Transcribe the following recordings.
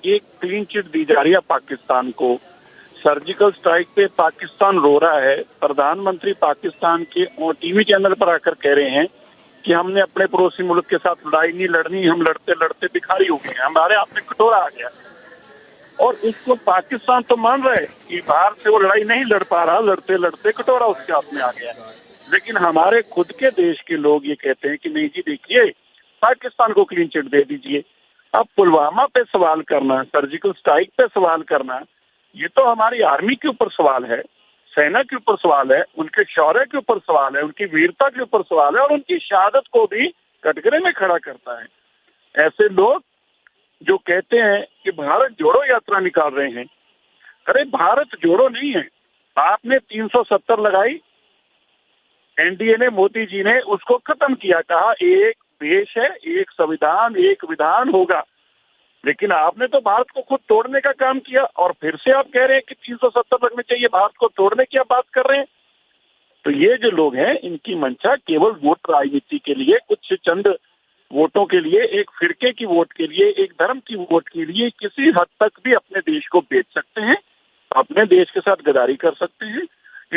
एक clean chit दी जा रही है पाकिस्तान को। सर्जिकल स्ट्राइक पे पाकिस्तान रो रहा है। प्रधानमंत्री पाकिस्तान के टीवी चैनल पर आकर कह रहे हैं कि हमने अपने पड़ोसी मुल्क के साथ लड़ाई नहीं लड़नी, हम लड़ते लड़ते भिखारी हो गए, हमारे हाथ में कटोरा आ गया। और इसको पाकिस्तान तो मान रहा है कि बाहर से वो लड़ाई नहीं लड़ पा रहा, लड़ते लड़ते कटोरा उसके हाथ में आ गया। लेकिन हमारे खुद के देश के लोग ये कहते हैं कि नहीं जी देखिए, पाकिस्तान को क्लीन चिट दे दीजिए। अब पुलवामा पे सवाल करना, सर्जिकल स्ट्राइक पे सवाल करना, ये तो हमारी आर्मी के ऊपर सवाल है, सेना के ऊपर सवाल है, उनके शौर्य के ऊपर सवाल है, उनकी वीरता के ऊपर सवाल है और उनकी शहादत को भी कटघरे में खड़ा करता है। ऐसे लोग जो कहते हैं कि भारत जोड़ो यात्रा निकाल रहे हैं, अरे भारत जोड़ो नहीं है, आपने 370 लगाई, एनडीए ने, मोदी जी ने उसको खत्म किया, कहा एक देश है, एक संविधान, एक विधान होगा। लेकिन आपने तो भारत को खुद तोड़ने का काम किया और फिर से आप कह रहे हैं कि 370 लगने चाहिए, भारत को तोड़ने की आप बात कर रहे हैं। तो ये जो लोग हैं, इनकी मंशा केवल वोट राजनीति के लिए, कुछ चंद वोटों के लिए, एक फिरके की वोट के लिए, एक धर्म की वोट के लिए किसी हद तक भी अपने देश को बेच सकते हैं, अपने देश के साथ गद्दारी कर सकते हैं।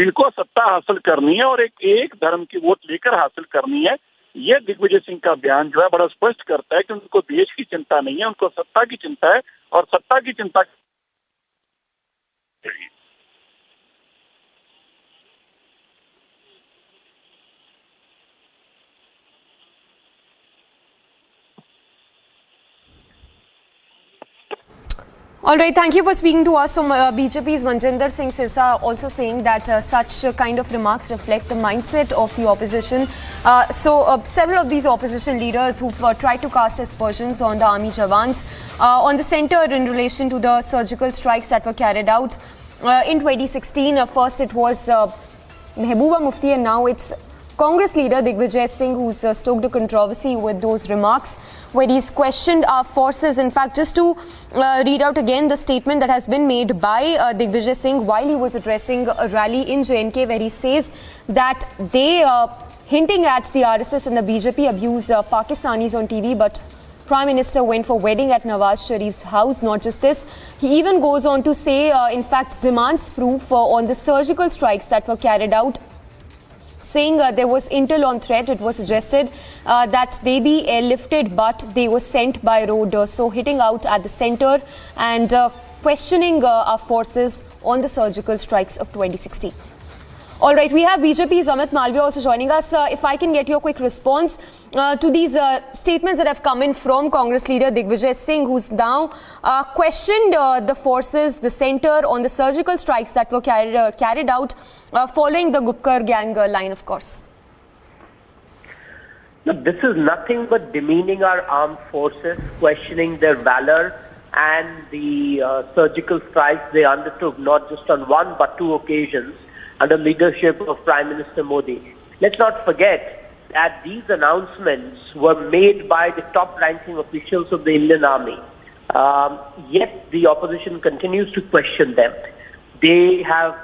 इनको सत्ता हासिल करनी है और एक धर्म की वोट लेकर हासिल करनी है। ये दिग्विजय सिंह का बयान जो है बड़ा स्पष्ट करता है कि उनको देश की चिंता नहीं है, उनको सत्ता की चिंता है और सत्ता की चिंता All right, thank you for speaking to us. So, BJP's Manjinder Singh Sirsa also saying that such kind of remarks reflect the mindset of the opposition. Several of these opposition leaders who've tried to cast aspersions on the army jawans, on the centre in relation to the surgical strikes that were carried out in 2016. First it was Mehbooba Mufti and now it's Congress leader Digvijay Singh who's stoked a controversy with those remarks where he's questioned our forces. In fact, just to read out again the statement that has been made by Digvijay Singh while he was addressing a rally in JNK, where he says that they, hinting at the RSS and the BJP, abuse Pakistanis on TV, but Prime Minister went for wedding at Nawaz Sharif's house. Not just this, he even goes on to say, in fact, demands proof on the surgical strikes that were carried out, saying there was intel on threat. It was suggested that they be airlifted, but they were sent by road. So hitting out at the centre and questioning our forces on the surgical strikes of 2016. All right, we have BJP's Amit Malviya also joining us. If I can get your quick response to these statements that have come in from Congress leader Digvijay Singh, who's now questioned the forces, the centre on the surgical strikes that were carried out following the Gupkar gang line, of course. No, this is nothing but demeaning our armed forces, questioning their valour and the surgical strikes they undertook, not just on one but two occasions, under leadership of Prime Minister Modi. Let's not forget that these announcements were made by the top-ranking officials of the Indian Army. Yet the opposition continues to question them. They have,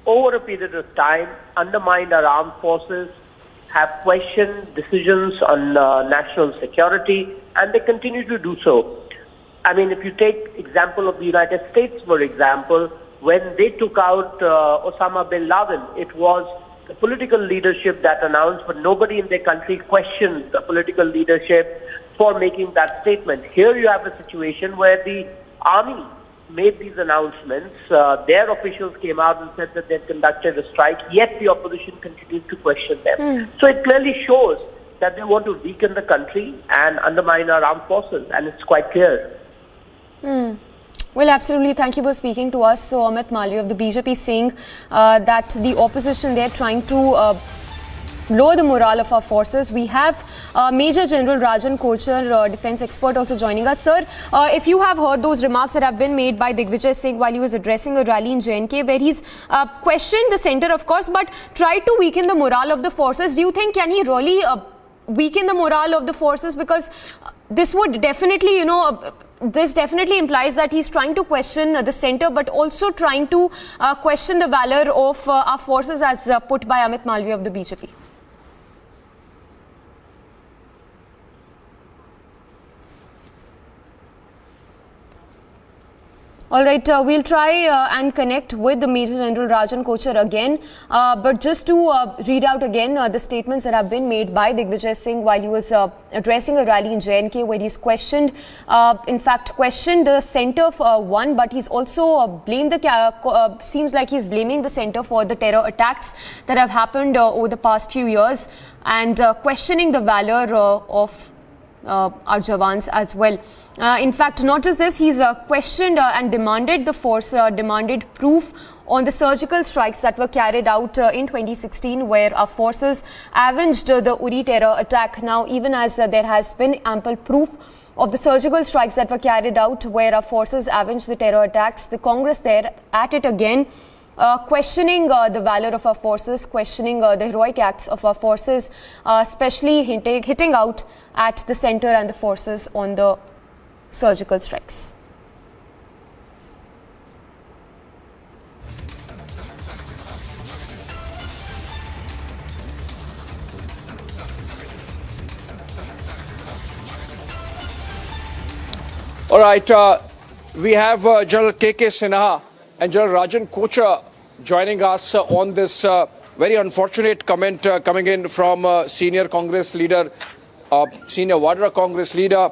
over a period of time, undermined our armed forces, have questioned decisions on national security, and they continue to do so. I mean, if you take example of the United States, for example, when they took out Osama bin Laden, it was the political leadership that announced, but nobody in their country questioned the political leadership for making that statement. Here you have a situation where the army made these announcements. Their officials came out and said that they had conducted a strike, yet the opposition continued to question them. So it clearly shows that they want to weaken the country and undermine our armed forces, and it's quite clear. Well, absolutely. Thank you for speaking to us. So, Amit Malviya of the BJP saying that the opposition, they're trying to lower the morale of our forces. We have Major General Rajan Kochar, defense expert, also joining us. Sir, if you have heard those remarks that have been made by Digvijay Singh while he was addressing a rally in JNK, where he's questioned the centre, of course, but tried to weaken the morale of the forces, do you think, can he really weaken the morale of the forces? Because this would definitely, you know, this definitely implies that he's trying to question the centre, but also trying to question the valour of our forces as put by Amit Malviya of the BJP. All right, we'll try and connect with the Major General Rajan Kochar again. But just to read out again the statements that have been made by Digvijay Singh while he was addressing a rally in JNK, where he's questioned, questioned the centre for one, but he's also blamed the, seems like he's blaming the centre for the terror attacks that have happened over the past few years, and questioning the valour of our Jawans as well. In fact, not just this, he's questioned and demanded the force, demanded proof on the surgical strikes that were carried out in 2016, where our forces avenged the Uri terror attack. Now, even as there has been ample proof of the surgical strikes that were carried out where our forces avenged the terror attacks, the Congress there at it again, questioning the valour of our forces, questioning the heroic acts of our forces, especially hitting out at the centre and the forces on the surgical strikes. All right, we have General K.K. Sinha and General Rajan Kochar joining us on this very unfortunate comment coming in from senior Congress leader, senior Vadra-Congress leader,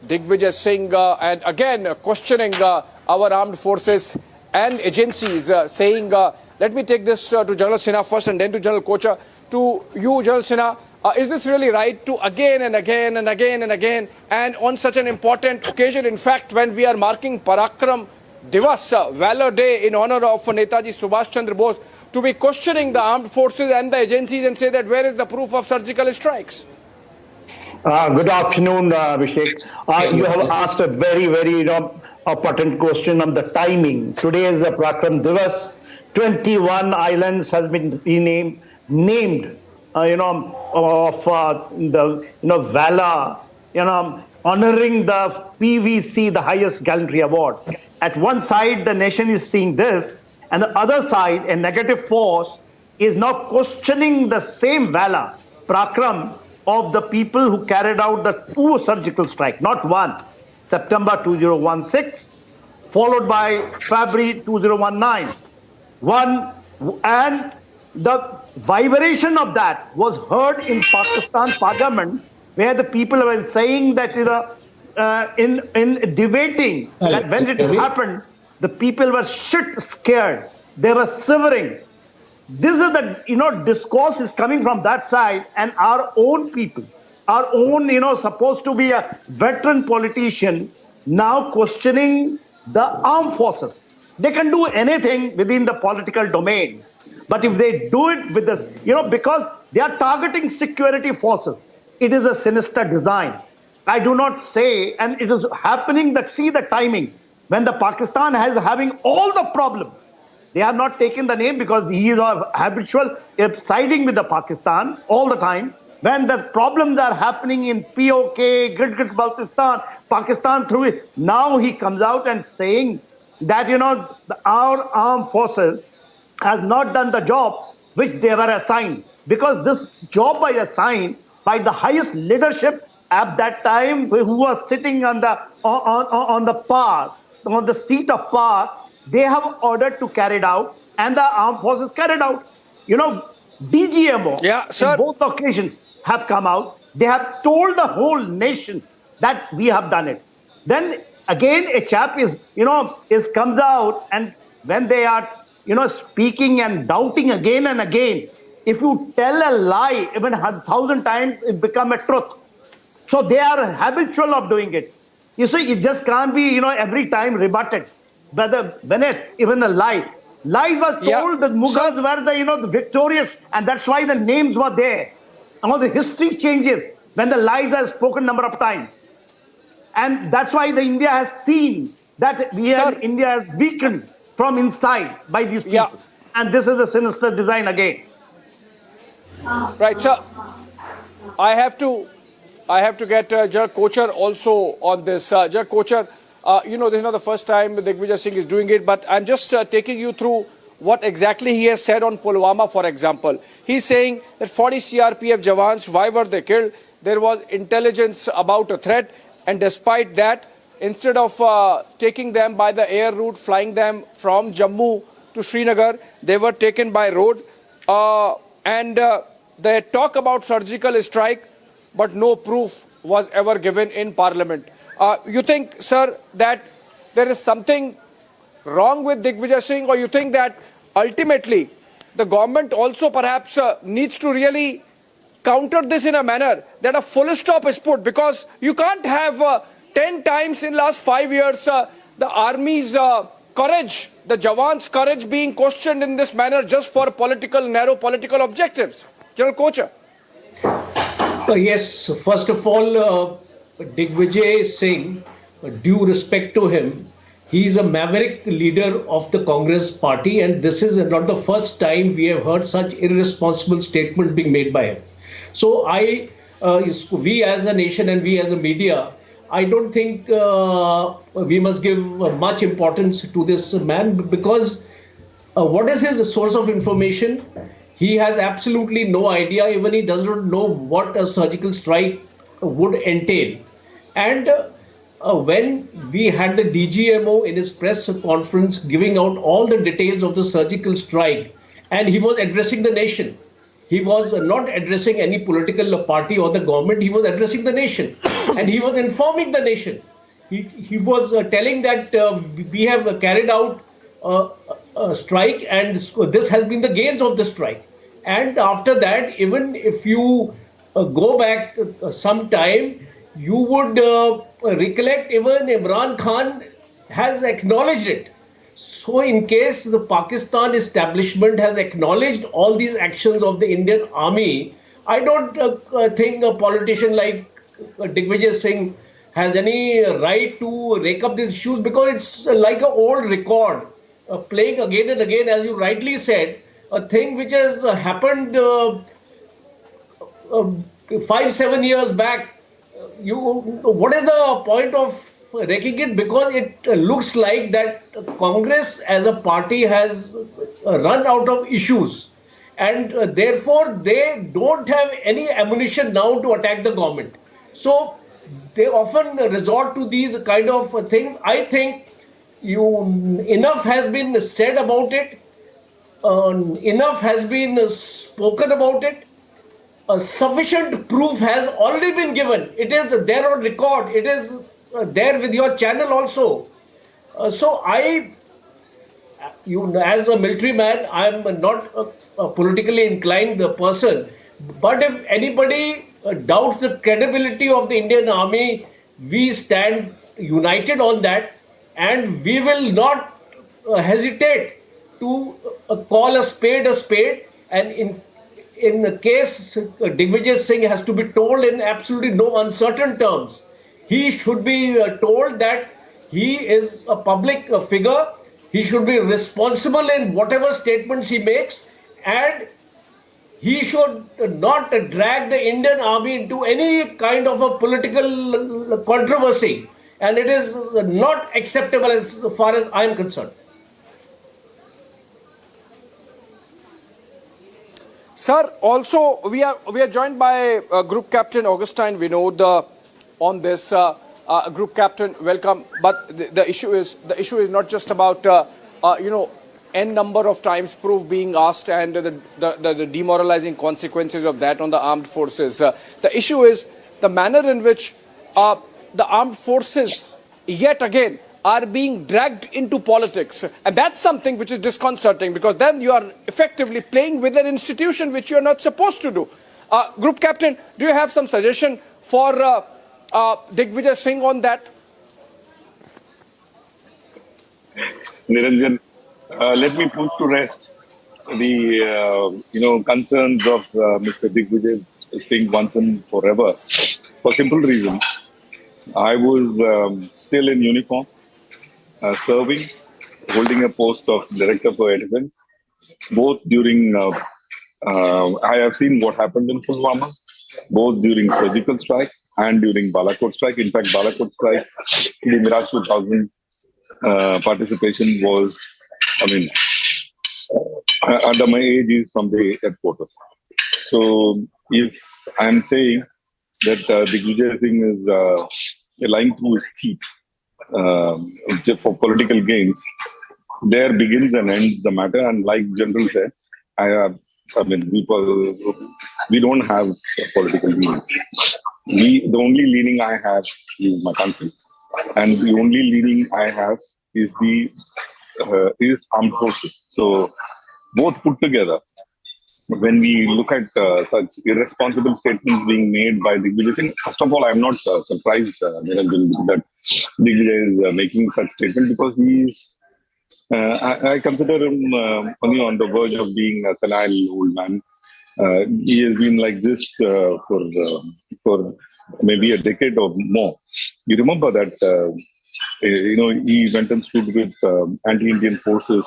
Digvijay Singh, and again questioning our armed forces and agencies, saying, let me take this to General Sinha first and then to General Kochar. To you, General Sinha, is this really right to again and again and again and again, and on such an important occasion, in fact, when we are marking Parakram Divas, Valor Day in honor of Netaji Subhash Chandra Bose, to be questioning the armed forces and the agencies and say that where is the proof of surgical strikes? Good afternoon, Abhishek. You have asked a very, very important question on the timing. Today is the Parakram Divas. 21 islands has been named, of the valor, honoring the PVC, the highest gallantry award. At one side, the nation is seeing this, and the other side, a negative force, is now questioning the same valor, Parakram, of the people who carried out the two surgical strikes, not one, September 2016, followed by February 2019. And the vibration of that was heard in Pakistan Parliament, where the people were saying that in debating that when it happened, the people were shit scared. They were shivering. This is the, discourse is coming from that side, and our own people, our own, supposed to be a veteran politician, now questioning the armed forces. They can do anything within the political domain. But if they do it with this, because they are targeting security forces, it is a sinister design. I do not say, and it is happening that, see the timing, when the Pakistan is having all the problems. They have not taken the name because he is habitual siding with the Pakistan all the time. When the problems are happening in POK, Gilgit-Baltistan, Pakistan through it, now he comes out and saying that, our armed forces has not done the job which they were assigned. Because this job was assigned by the highest leadership at that time, who was sitting on the seat of power. They have ordered to carry it out, and the armed forces carried out. DGMO, in both occasions, have come out. They have told the whole nation that we have done it. Then again, a chap comes out, and when they are, speaking and doubting again and again, if you tell a lie, even 1,000 times, it becomes a truth. So they are habitual of doing it. You see, it just can't be, every time rebutted. Even the lie. Lies was told that Mughals were the victorious, and that's why the names were there. All the history changes when the lies are spoken number of times. And that's why the India has seen that India has weakened from inside by these people. Yeah. And this is a sinister design again. Right, sir. I have to get General Kochar also on this. General Kochar, this is not the first time Digvijay Singh is doing it, but I'm just taking you through what exactly he has said on Pulwama, for example. He's saying that 40 CRPF Jawans, why were they killed? There was intelligence about a threat, and despite that, instead of taking them by the air route, flying them from Jammu to Srinagar, they were taken by road. And they talk about surgical strike, but no proof was ever given in Parliament. You think, sir, that there is something wrong with Digvijay Singh, or you think that ultimately the government also perhaps needs to really counter this in a manner that a full stop is put, because you can't have 10 times in last 5 years the army's courage, the Jawans' courage being questioned in this manner just for narrow political objectives. General Kocha. Yes, first of all, Digvijay Singh, due respect to him, he is a maverick leader of the Congress party, and this is not the first time we have heard such irresponsible statements being made by him. So we as a nation and we as a media, I don't think we must give much importance to this man, because what is his source of information? He has absolutely no idea. Even he does not know what a surgical strike would entail. And when we had the DGMO in his press conference giving out all the details of the surgical strike, and he was addressing the nation. He was not addressing any political party or the government. He was addressing the nation, and he was informing the nation. He was telling that we have carried out a strike, and this has been the gains of the strike. And after that, even if you go back some time, you would recollect even Imran Khan has acknowledged it. So in case the Pakistan establishment has acknowledged all these actions of the Indian army, I don't think a politician like Digvijay Singh has any right to rake up these issues, because it's like an old record, playing again and again, as you rightly said, a thing which has happened 5-7 years back. What is the point of raking it? Because it looks like that Congress as a party has run out of issues, and therefore they don't have any ammunition now to attack the government. So they often resort to these kind of things. I think enough has been said about it. Enough has been spoken about it. Sufficient proof has already been given. It is there on record. It is there with your channel also. So as a military man, I am not a politically inclined person. But if anybody doubts the credibility of the Indian Army, we stand united on that, and we will not hesitate to call a spade a spade. And in the case Digvijay Singh has to be told in absolutely no uncertain terms, he should be told that he is a public figure. He should be responsible in whatever statements he makes, and he should not drag the Indian army into any kind of a political controversy. And it is not acceptable as far as I am concerned. Sir, also we are joined by Group Captain Augustine Vinod on this. Group Captain, welcome. But the issue is not just about n number of times proof being asked and the demoralizing consequences of that on the armed forces. The issue is the manner in which the armed forces yet again are being dragged into politics. And that's something which is disconcerting, because then you are effectively playing with an institution which you are not supposed to do. Group Captain, do you have some suggestion for Digvijay Singh on that? Niranjan, let me put to rest the concerns of Mr. Digvijay Singh once and forever. For simple reason, I was still in uniform, serving, holding a post of Director for Air Defense, both during, I have seen what happened in Pulwama, both during surgical strike and during Balakot strike. In fact, Balakot strike, the Mirage 2000 participation was, under my age is from the headquarters. So if I am saying that Digvijay Singh is lying through his teeth, for political gains, there begins and ends the matter. And like General said, we don't have political leanings. The only leaning I have is my country, and the only leaning I have is is armed forces. So both put together, when we look at such irresponsible statements being made by Digvijay Singh, first of all, I'm not surprised that Digvijay is making such statements, because he is. I consider him only on the verge of being a senile old man. He has been like this for maybe a decade or more. You remember that he went and stood with anti-Indian forces,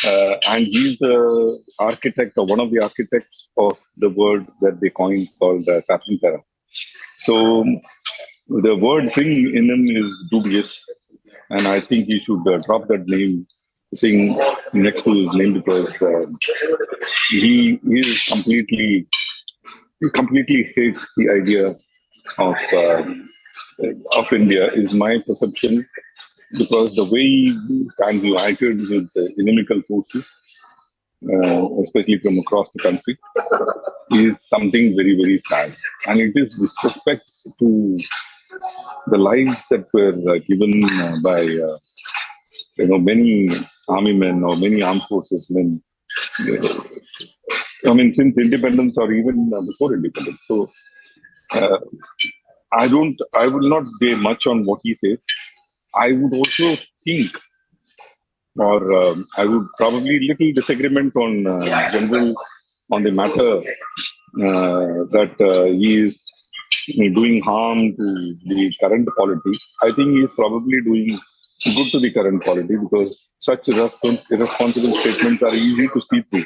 and he's the architect, or one of the architects of the word that they coined called Savarkar. So the word Singh in him is dubious, and I think he should drop that name Singh next to his name, because he completely hates the idea of India, is my perception, because the way he stands united with the inimical forces, especially from across the country, is something very, very sad. And it is disrespect to the lives that were given by many army men or many armed forces men. Since independence or even before independence. So I will not say much on what he says. I would also think, or I would probably little disagreement on general on the matter that he is doing harm to the current polity. I think he is probably doing good to the current polity, because such irresponsible statements are easy to see through.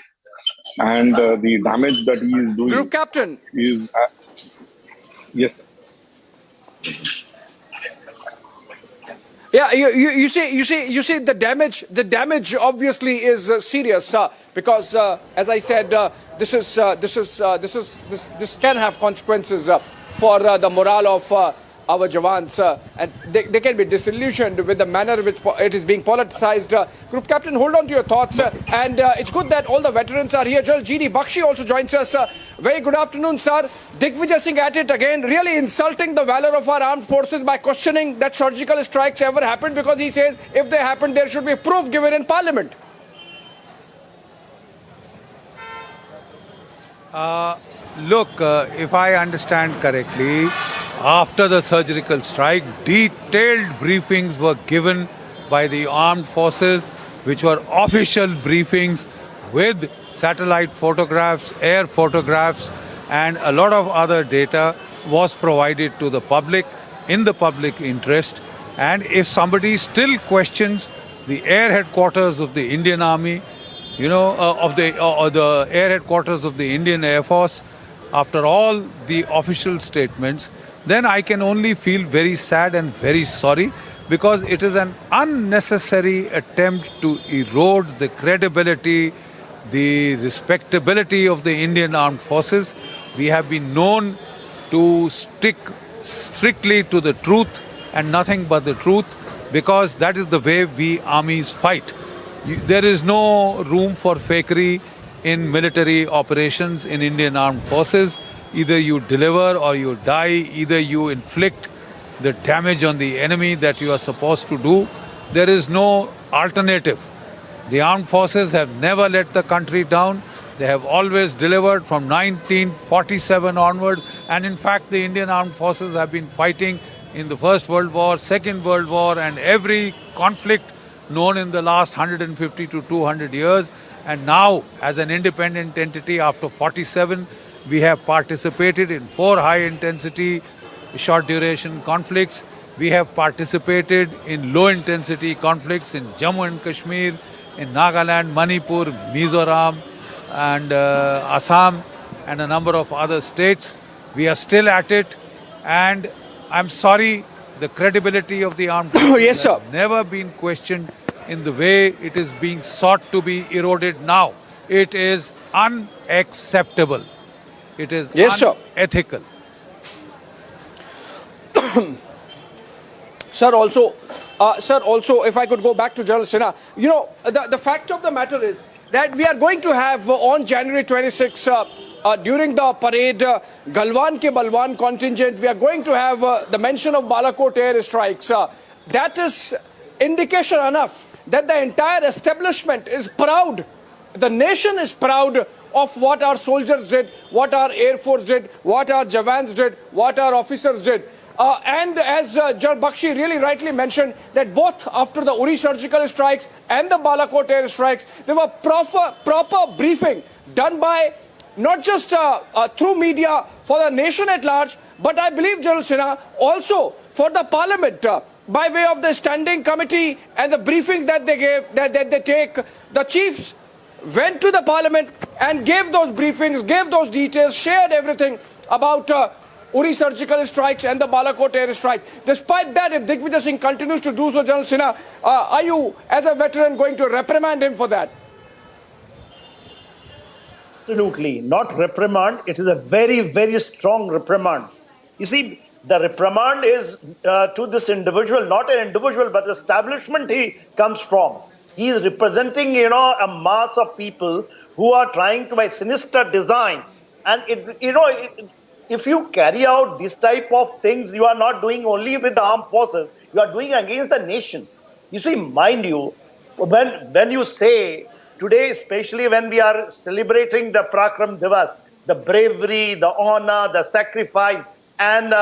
And the damage that he is doing. Group Captain. Is yes. Yeah, you see the damage obviously is serious, because as I said, this can have consequences for the morale of our Jawans, and they can be disillusioned with the manner in which it is being politicized. Group Captain, hold on to your thoughts, and it's good that all the veterans are here. General G.D. Bakshi also joins us. Very good afternoon, sir. Digvijay Singh at it again, really insulting the valor of our armed forces by questioning that surgical strikes ever happened, because he says if they happened, there should be proof given in Parliament. Look, if I understand correctly, after the surgical strike, detailed briefings were given by the armed forces, which were official briefings with satellite photographs, air photographs, and a lot of other data was provided to the public in the public interest. And if somebody still questions the air headquarters of the Indian Army, the air headquarters of the Indian Air Force, after all the official statements, then I can only feel very sad and very sorry, because it is an unnecessary attempt to erode the credibility, the respectability of the Indian Armed Forces. We have been known to stick strictly to the truth and nothing but the truth, because that is the way we armies fight. There is no room for fakery in military operations in Indian Armed Forces. Either you deliver or you die, either you inflict the damage on the enemy that you are supposed to do. There is no alternative. The armed forces have never let the country down. They have always delivered from 1947 onwards. And in fact, the Indian armed forces have been fighting in the First World War, Second World War, and every conflict known in the last 150 to 200 years. And now, as an independent entity after 47, we have participated in 4 high-intensity, short-duration conflicts. We have participated in low-intensity conflicts in Jammu and Kashmir, in Nagaland, Manipur, Mizoram, and Assam, and a number of other states. We are still at it, and I'm sorry, the credibility of the armed forces Yes, sir. has never been questioned in the way it is being sought to be eroded now. It is unacceptable. It is Yes, sir. unethical. Sir, also, if I could go back to General Sinha, you know, the fact of the matter is that we are going to have on January 26, during the parade, Galwan ke Balwan contingent, we are going to have the mention of Balakot air strikes. That is indication enough that the entire establishment is proud. The nation is proud of what our soldiers did, what our Air Force did, what our Jawans did, what our officers did. And as Jar Bakshi really rightly mentioned, that both after the Uri surgical strikes and the Balakot air strikes, there were proper briefing done by not just through media for the nation at large, but I believe, General Sinha, also for the parliament by way of the standing committee and the briefings that they gave, that they take. The chiefs went to the parliament and gave those briefings, gave those details, shared everything about Uri surgical strikes and the Balakot air strike. Despite that, if Digvijay Singh continues to do so, General Sinha, are you, as a veteran, going to reprimand him for that? Absolutely. Not reprimand. It is a very, very strong reprimand. You see, the reprimand is to this individual, not an individual, but the establishment he comes from. He is representing, you know, a mass of people who are trying to, by sinister design. And, if you carry out this type of things, you are not doing only with the armed forces, you are doing against the nation. You see, mind you, when you say today, especially when we are celebrating the Parakram Divas, the bravery, the honor, the sacrifice, and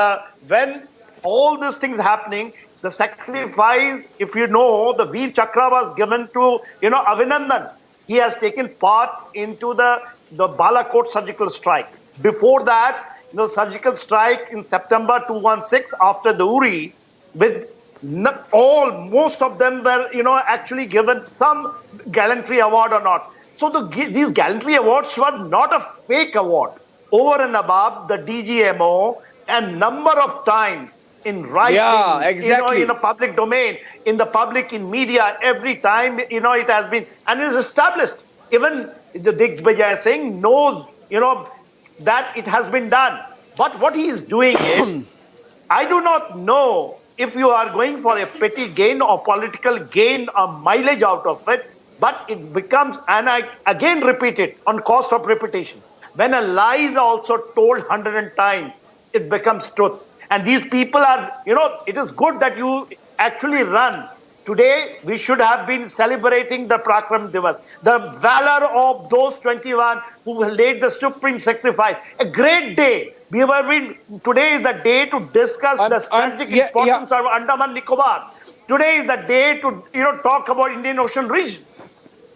when all these things happening, the sacrifice, if you know, the Veer Chakra was given to, Avinandan. He has taken part into the Balakot surgical strike. Before that, surgical strike in September 2016 after the Uri, with most of them were, actually given some gallantry award or not. So these gallantry awards were not a fake award. Over and above the DGMO and number of times in writing, exactly. In a public domain, in the public, in media, every time, it has been, and it is established. Even the Digvijay Singh knows, that it has been done. But what he is doing is, I do not know if you are going for a petty gain or political gain or mileage out of it, but it becomes, and I again repeat it, on cost of reputation. When a lie is also told 100 times, it becomes truth. And these people are, it is good that you actually run. Today, we should have been celebrating the Parakram Divas, the valor of those 21 who laid the supreme sacrifice. A great day. Today is the day to discuss the strategic importance of Andaman Nicobar. Today is the day to, talk about Indian Ocean region.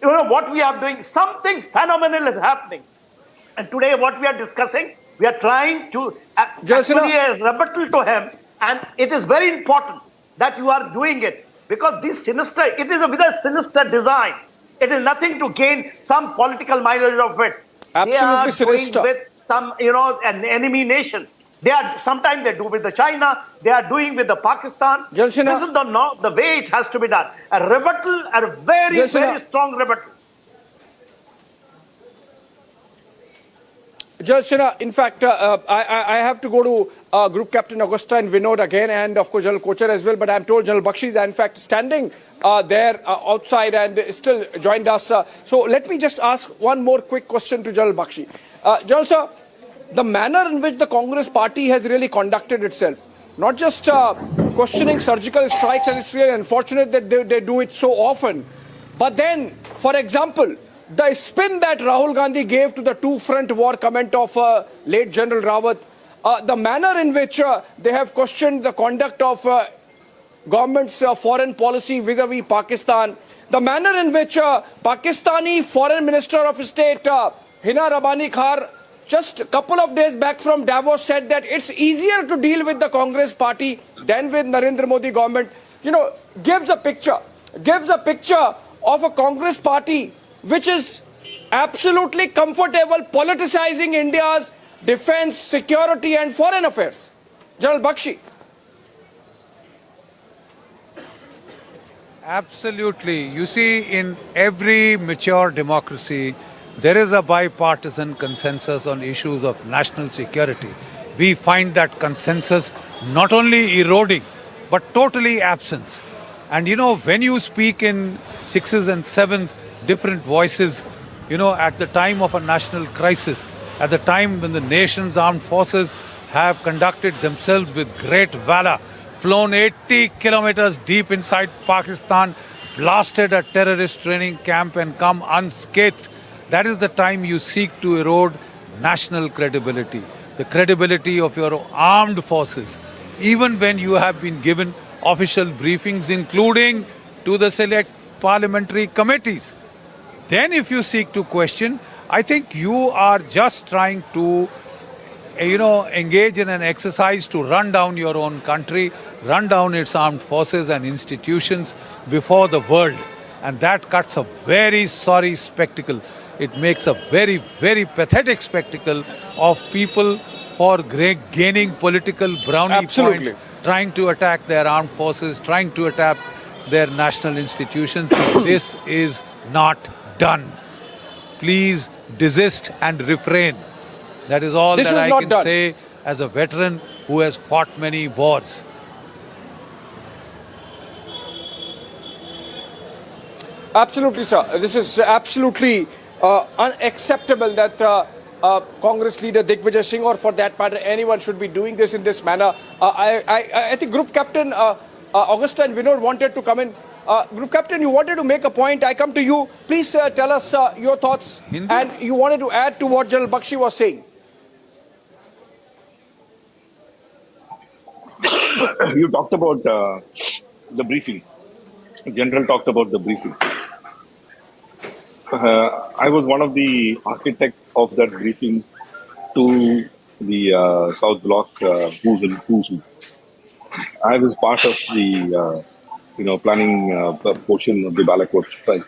What we are doing, something phenomenal is happening. And today what we are discussing, we are trying to actually a rebuttal to him. And it is very important that you are doing it. Because this sinister, it is with a sinister design. It is nothing to gain some political mileage of it. Absolutely sinister. With some, an enemy nation. Sometimes they do with the China, they are doing with the Pakistan. This is the way it has to be done. A rebuttal, a very, very strong rebuttal. Judge Sinha, in fact, I have to go to Group Captain Augusta and Vinod again, and of course General Kochar as well, but I'm told General Bakshi is in fact standing there outside and still joined us. So let me just ask one more quick question to General Bakshi. General Sir, the manner in which the Congress party has really conducted itself, not just questioning surgical strikes, and it's really unfortunate that they do it so often, but then, for example, the spin that Rahul Gandhi gave to the two-front war comment of late General Rawat, the manner in which they have questioned the conduct of government's foreign policy vis-a-vis Pakistan, the manner in which Pakistani Foreign Minister of State Hina Rabani Khar just a couple of days back from Davos said that it's easier to deal with the Congress party than with Narendra Modi government, gives a picture of a Congress party which is absolutely comfortable politicizing India's defense, security and foreign affairs. General Bakshi. Absolutely. You see, in every mature democracy, there is a bipartisan consensus on issues of national security. We find that consensus not only eroding, but totally absent. And when you speak in sixes and sevens, different voices, at the time of a national crisis, at the time when the nation's armed forces have conducted themselves with great valor, flown 80 kilometers deep inside Pakistan, blasted a terrorist training camp and come unscathed. That is the time you seek to erode national credibility, the credibility of your armed forces, even when you have been given official briefings, including to the select parliamentary committees. Then if you seek to question, I think you are just trying to, engage in an exercise to run down your own country, run down its armed forces and institutions before the world. And that cuts a very sorry spectacle. It makes a very, very pathetic spectacle of people for gaining political brownie points, trying to attack their armed forces, trying to attack their national institutions. This is not done. Please desist and refrain. That is all that I can say as a veteran who has fought many wars. Absolutely, sir. This is absolutely unacceptable that Congress leader Digvijay Singh, or for that matter anyone, should be doing this in this manner. I think Group Captain Augustine Vinod wanted to come in. Group Captain, you wanted to make a point. I come to you. Please tell us your thoughts. And you wanted to add to what General Bakshi was saying. You talked about the briefing. General talked about the briefing. I was one of the architects of that briefing to the South Block who's who. I was part of the planning portion of the Balakot strike.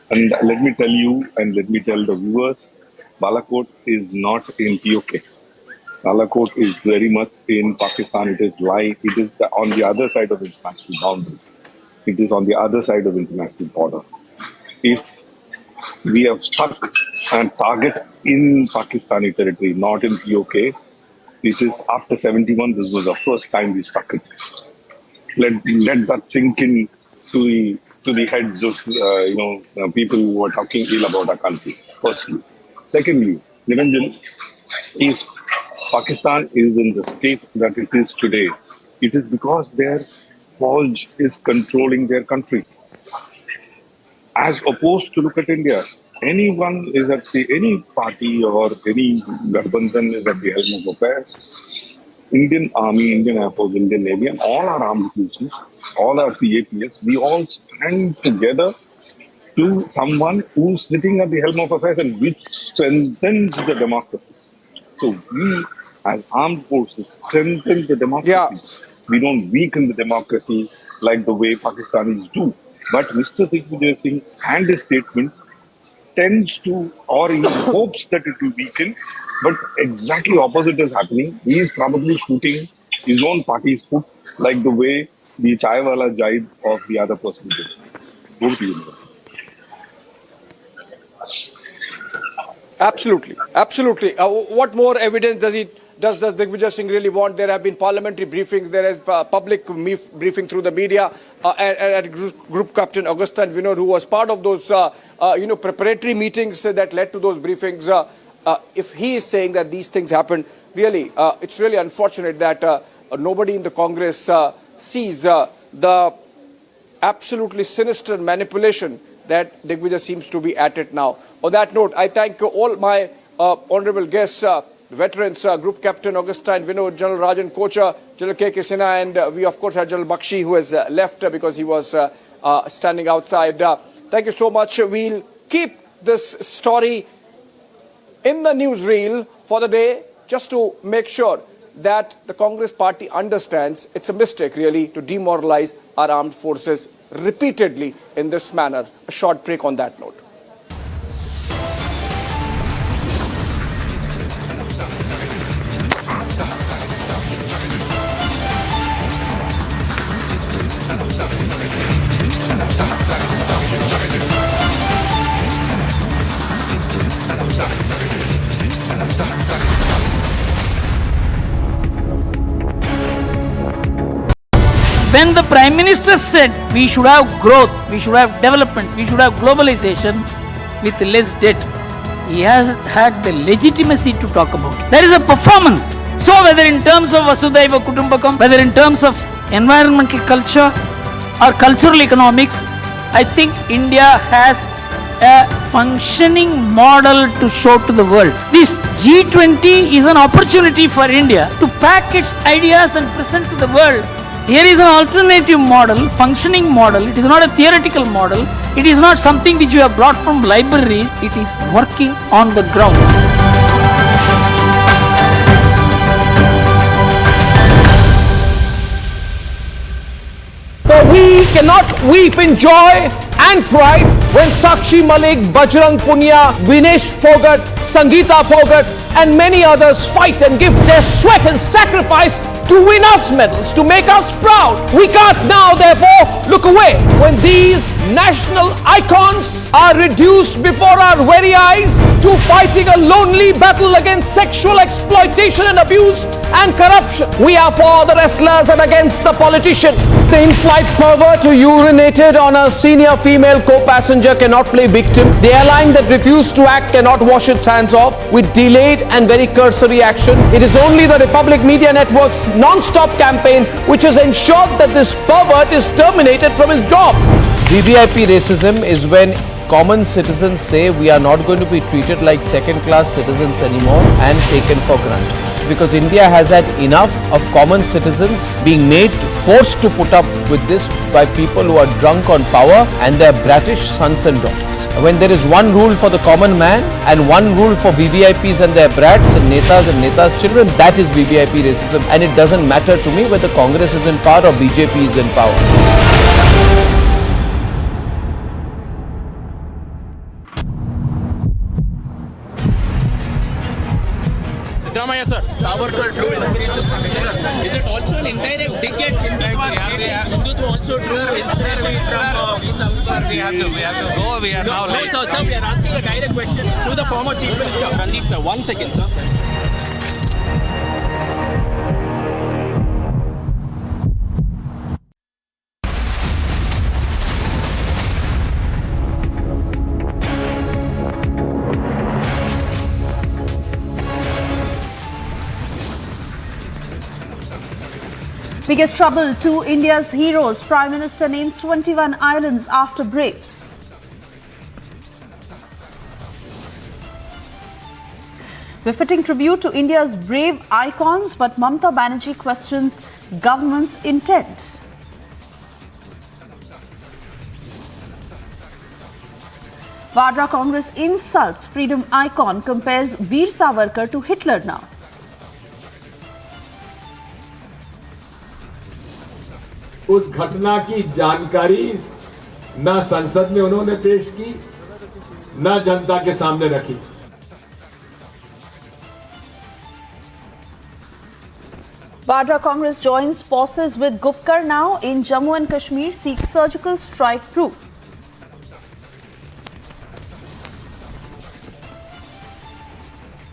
And let me tell you, and let me tell the viewers, Balakot is not in POK. Balakot is very much in Pakistan. It is on the other side of the international boundary. It is on the other side of the international border. If we have struck and target in Pakistani territory, not in POK, it is after 71. This was the first time we struck it. Let that sink in to the heads of people who are talking ill about our country. Firstly, secondly, Niranjan, if Pakistan is in the state that it is today, it is because their Fauj is controlling their country. As opposed to look at India, anyone is any party or any Garbandhan is at the helm of affairs. Indian Army, Indian Air Force, Indian Navy, and all our armed forces, all our CAPS, we all stand together to someone who's sitting at the helm of affairs and which strengthens the democracy. So we, as armed forces, strengthen the democracy. Yeah. We don't weaken the democracy like the way Pakistanis do. But Mr. Digvijay Singh and his statement tends to, or he hopes that it will weaken, but exactly opposite is happening. He is probably shooting his own party's foot, like the way the Chaiwala jibe of the other person did. Over to you. Absolutely, absolutely. What more evidence does Digvijay Singh really want? There have been parliamentary briefings, there is public briefing through the media, and Group Captain Augustine Vinod, who was part of those preparatory meetings that led to those briefings. If he is saying that these things happened, really, it's really unfortunate that nobody in the Congress sees the absolutely sinister manipulation that Digvijay seems to be at it now. On that note, I thank all my honorable guests, veterans, Group Captain Augustine Vinod, General Rajan Kocha, General K.K. Sinha, and we of course had General Bakshi, who has left because he was standing outside. Thank you so much. We'll keep this story in the newsreel for the day, just to make sure that the Congress party understands it's a mistake really to demoralize our armed forces repeatedly in this manner. A short break on that note. Prime Minister said we should have growth, we should have development, we should have globalization with less debt, he has had the legitimacy to talk about. There is a performance. So whether in terms of Vasudhaiva Kutumbakam, whether in terms of environmental culture or cultural economics, I think India has a functioning model to show to the world. This G20 is an opportunity for India to pack its ideas and present to the world. Here is an alternative model, functioning model. It is not a theoretical model. It is not something which you have brought from libraries. It is working on the ground. For we cannot weep in joy and pride when Sakshi Malik, Bajrang Punia, Vinesh Phogat, Sangeeta Phogat and many others fight and give their sweat and sacrifice to win us medals, to make us proud. We can't now therefore look away when these national icons are reduced before our very eyes to fighting a lonely battle against sexual exploitation and abuse and corruption. We are for the wrestlers and against the politician. The in-flight pervert who urinated on a senior female co-passenger cannot play victim. The airline that refused to act cannot wash its hands off with delayed and very cursory action. It is only the Republic Media Network's non-stop campaign which has ensured that this pervert is terminated from his job. VVIP racism is when common citizens say we are not going to be treated like second-class citizens anymore and taken for granted. Because India has had enough of common citizens being forced to put up with this by people who are drunk on power and their bratish sons and daughters. When there is one rule for the common man and one rule for VVIPs and their brats and Netas' children, that is VVIP racism, and it doesn't matter to me whether Congress is in power or BJP is in power. Sir, Savarkar drew inspiration. Is it also an indirect dig at Hindutva also drew inspiration from Savarkar? We have to go. We are now late. No, sir, we are asking a direct question to the former Chief Minister. Randeep, sir, 1 second, sir. Biggest trouble to India's heroes. Prime Minister names 21 islands after braves. Befitting tribute to India's brave icons, but Mamata Banerjee questions government's intent. Vadra-Congress insults freedom icon, compares Veer Savarkar to Hitler now. उस घटना की जानकारी न संसद में उन्होंने पेश की, न जनता के सामने रखी। Vadra-Congress joins forces with Gupkar now in Jammu and Kashmir, seeks surgical strike proof.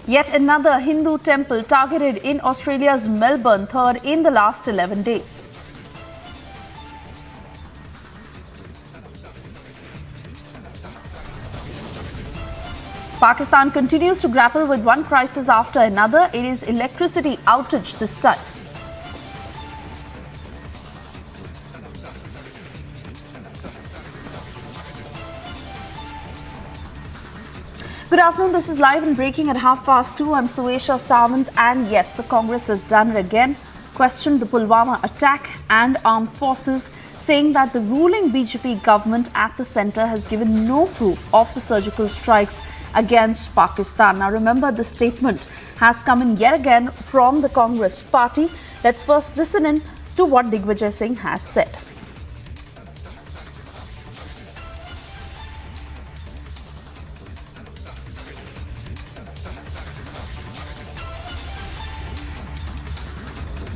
Yet another Hindu temple targeted in Australia's Melbourne, third in the last 11 days. Pakistan continues to grapple with one crisis after another. It is electricity outage this time. Good afternoon. This is live and breaking at 2:30. I'm Suesha Sawant, and yes, the Congress has done it again. Questioned the Pulwama attack and armed forces, saying that the ruling BJP government at the centre has given no proof of the surgical strikes against Pakistan. Now remember, the statement has come in yet again from the Congress party. Let's first listen in to what Digvijay Singh has said.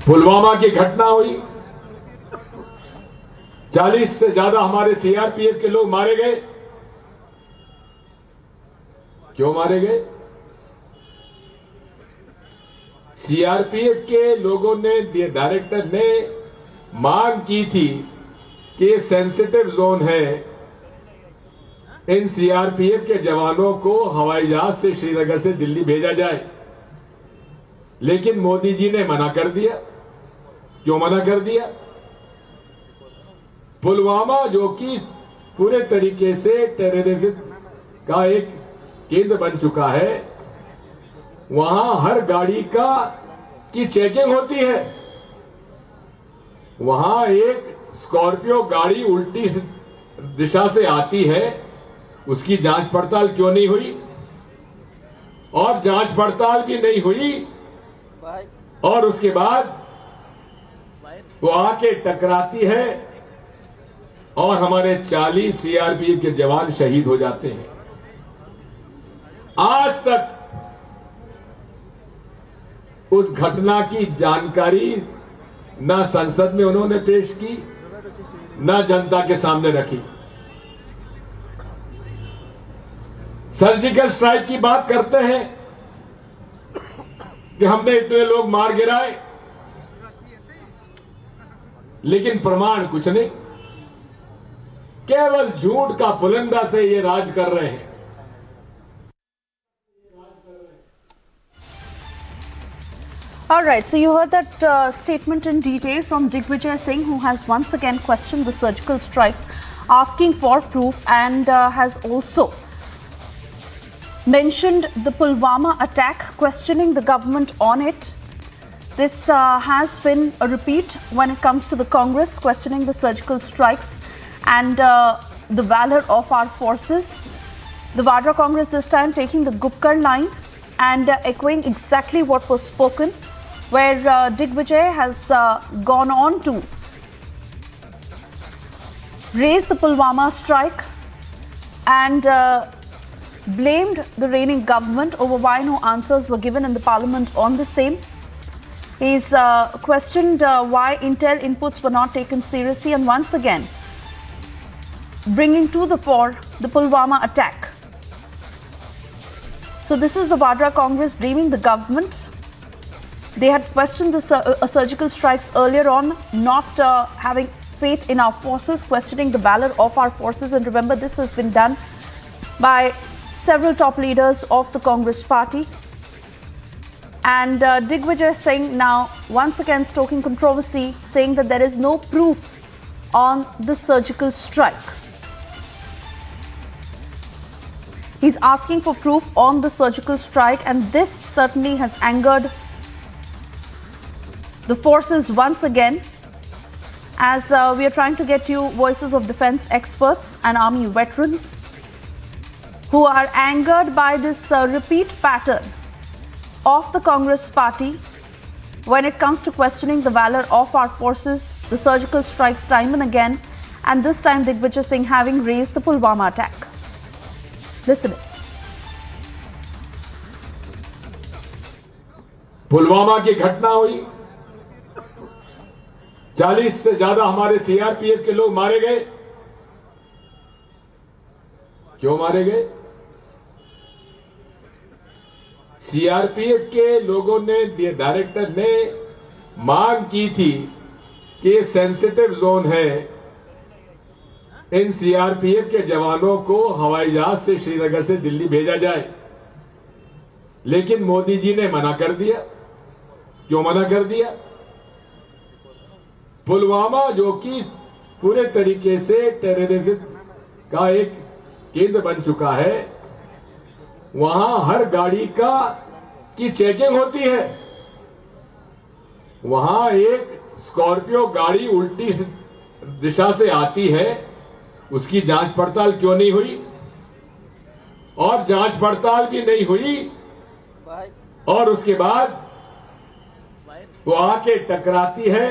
Pulwama की घटना हुई, 40 से ज्यादा हमारे CRPF के लोग मारे गए। क्यों मारे गए? सीआरपीएफ के लोगों ने, डायरेक्टर ने मांग की थी कि सेंसिटिव जोन है, इन सीआरपीएफ के जवानों को हवाई जहाज से श्रीनगर से दिल्ली भेजा जाए, लेकिन मोदी जी ने मना कर दिया। क्यों मना कर दिया? पुलवामा जो कि पूरे तरीके से टेररिज्म का एक केंद्र बन चुका है, वहां हर गाड़ी की चेकिंग होती है। वहां एक स्कॉर्पियो गाड़ी उल्टी दिशा से आती है, उसकी जांच पड़ताल क्यों नहीं हुई? और जांच पड़ताल भी नहीं हुई, और उसके बाद वो आके टकराती है और हमारे 40 सीआरपीएफ के जवान शहीद हो जाते हैं। आज तक उस घटना की जानकारी न संसद में उन्होंने पेश की, न जनता के सामने रखी। सर्जिकल स्ट्राइक की बात करते हैं कि हमने इतने लोग मार गिराए, लेकिन प्रमाण कुछ नहीं, केवल झूठ का पुलिंदा से ये राज कर रहे हैं। All right, so you heard that statement in detail from Digvijay Singh, who has once again questioned the surgical strikes, asking for proof, and has also mentioned the Pulwama attack, questioning the government on it. This has been a repeat when it comes to the Congress, questioning the surgical strikes and the valor of our forces. The Vadra-Congress this time taking the Gupkar line and echoing exactly what was spoken, where Digvijay has gone on to raise the Pulwama strike and blamed the reigning government over why no answers were given in the parliament on the same. He's questioned why intel inputs were not taken seriously, and once again bringing to the fore the Pulwama attack. So this is the Vadra-Congress blaming the government. They had questioned the surgical strikes earlier on, not having faith in our forces, questioning the valor of our forces. And remember, this has been done by several top leaders of the Congress party. And Digvijay Singh now once again stoking controversy, saying that there is no proof on the surgical strike. He's asking for proof on the surgical strike, and this certainly has angered the forces once again, as we are trying to get you voices of defense experts and army veterans who are angered by this repeat pattern of the Congress party when it comes to questioning the valor of our forces, the surgical strikes time and again, and this time Digvijay Singh having raised the Pulwama attack. Listen. Pulwama की घटना हुई, 40 से ज्यादा हमारे CRPF के लोग मारे गए। क्यों मारे गए? सीआरपीएफ के लोगों ने, डायरेक्टर ने मांग की थी कि सेंसिटिव जोन है, इन सीआरपीएफ के जवानों को हवाई जहाज से श्रीनगर से दिल्ली भेजा जाए, लेकिन मोदी जी ने मना कर दिया। क्यों मना कर दिया? पुलवामा जो कि पूरे तरीके से टेररिज्म का एक केंद्र बन चुका है, वहां हर गाड़ी की चेकिंग होती है। वहां एक स्कॉर्पियो गाड़ी उल्टी दिशा से आती है, उसकी जांच पड़ताल क्यों नहीं हुई? और जांच पड़ताल भी नहीं हुई, और उसके बाद वो आके टकराती है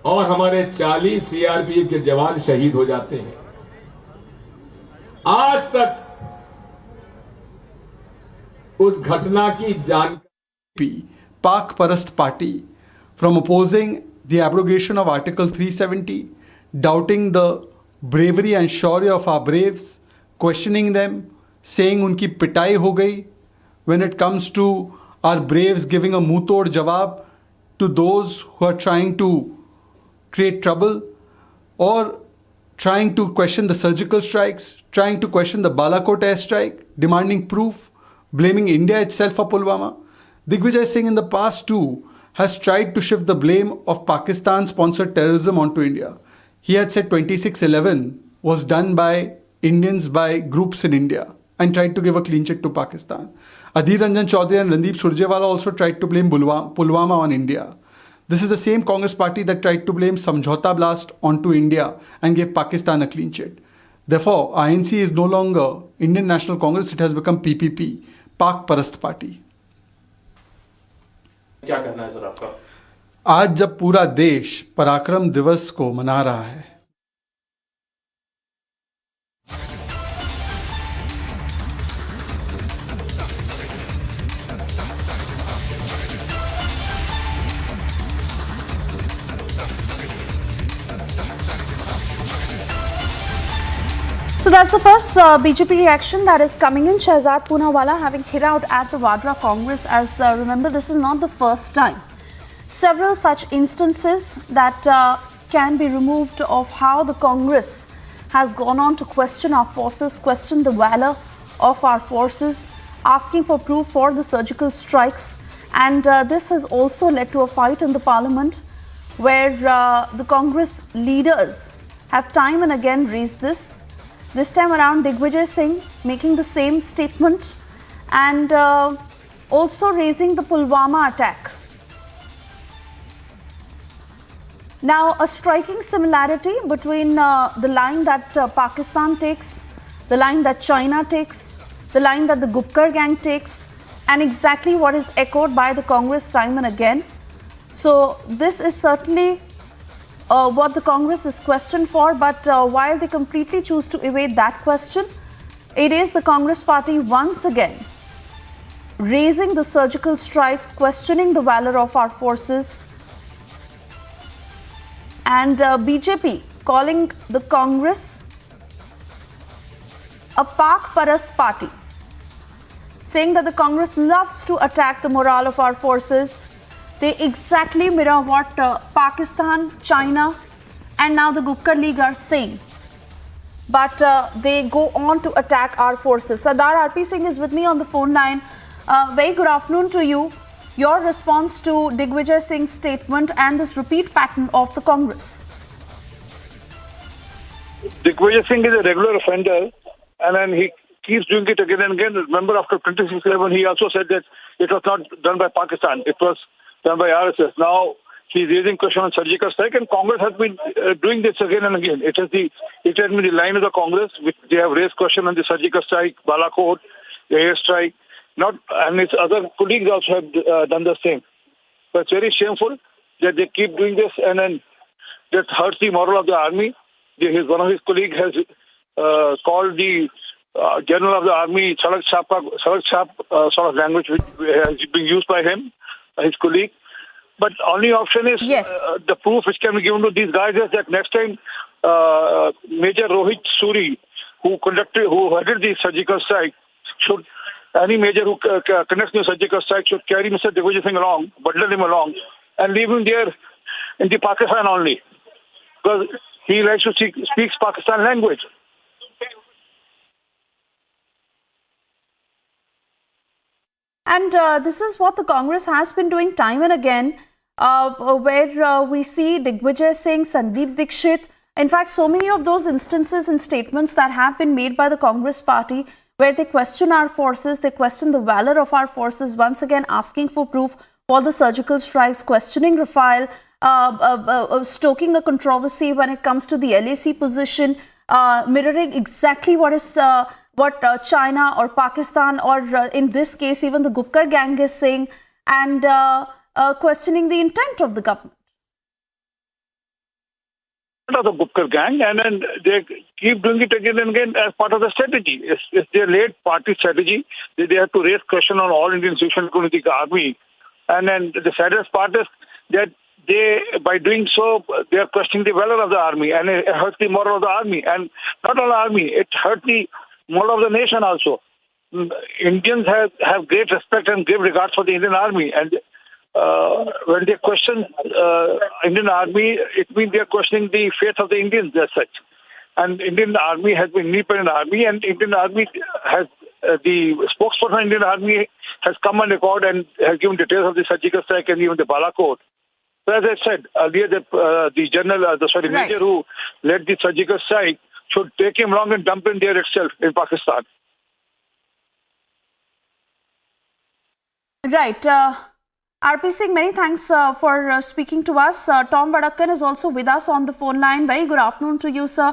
और हमारे 40 सीआरपीएफ के जवान शहीद हो जाते हैं। आज तक उस घटना की जानकारी Pak Parast party from opposing the abrogation of Article 370, doubting the bravery and Shaurya of our braves, questioning them, saying उनकी पिटाई हो गई, when it comes to our braves giving a muh tod jawab to those who are trying to create trouble, or trying to question the surgical strikes, trying to question the Balakot airstrike, demanding proof, blaming India itself for Pulwama. Digvijay Singh in the past too has tried to shift the blame of Pakistan-sponsored terrorism onto India. He had said 26/11 was done by Indians, by groups in India, and tried to give a clean check to Pakistan. Adhir Ranjan Chaudhary and Randeep Surjewala also tried to blame Pulwama on India. This is the same Congress party that tried to blame Samjhauta blast onto India and gave Pakistan a clean chit. Therefore, INC is no longer Indian National Congress, it has become PPP, Pak Parast Party. क्या करना है sir आपका? आज जब पूरा देश पराक्रम दिवस को मना रहा है, So that's the first BJP reaction that is coming in. Shahzad Poonawalla having hit out at the Vadra-Congress, as remember, this is not the first time. Several such instances that can be removed of how the Congress has gone on to question our forces, question the valor of our forces, asking for proof for the surgical strikes. And this has also led to a fight in the parliament where the Congress leaders have time and again raised this. This time around, Digvijay Singh making the same statement and also raising the Pulwama attack. Now, a striking similarity between the line that Pakistan takes, the line that China takes, the line that the Gupkar gang takes, and exactly what is echoed by the Congress time and again. So, this is certainly what the Congress is questioned for, but while they completely choose to evade that question, it is the Congress party once again raising the surgical strikes, questioning the valor of our forces, and BJP calling the Congress a Pak Parast party, saying that the Congress loves to attack the morale of our forces. They exactly mirror what Pakistan, China and now the Gupkar League are saying. But they go on to attack our forces. Sardar R.P. Singh is with me on the phone line. Very good afternoon to you. Your response to Digvijay Singh's statement and this repeat pattern of the Congress. Digvijay Singh is a regular offender and then he keeps doing it again and again. Remember, after 26/11, he also said that it was not done by Pakistan. It was done by RSS. Now he's raising question on surgical strike, and Congress has been doing this again and again. It has been the line of the Congress, which they have raised question on the surgical strike, Balakot, the air strike. And its other colleagues also have done the same. But it's very shameful that they keep doing this, and then that hurts the morale of the army. One of his colleagues has called the general of the army Sarak Chap sort of language, which has been used by him, his colleague. But only option is the proof which can be given to these guys is that next time Major Rohit Suri, who headed the surgical strike, should any major who conducts the surgical strike should carry Mr. Digvijay Singh along, bundle him along, and leave him there in the Pakistan only, because he likes to speaks Pakistan language. And this is what the Congress has been doing time and again, where we see Digvijay Singh, Sandeep Dixit, in fact, so many of those instances and statements that have been made by the Congress party, where they question our forces, they question the valor of our forces, once again asking for proof for the surgical strikes, questioning Rafale, stoking a controversy when it comes to the LAC position, mirroring exactly what is what China or Pakistan or in this case even the Gupkar gang is saying, and questioning the intent of the government. Of the Gupkar gang, and then they keep doing it again and again as part of the strategy. It's their late party strategy. They have to raise question on all Indian institutions, including the army. And then the saddest part is that by doing so, they are questioning the valor of the army, and it hurts the morale of the army. And not all army, it hurts the morale of the nation also. Indians have great respect and great regard for the Indian army, and when they question Indian Army, it means they are questioning the faith of the Indians as such. And Indian Army has been independent army, and Indian Army has the spokesperson of Indian Army has come on record and has given details of the surgical strike and even the Balakot. So as I said earlier, the general, major who led the surgical strike should take him along and dump him there itself in Pakistan. Right. RP Singh, many thanks for speaking to us. Tom Vadra-Congress is also with us on the phone line. Very good afternoon to you, sir.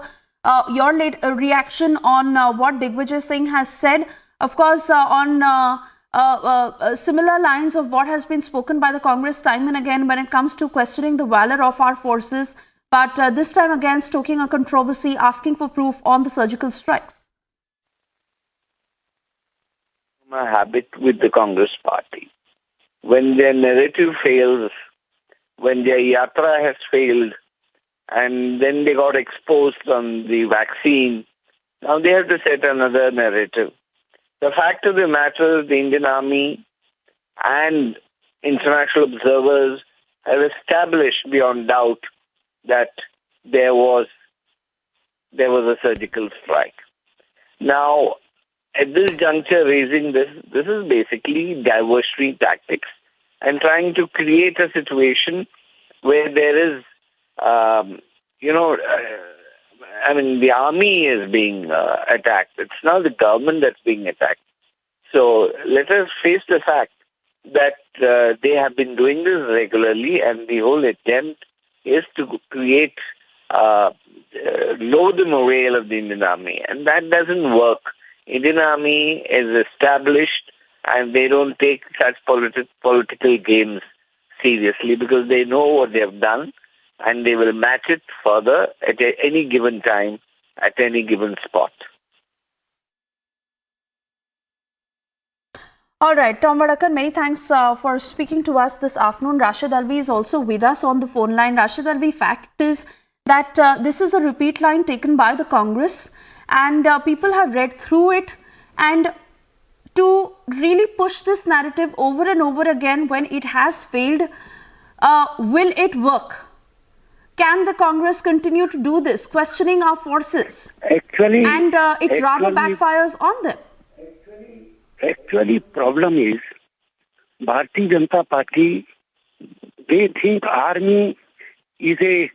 Your late reaction on what Digvijay Singh has said. Of course, on similar lines of what has been spoken by the Congress time and again when it comes to questioning the valor of our forces. But this time again, stoking a controversy, asking for proof on the surgical strikes. A habit with the Congress party. When their narrative fails, when their yatra has failed, and then they got exposed on the vaccine, now they have to set another narrative. The fact of the matter is the Indian Army and international observers have established beyond doubt that there was a surgical strike. Now, at this juncture, raising this is basically diversionary tactics and trying to create a situation where there is, the army is being attacked. It's now the government that's being attacked. So let us face the fact that they have been doing this regularly, and the whole attempt is to create low the morale of the Indian Army, and that doesn't work. Indian Army is established, and they don't take such political games seriously because they know what they have done, and they will match it further at any given time, at any given spot. All right, Tom Vadra-Congress, many thanks for speaking to us this afternoon. Rashid Alvi is also with us on the phone line. Rashid Alvi, fact is that this is a repeat line taken by the Congress, and people have read through it, and to really push this narrative over and over again when it has failed, will it work? Can the Congress continue to do this, questioning our forces? And it rather backfires on them. Actually, problem is, Bharatiya Janata Party, they think army is a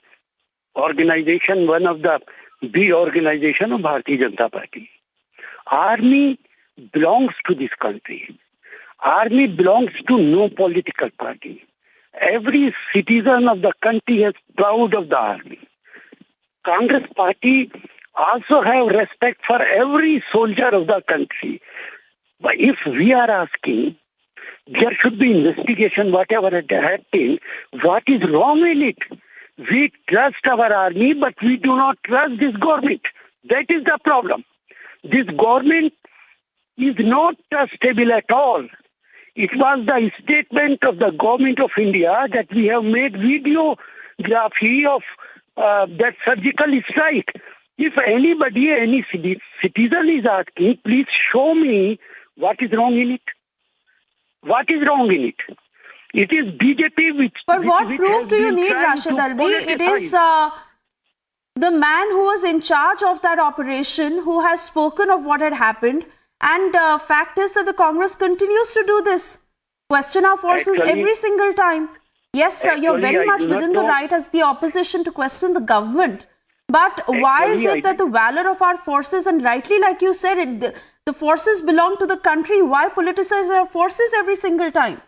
organization, one of the big organization of Bharatiya Janata Party. Army belongs to this country. Army belongs to no political party. Every citizen of the country is proud of the army. Congress party also have respect for every soldier of the country. But if we are asking, there should be investigation, whatever had happened, what is wrong in it? We trust our army, but we do not trust this government. That is the problem. This government is not stable at all. It was the statement of the government of India that we have made videography of that surgical strike. If anybody, any citizen is asking, please show me what is wrong in it. What is wrong in it? It is BJP which... But what proof do you need, Rashid Alvi? It is the man who was in charge of that operation who has spoken of what had happened. And fact is that the Congress continues to do this. Question our forces every single time. Yes, sir, you're very much within the right as the opposition to question the government. But why is it that the valor of our forces, and rightly like you said, the forces belong to the country, why politicize our forces every single time?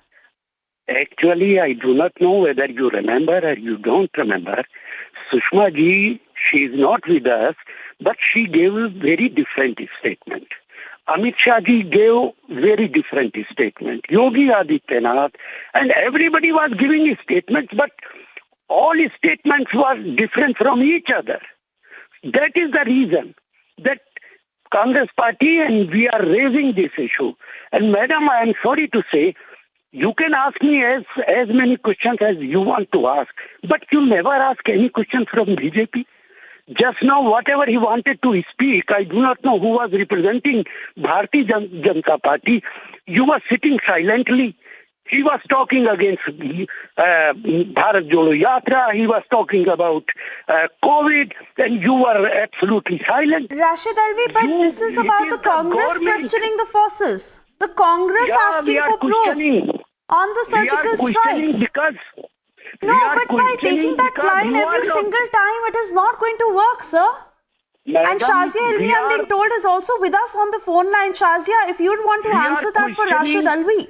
Actually, I do not know whether you remember or you don't remember. Sushma ji, she is not with us, but she gave a very different statement. Amit Shah ji gave very different statement. Yogi Adityanath, and everybody was giving statements, but all statements were different from each other. That is the reason that Congress party and we are raising this issue. And madam, I am sorry to say, you can ask me as many questions as you want to ask, but you never ask any questions from BJP. Just now, whatever he wanted to speak, I do not know who was representing Bharatiya Janata Party. You were sitting silently. He was talking against Bharat Jodo Yatra. He was talking about COVID, and you were absolutely silent. Rashid Alvi, but this is about the Congress questioning the forces. The Congress asking for proof on the surgical strikes. Because no, but by taking that line every single time, it is not going to work, sir. Madam, and Shazia Ilmi, I'm being told, is also with us on the phone line. Shazia, if you'd want to answer that for Rashid Alvi.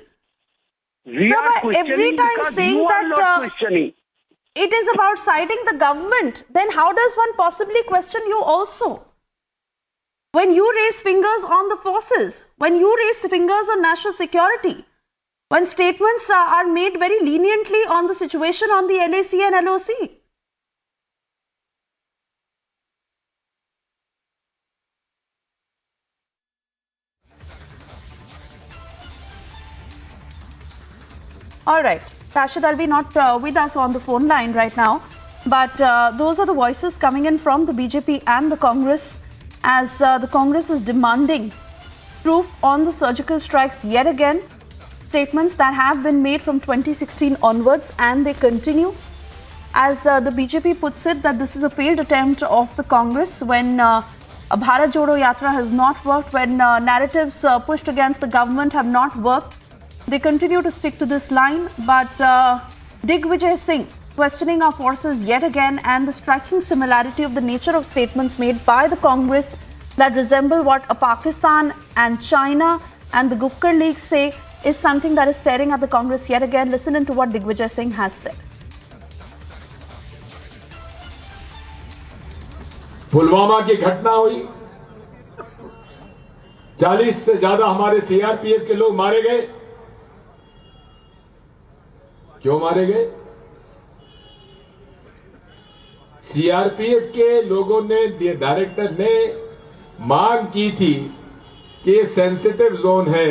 Sir, by every time saying that it is about siding the government, then how does one possibly question you also? When you raise fingers on the forces, when you raise fingers on national security, when statements are made very leniently on the situation on the LAC and LOC. All right, Rashid Alvi not with us on the phone line right now, but those are the voices coming in from the BJP and the Congress as the Congress is demanding proof on the surgical strikes yet again. Statements that have been made from 2016 onwards, and they continue. As the BJP puts it, that this is a failed attempt of the Congress when a Bharat Jodo Yatra has not worked, when narratives pushed against the government have not worked. They continue to stick to this line, but Digvijay Singh questioning our forces yet again, and the striking similarity of the nature of statements made by the Congress that resemble what a Pakistan and China and the Gupkar League say is something that is staring at the Congress yet again. Listen to what Digvijay Singh has said. Pulwama की घटना हुई, 40 से ज्यादा हमारे CRPF के लोग मारे गए। क्यों मारे गए? सीआरपीएफ के लोगों ने, डायरेक्टर ने मांग की थी कि सेंसिटिव जोन है,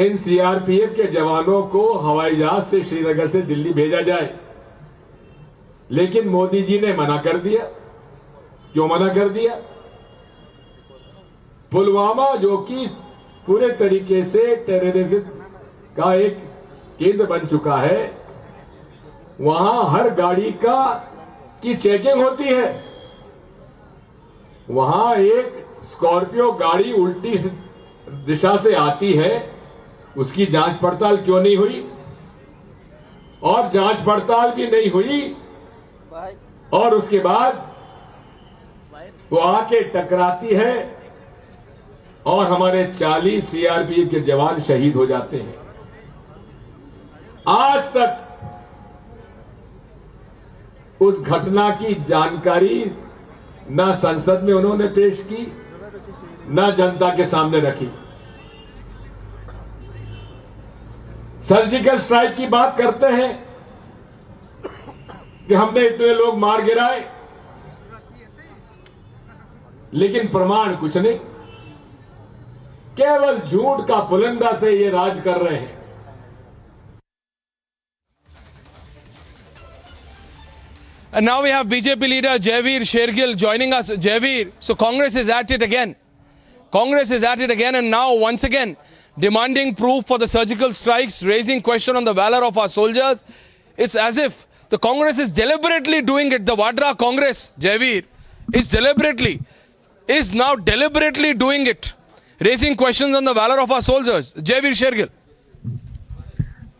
इन सीआरपीएफ के जवानों को हवाई जहाज से श्रीनगर से दिल्ली भेजा जाए, लेकिन मोदी जी ने मना कर दिया। क्यों मना कर दिया? पुलवामा जो कि पूरे तरीके से टेररिज्म का एक केंद्र बन चुका है, वहां हर गाड़ी की चेकिंग होती है। वहां एक स्कॉर्पियो गाड़ी उल्टी दिशा से आती है, उसकी जांच पड़ताल क्यों नहीं हुई? और जांच पड़ताल भी नहीं हुई, और उसके बाद वो आके टकराती है और हमारे 40 सीआरपीएफ के जवान शहीद हो जाते हैं। आज तक उस घटना की जानकारी न संसद में उन्होंने पेश की, न जनता के सामने रखी। सर्जिकल स्ट्राइक की बात करते हैं कि हमने इतने लोग मार गिराए, लेकिन प्रमाण कुछ नहीं, केवल झूठ का पुलिंदा से ये राज कर रहे हैं। And now we have BJP leader Jaiveer Shergill joining us. Jaiveer, so Congress is at it again. Congress is at it again, and now once again demanding proof for the surgical strikes, raising question on the valor of our soldiers. It's as if the Congress is deliberately doing it. The Vadra-Congress, Jaiveer, is now deliberately doing it, raising questions on the valor of our soldiers. Jaiveer Shergill.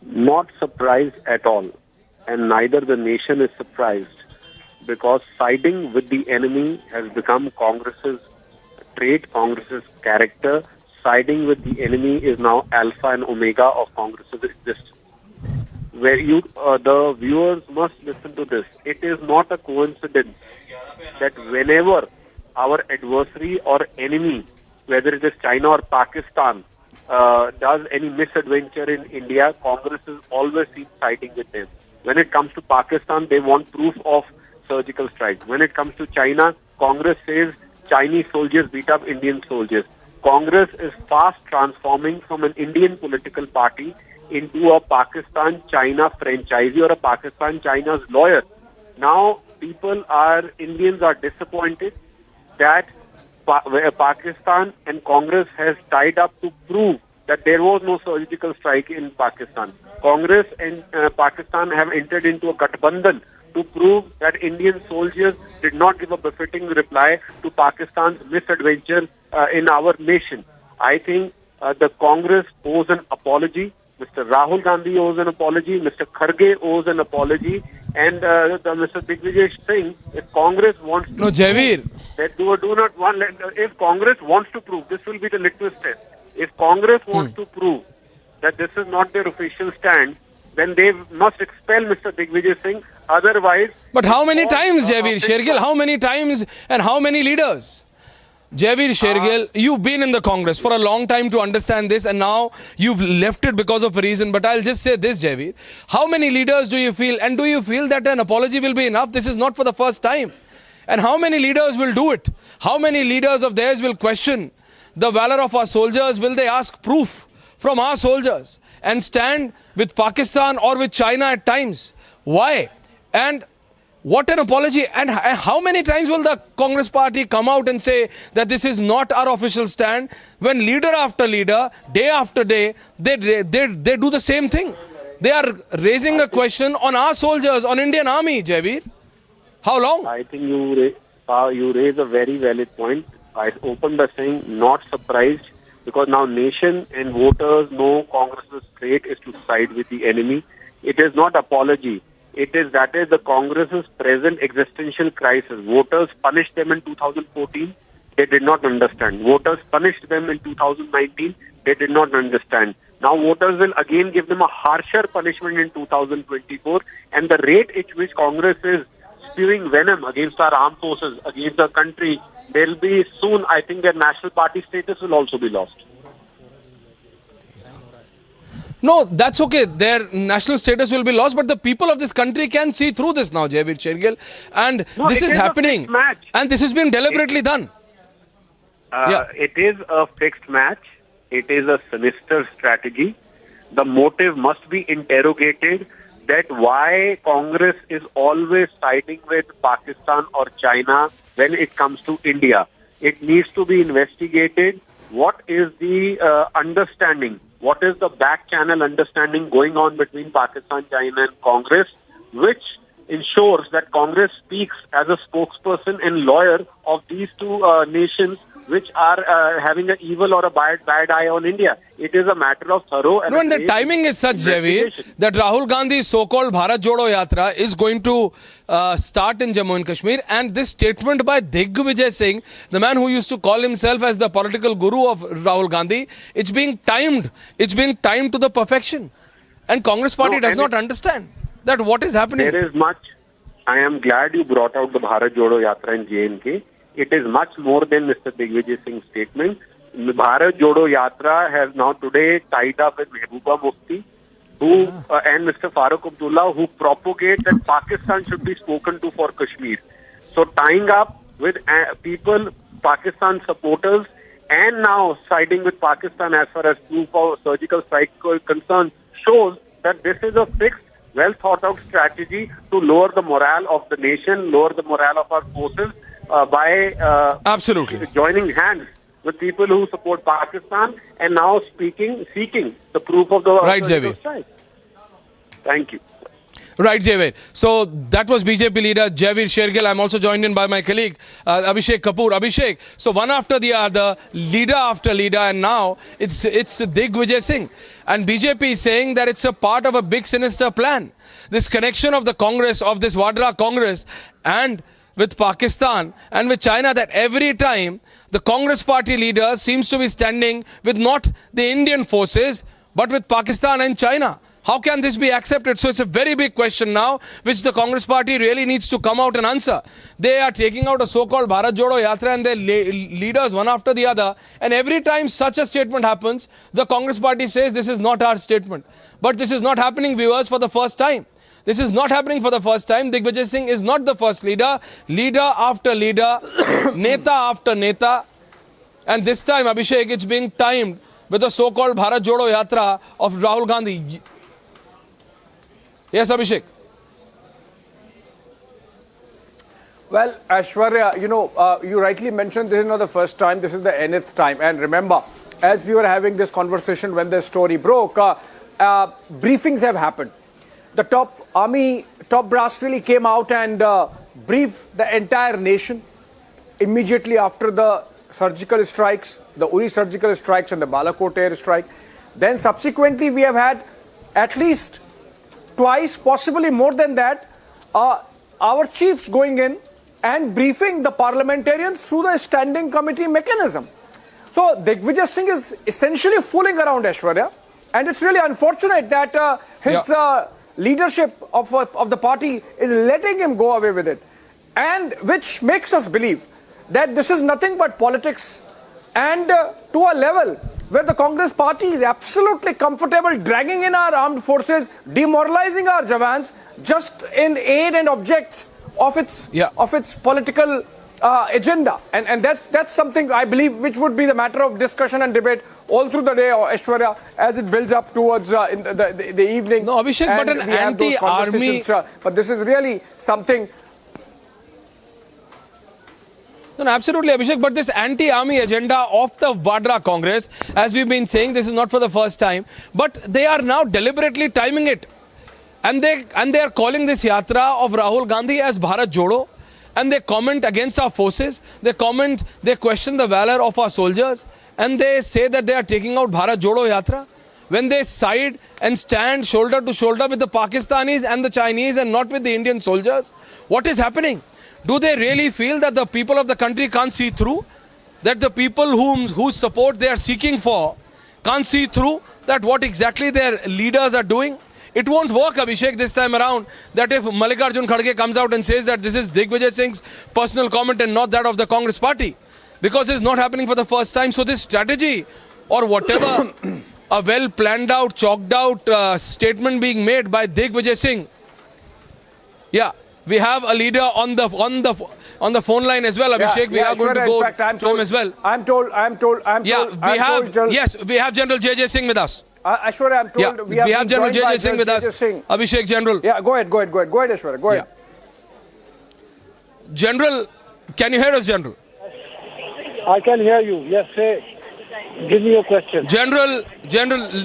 Not surprised at all, and neither the nation is surprised, because siding with the enemy has become Congress's trait, Congress's character. Siding with the enemy is now alpha and omega of Congress's existence. Where the viewers must listen to this. It is not a coincidence that whenever our adversary or enemy, whether it is China or Pakistan, does any misadventure in India, Congress is always seen siding with them. When it comes to Pakistan, they want proof of surgical strikes. When it comes to China, Congress says Chinese soldiers beat up Indian soldiers. Congress is fast transforming from an Indian political party into a Pakistan-China franchisee or a Pakistan-China's lawyer. Now, Indians are disappointed that Pakistan and Congress has tied up to prove that there was no surgical strike in Pakistan. Congress and Pakistan have entered into a Gathbandhan to prove that Indian soldiers did not give a befitting reply to Pakistan's misadventure in our nation. I think the Congress owes an apology. Mr. Rahul Gandhi owes an apology. Mr. Kharge owes an apology. And Mr. Digvijay Singh, if Congress wants to... No, Javeer. If Congress wants to prove, this will be the litmus test. If Congress wants to prove that this is not their official stand, then they must expel Mr. Digvijay Singh. Otherwise... But how many times, Javeer Shergill? How many times and how many leaders? Javeer Shergill, you've been in the Congress for a long time to understand this, and now you've left it because of a reason. But I'll just say this, Javeer. How many leaders do you feel, and do you feel that an apology will be enough? This is not for the first time. And how many leaders will do it? How many leaders of theirs will question the valor of our soldiers? Will they ask proof from our soldiers and stand with Pakistan or with China at times? Why? And what an apology. And how many times will the Congress party come out and say that this is not our official stand, when leader after leader, day after day, they do the same thing? They are raising a question on our soldiers, on Indian Army, Javeer. How long? I think you raise a very valid point. I opened by saying not surprised, because now nation and voters know Congress's trait is to side with the enemy. It is not apology. That is the Congress's present existential crisis. Voters punished them in 2014. They did not understand. Voters punished them in 2019. They did not understand. Now voters will again give them a harsher punishment in 2024. And the rate at which Congress is spewing venom against our armed forces, against our country, they'll be soon, I think their national party status will also be lost. No, that's okay. Their national status will be lost, but the people of this country can see through this now, Javeer Shergill. And this is happening. And this has been deliberately done. It is a fixed match. It is a sinister strategy. The motive must be interrogated, that why Congress is always siding with Pakistan or China when it comes to India. It needs to be investigated. What is the understanding? What is the back channel understanding going on between Pakistan, China and Congress, which ensures that Congress speaks as a spokesperson and lawyer of these two nations which are having an evil or a bad eye on India. It is a matter of thorough... No, and the timing is such, Javeer, that Rahul Gandhi's so-called Bharat Jodo Yatra is going to start in Jammu and Kashmir, and this statement by Digvijay Singh, the man who used to call himself as the political guru of Rahul Gandhi, it's being timed. It's being timed to the perfection. And Congress party does not understand that what is happening. There is much. I am glad you brought out the Bharat Jodo Yatra in J&K. It is much more than Mr. Digvijay Singh's statement. Bharat Jodo Yatra has now today tied up with Mehbooba Mufti and Mr. Farooq Abdullah, who propagate that Pakistan should be spoken to for Kashmir. So tying up with people, Pakistan supporters, and now siding with Pakistan as far as proof of surgical strike concerned shows that this is a fixed, well thought out strategy to lower the morale of the nation, lower the morale of our forces, by absolutely joining hands with people who support Pakistan and now seeking the proof of the right, Javeer. Thank you. Right, Javeer. So that was BJP leader Javeer Shergill. I'm also joined in by my colleague Abhishek Kapoor. Abhishek, so one after the other, leader after leader, and now it's Digvijay Singh. And BJP is saying that it's a part of a big sinister plan. This connection of the Congress, of this Vadra-Congress, and with Pakistan and with China, that every time the Congress party leader seems to be standing with not the Indian forces, but with Pakistan and China. How can this be accepted? So it's a very big question now, which the Congress party really needs to come out and answer. They are taking out a so-called Bharat Jodo Yatra and their leaders one after the other. And every time such a statement happens, the Congress party says this is not our statement. But this is not happening, viewers, for the first time. This is not happening for the first time. Digvijay Singh is not the first leader. Leader after leader, neta after neta. And this time, Abhishek, it's being timed with the so-called Bharat Jodo Yatra of Rahul Gandhi. Yes, Abhishek. Well, Aishwarya, you rightly mentioned this is not the first time, this is the nth time. And remember, as we were having this conversation when the story broke, briefings have happened. The top brass really came out and briefed the entire nation immediately after the surgical strikes, the Uri surgical strikes and the Balakot air strike. Then subsequently we have had at least twice, possibly more than that, our chiefs going in and briefing the parliamentarians through the standing committee mechanism. So Digvijay Singh is essentially fooling around, Aishwarya, and it's really unfortunate that his leadership of the party is letting him go away with it, and which makes us believe that this is nothing but politics, and to a level where the Congress party is absolutely comfortable dragging in our armed forces, demoralizing our Jawans just in aid and objects of its political agenda. And that's something I believe which would be the matter of discussion and debate all through the day, Aishwarya, as it builds up towards in the evening. No, Abhishek, but an anti-army... But this is really something... No, absolutely, Abhishek, but this anti-army agenda of the Vadra-Congress, as we've been saying, this is not for the first time, but they are now deliberately timing it. And they are calling this yatra of Rahul Gandhi as Bharat Jodo, and they comment against our forces, they question the valor of our soldiers, and they say that they are taking out Bharat Jodo yatra, when they side and stand shoulder to shoulder with the Pakistanis and the Chinese and not with the Indian soldiers. What is happening? Do they really feel that the people of the country can't see through? That the people whose support they are seeking for can't see through that what exactly their leaders are doing? It won't work, Abhishek, this time around, that if Mallikarjun Kharge comes out and says that this is Digvijay Singh's personal comment and not that of the Congress party, because it's not happening for the first time. So this strategy or whatever, a well planned out, chalked out statement being made by Digvijay Singh. Yeah. We have a leader on the phone line as well, Abhishek. We are going to go to him as well. I'm told. Yes, we have General JJ Singh with us. Ashwarya, I'm told we have General JJ Singh with us. Abhishek, General. Yeah, go ahead, Ashwarya, go ahead. General, can you hear us, General? I can hear you. Yes, say. Give me your question. General,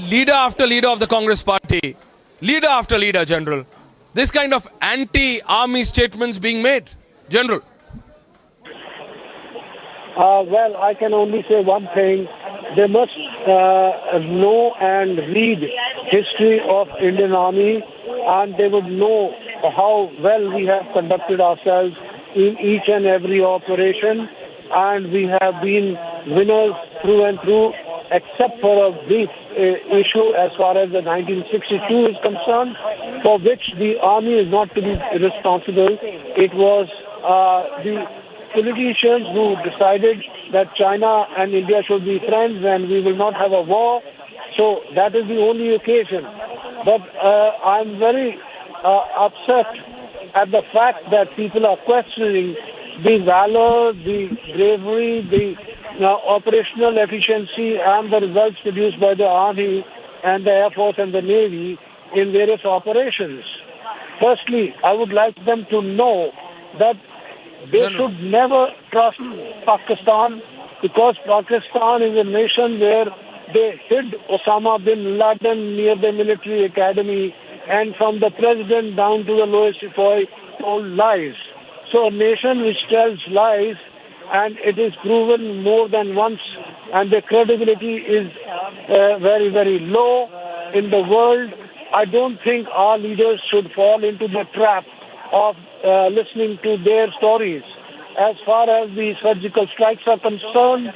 leader after leader of the Congress party, leader after leader, General. This kind of anti-army statements being made, General. Well, I can only say one thing. They must know and read history of Indian Army, and they would know how well we have conducted ourselves in each and every operation, and we have been winners through and through, except for a brief issue as far as the 1962 is concerned, for which the army is not to be responsible. It was the politicians who decided that China and India should be friends and we will not have a war. So that is the only occasion. But I'm very upset at the fact that people are questioning the valor, the bravery, the operational efficiency and the results produced by the Army and the Air Force and the Navy in various operations. Firstly, I would like them to know that they should never trust Pakistan, because Pakistan is a nation where they hid Osama bin Laden near the military academy, and from the president down to the lowest sepoy told lies. So a nation which tells lies, and it is proven more than once, and the credibility is very, very low in the world. I don't think our leaders should fall into the trap of listening to their stories. As far as the surgical strikes are concerned,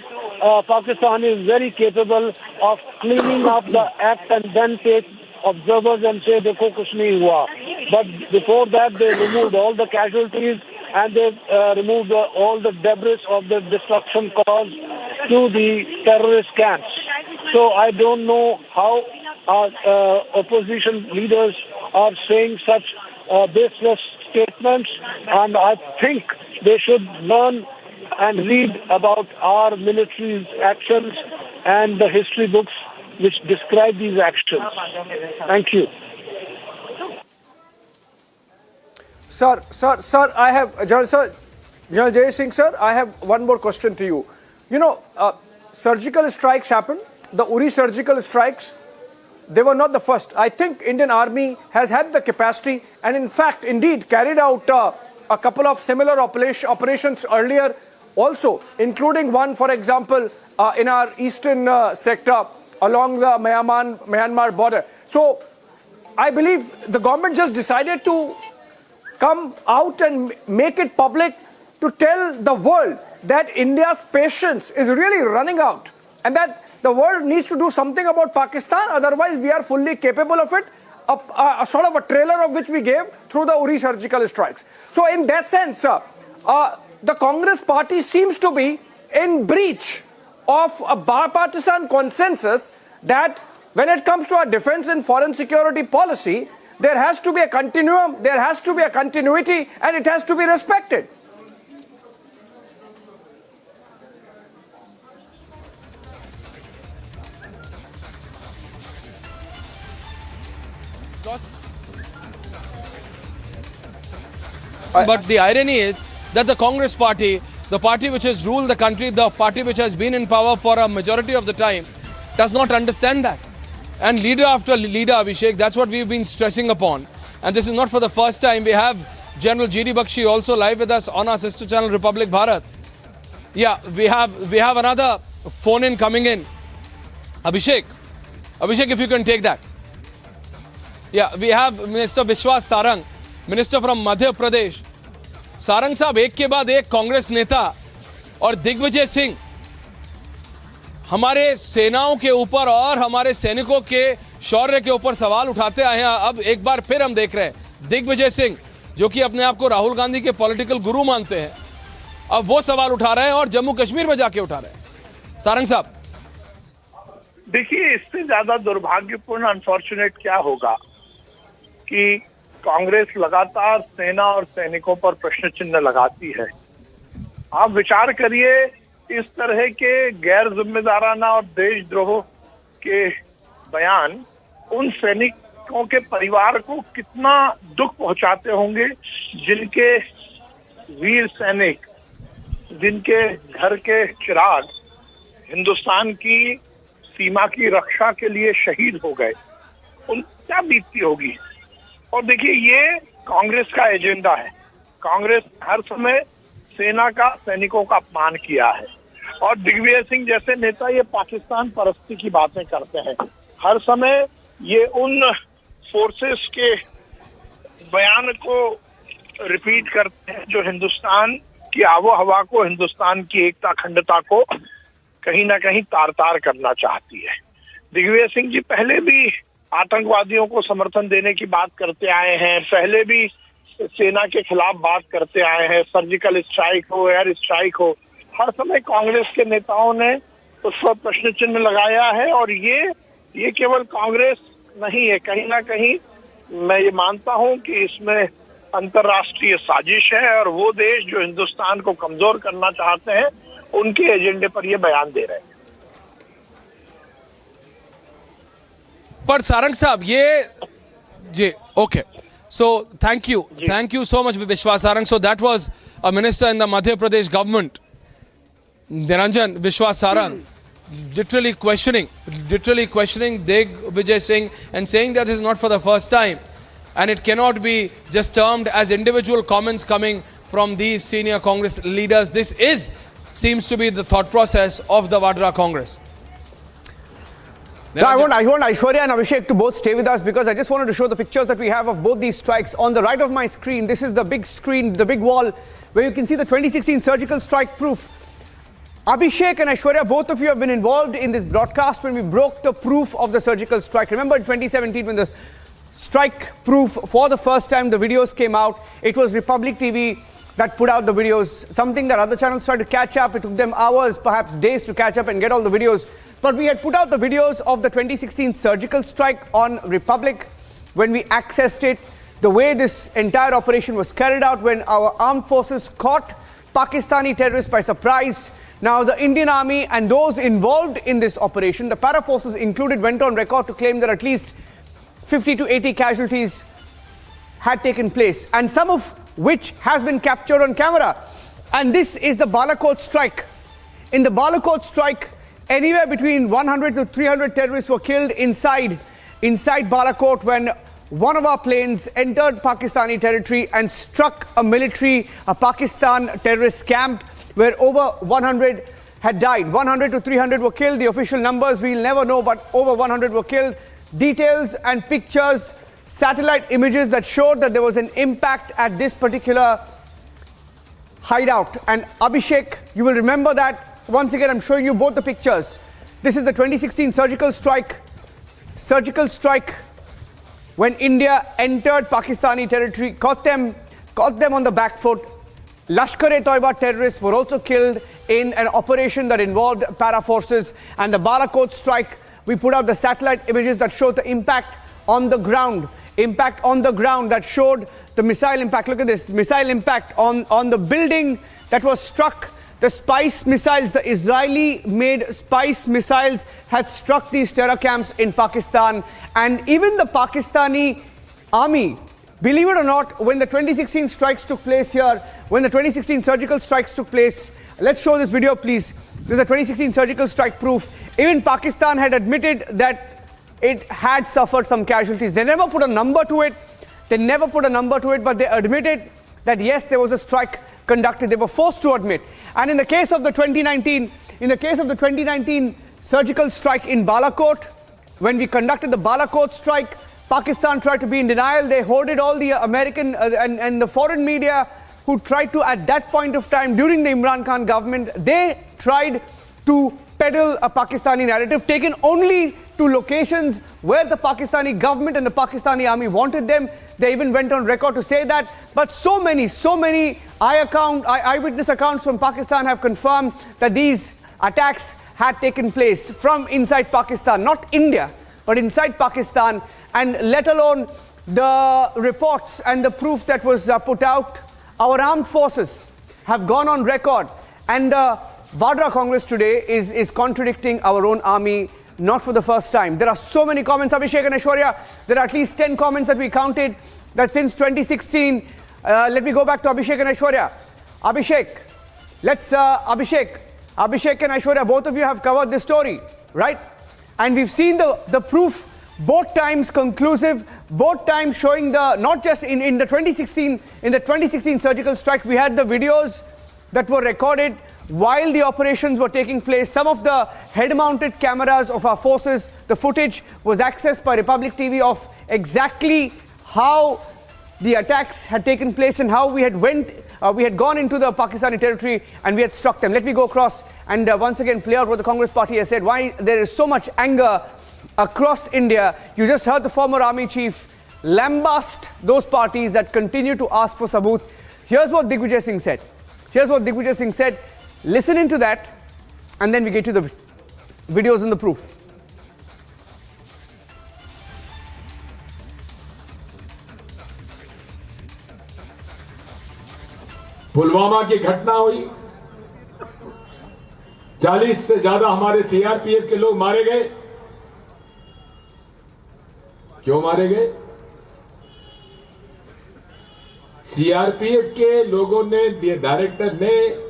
Pakistan is very capable of cleaning up the act and then take observers and say, "Dekho, kuch nahi hua." But before that, they removed all the casualties and they removed all the debris of the destruction caused to the terrorist camps. So I don't know how our opposition leaders are saying such baseless statements, and I think they should learn and read about our military's actions and the history books which describe these actions. Thank you. Sir, General Jay Singh, sir, I have one more question to you. You know, surgical strikes happened, the Uri surgical strikes, they were not the first. I think Indian Army has had the capacity and in fact, indeed, carried out a couple of similar operations earlier also, including one, for example, in our eastern sector along the Myanmar border. So, I believe the government just decided to come out and make it public to tell the world that India's patience is really running out and that the world needs to do something about Pakistan, otherwise we are fully capable of it, a sort of a trailer of which we gave through the Uri surgical strikes. So in that sense, the Congress party seems to be in breach of a bipartisan consensus that when it comes to our defense and foreign security policy, there has to be a continuum, there has to be a continuity, and it has to be respected. But the irony is that the Congress party, the party which has ruled the country, the party which has been in power for a majority of the time, does not understand that. And leader after leader, Abhishek, that's what we've been stressing upon. And this is not for the first time. We have General G.D. Bakshi also live with us on our sister channel, Republic Bharat. Yeah, we have another phone-in coming in. Abhishek, if you can take that. Yeah, we have Minister Vishwas Sarang, Minister from Madhya Pradesh. Sarang साहब एक के बाद एक कांग्रेस नेता और दिग्विजय सिंह हमारे सेनाओं के ऊपर और हमारे सैनिकों के शौर्य के ऊपर सवाल उठाते आए हैं। अब एक बार फिर हम देख रहे हैं दिग्विजय सिंह, जो कि अपने आप को राहुल गांधी के पॉलिटिकल गुरु मानते हैं, अब वो सवाल उठा रहे हैं और जम्मू कश्मीर में जाके उठा रहे हैं। सारंग साहब, देखिए, इससे ज्यादा दुर्भाग्यपूर्ण अनफॉर्चुनेट क्या होगा कि कांग्रेस लगातार सेना और सैनिकों पर प्रश्न चिन्ह लगाती है। आप विचार करिए, इस तरह के गैर जिम्मेदाराना और देशद्रोह के बयान उन सैनिकों के परिवार को कितना दुख पहुंचाते होंगे जिनके वीर सैनिक, जिनके घर के चिराग हिंदुस्तान की सीमा की रक्षा के लिए शहीद हो गए, उन क्या बीतती होगी। और देखिए, ये कांग्रेस का एजेंडा है। कांग्रेस हर समय सेना का, सैनिकों का अपमान किया है और दिग्विजय सिंह जैसे नेता ये पाकिस्तान परस्ती की बातें करते हैं। हर समय ये उन फोर्सेस के बयान को रिपीट करते हैं जो हिंदुस्तान की आबो हवा को, हिंदुस्तान की एकता अखंडता को कहीं ना कहीं तार तार करना चाहती है। दिग्विजय सिंह जी पहले भी आतंकवादियों को समर्थन देने की बात करते आए हैं, पहले भी सेना के खिलाफ बात करते आए हैं, सर्जिकल स्ट्राइक हो, एयर स्ट्राइक हो, हर समय कांग्रेस के नेताओं ने उस पर प्रश्न चिन्ह लगाया है। और ये केवल कांग्रेस नहीं है, कहीं ना कहीं मैं ये मानता हूं कि इसमें अंतर्राष्ट्रीय साजिश है और वो देश जो हिंदुस्तान को कमजोर करना चाहते हैं उनके एजेंडे पर ये बयान दे रहे हैं। पर सारंग साहब जी, okay. So thank you so much, Vishwas Sarang. So that was a minister in the Madhya Pradesh government, Niranjan Vishwas Sarang, literally questioning Digvijay Singh and saying that this is not for the first time, and it cannot be just termed as individual comments coming from these senior Congress leaders. This seems to be the thought process of the Vadra-Congress. I want Aishwarya and Abhishek to both stay with us because I just wanted to show the pictures that we have of both these strikes. On the right of my screen, this is the big screen, the big wall, where you can see the 2016 surgical strike proof. Abhishek and Aishwarya, both of you have been involved in this broadcast when we broke the proof of the surgical strike. Remember in 2017 when the strike proof for the first time, the videos came out. It was Republic TV that put out the videos, something that other channels tried to catch up. It took them hours, perhaps days to catch up and get all the videos. But we had put out the videos of the 2016 surgical strike on Republic when we accessed it, the way this entire operation was carried out, when our armed forces caught Pakistani terrorists by surprise. Now, the Indian Army and those involved in this operation, the para forces included, went on record to claim that at least 50 to 80 casualties had taken place, and some of which has been captured on camera. And this is the Balakot strike. In the Balakot strike, Anywhere between 100 to 300 terrorists were killed inside Balakot when one of our planes entered Pakistani territory and struck a Pakistan terrorist camp where over 100 had died. 100 to 300 were killed. The official numbers we'll never know, but over 100 were killed. Details and pictures, satellite images that showed that there was an impact at this particular hideout. And Abhishek, you will remember that. Once again, I'm showing you both the pictures. This is the 2016 surgical strike when India entered Pakistani territory, caught them on the back foot. Lashkar-e-Toiba terrorists were also killed in an operation that involved para forces. And the Balakot strike, we put out the satellite images that showed the impact on the ground. That showed the missile impact. Look at this, missile impact on the building that was struck. The Spice missiles, the Israeli-made Spice missiles had struck these terror camps in Pakistan. And even the Pakistani army, believe it or not, when the 2016 strikes took place here, when the 2016 surgical strikes took place, let's show this video, please. This is a 2016 surgical strike proof. Even Pakistan had admitted that it had suffered some casualties. They never put a number to it. But they admitted that yes, there was a strike conducted. They were forced to admit. And in the case of the 2019 surgical strike in Balakot, when we conducted the Balakot strike, Pakistan tried to be in denial. They hoarded all the American and the foreign media who tried to, at that point of time, during the Imran Khan government, they tried to peddle a Pakistani narrative, taken only to locations where the Pakistani government and the Pakistani army wanted them. They even went on record to say that. But so many eyewitness accounts from Pakistan have confirmed that these attacks had taken place from inside Pakistan, not India, but inside Pakistan, and let alone the reports and the proof that was put out. Our armed forces have gone on record, and the Vadra-Congress today is contradicting our own army, not for the first time. There are so many comments, Abhishek and Aishwarya. There are at least 10 comments that we counted that since 2016. Let me go back to Abhishek and Aishwarya. Abhishek and Aishwarya, both of you have covered this story, right? And we've seen the proof, both times conclusive, both times showing not just in the 2016 surgical strike, we had the videos that were recorded while the operations were taking place. Some of the head-mounted cameras of our forces, the footage was accessed by Republic TV of exactly how the attacks had taken place and how we had gone into the Pakistani territory and we had struck them. Let me go across and once again play out what the Congress party has said, why there is so much anger across India. You just heard the former army chief lambast those parties that continue to ask for sabut. Here's what Digvijay Singh said. Listen into that, and then we get to the videos and the proof. Pulwama की घटना हुई, 40 से ज्यादा हमारे CRPF के लोग मारे गए। क्यों मारे गए? सीआरपीएफ के लोगों ने, डायरेक्टर ने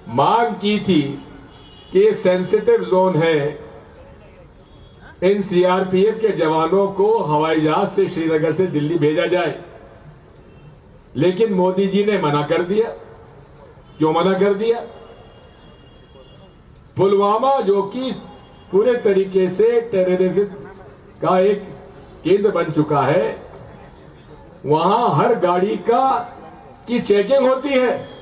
मांग की थी कि ये सेंसिटिव जोन है, इन सीआरपीएफ के जवानों को हवाई जहाज से श्रीनगर से दिल्ली भेजा जाए। लेकिन मोदी जी ने मना कर दिया। क्यों मना कर दिया? पुलवामा, जो कि पूरे तरीके से टेररिज्म का एक केंद्र बन चुका है, वहां हर गाड़ी की चेकिंग होती है।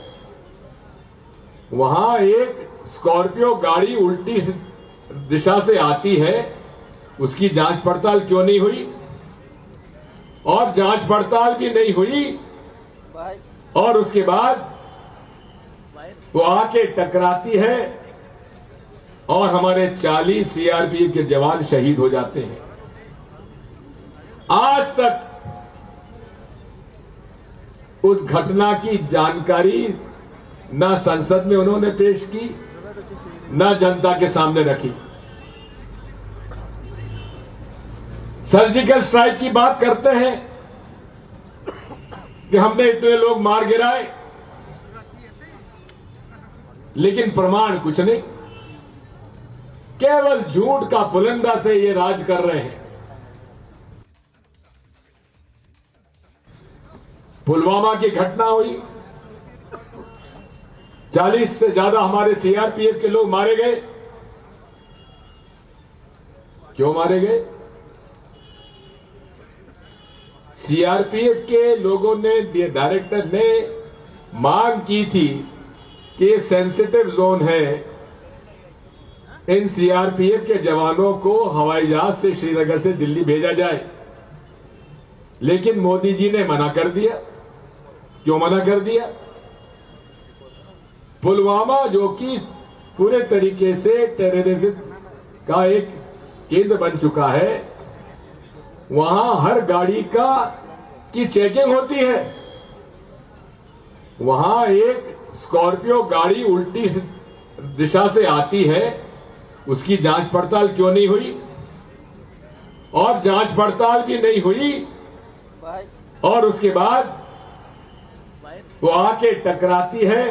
वहां एक स्कॉर्पियो गाड़ी उल्टी दिशा से आती है, उसकी जांच पड़ताल क्यों नहीं हुई? और जांच पड़ताल भी नहीं हुई, और उसके बाद वो आके टकराती है और हमारे 40 सीआरपीएफ के जवान शहीद हो जाते हैं। आज तक उस घटना की जानकारी ना संसद में उन्होंने पेश की, ना जनता के सामने रखी। सर्जिकल स्ट्राइक की बात करते हैं कि हमने इतने लोग मार गिराए, लेकिन प्रमाण कुछ नहीं। कि केवल झूठ का पुलिंदा से ये राज कर रहे हैं। पुलवामा की घटना हुई, 40 से ज्यादा हमारे सीआरपीएफ के लोग मारे गए। क्यों मारे गए? सीआरपीएफ के लोगों ने, डायरेक्टर ने मांग की थी कि ये सेंसिटिव जोन है, इन सीआरपीएफ के जवानों को हवाई जहाज से श्रीनगर से दिल्ली भेजा जाए। लेकिन मोदी जी ने मना कर दिया। क्यों मना कर दिया? पुलवामा, जो कि पूरे तरीके से टेररिज्म का एक केंद्र बन चुका है, वहां हर गाड़ी की चेकिंग होती है। वहां एक स्कॉर्पियो गाड़ी उल्टी दिशा से आती है, उसकी जांच पड़ताल क्यों नहीं हुई? और जांच पड़ताल भी नहीं हुई, और उसके बाद वो आके टकराती है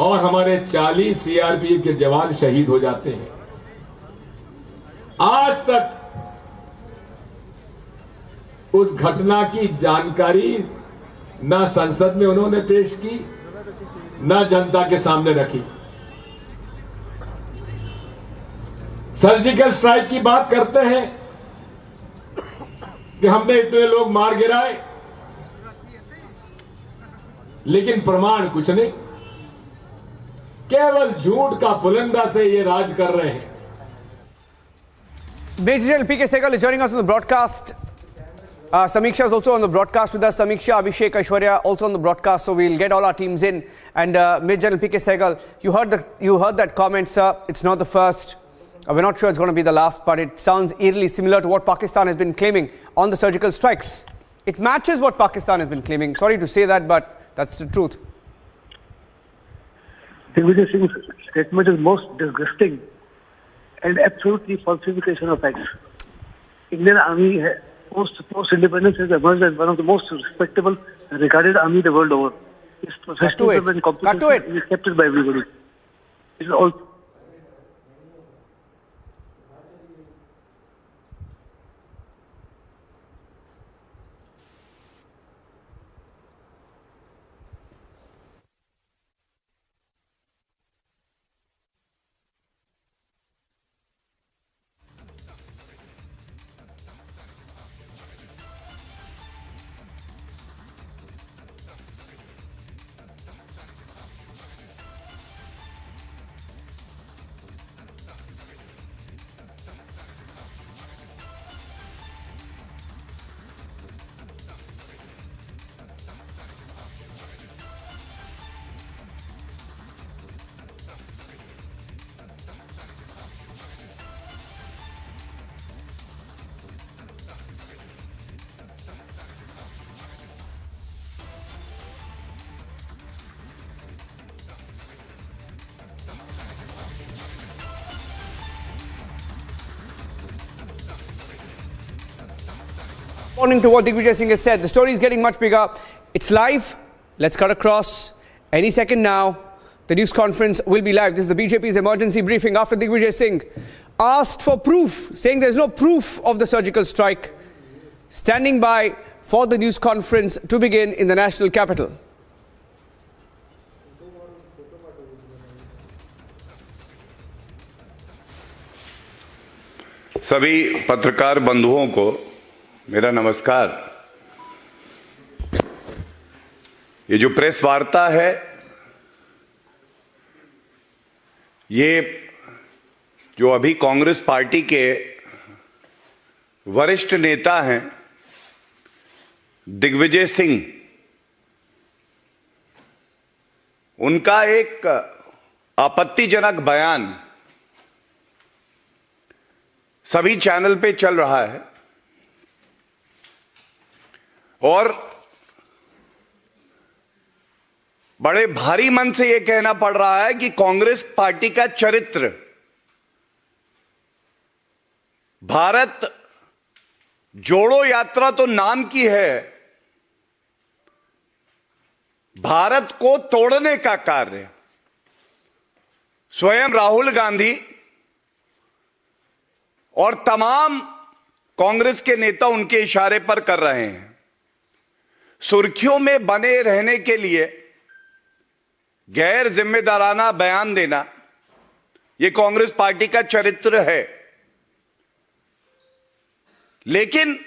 और हमारे 40 सीआरपीएफ के जवान शहीद हो जाते हैं। आज तक उस घटना की जानकारी ना संसद में उन्होंने पेश की, ना जनता के सामने रखी। सर्जिकल स्ट्राइक की बात करते हैं कि हमने इतने लोग मार गिराए, लेकिन प्रमाण कुछ नहीं। केवल झूठ का पुलिंदा से ये राज कर रहे हैं। Major General P.K. Sehgal is joining us on the broadcast. Samiksha is also on the broadcast with us. Samiksha, Abhishek, Aishwarya also on the broadcast. So we'll get all our teams in. And Major General P.K. Sehgal, you heard that comment, sir. It's not the first. We're not sure it's going to be the last, but it sounds eerily similar to what Pakistan has been claiming on the surgical strikes. It matches what Pakistan has been claiming. Sorry to say that, but that's the truth. Digvijay Singh's statement is most disgusting and absolutely falsification of facts. Indian Army, post-independence, has emerged as one of the most respectable and regarded army the world over. Its professionalism and competence is accepted by everybody. It is all. Responding to what Digvijay Singh has said, the story is getting much bigger. It's live. Let's cut across any second now. The news conference will be live. This is the BJP's emergency briefing after Digvijay Singh asked for proof, saying there's no proof of the surgical strike. Standing by for the news conference to begin in the national capital. सभी पत्रकार बंधुओं को मेरा नमस्कार। ये जो press वार्ता है, ये जो अभी कांग्रेस पार्टी के वरिष्ठ नेता हैं दिग्विजय सिंह, उनका एक आपत्तिजनक बयान सभी चैनल पे चल रहा है और बड़े भारी मन से यह कहना पड़ रहा है कि कांग्रेस पार्टी का चरित्र भारत जोड़ो यात्रा तो नाम की है, भारत को तोड़ने का कार्य स्वयं राहुल गांधी और तमाम कांग्रेस के नेता उनके इशारे पर कर रहे हैं। सुर्खियों में बने रहने के लिए गैर जिम्मेदाराना बयान देना यह कांग्रेस पार्टी का चरित्र है। लेकिन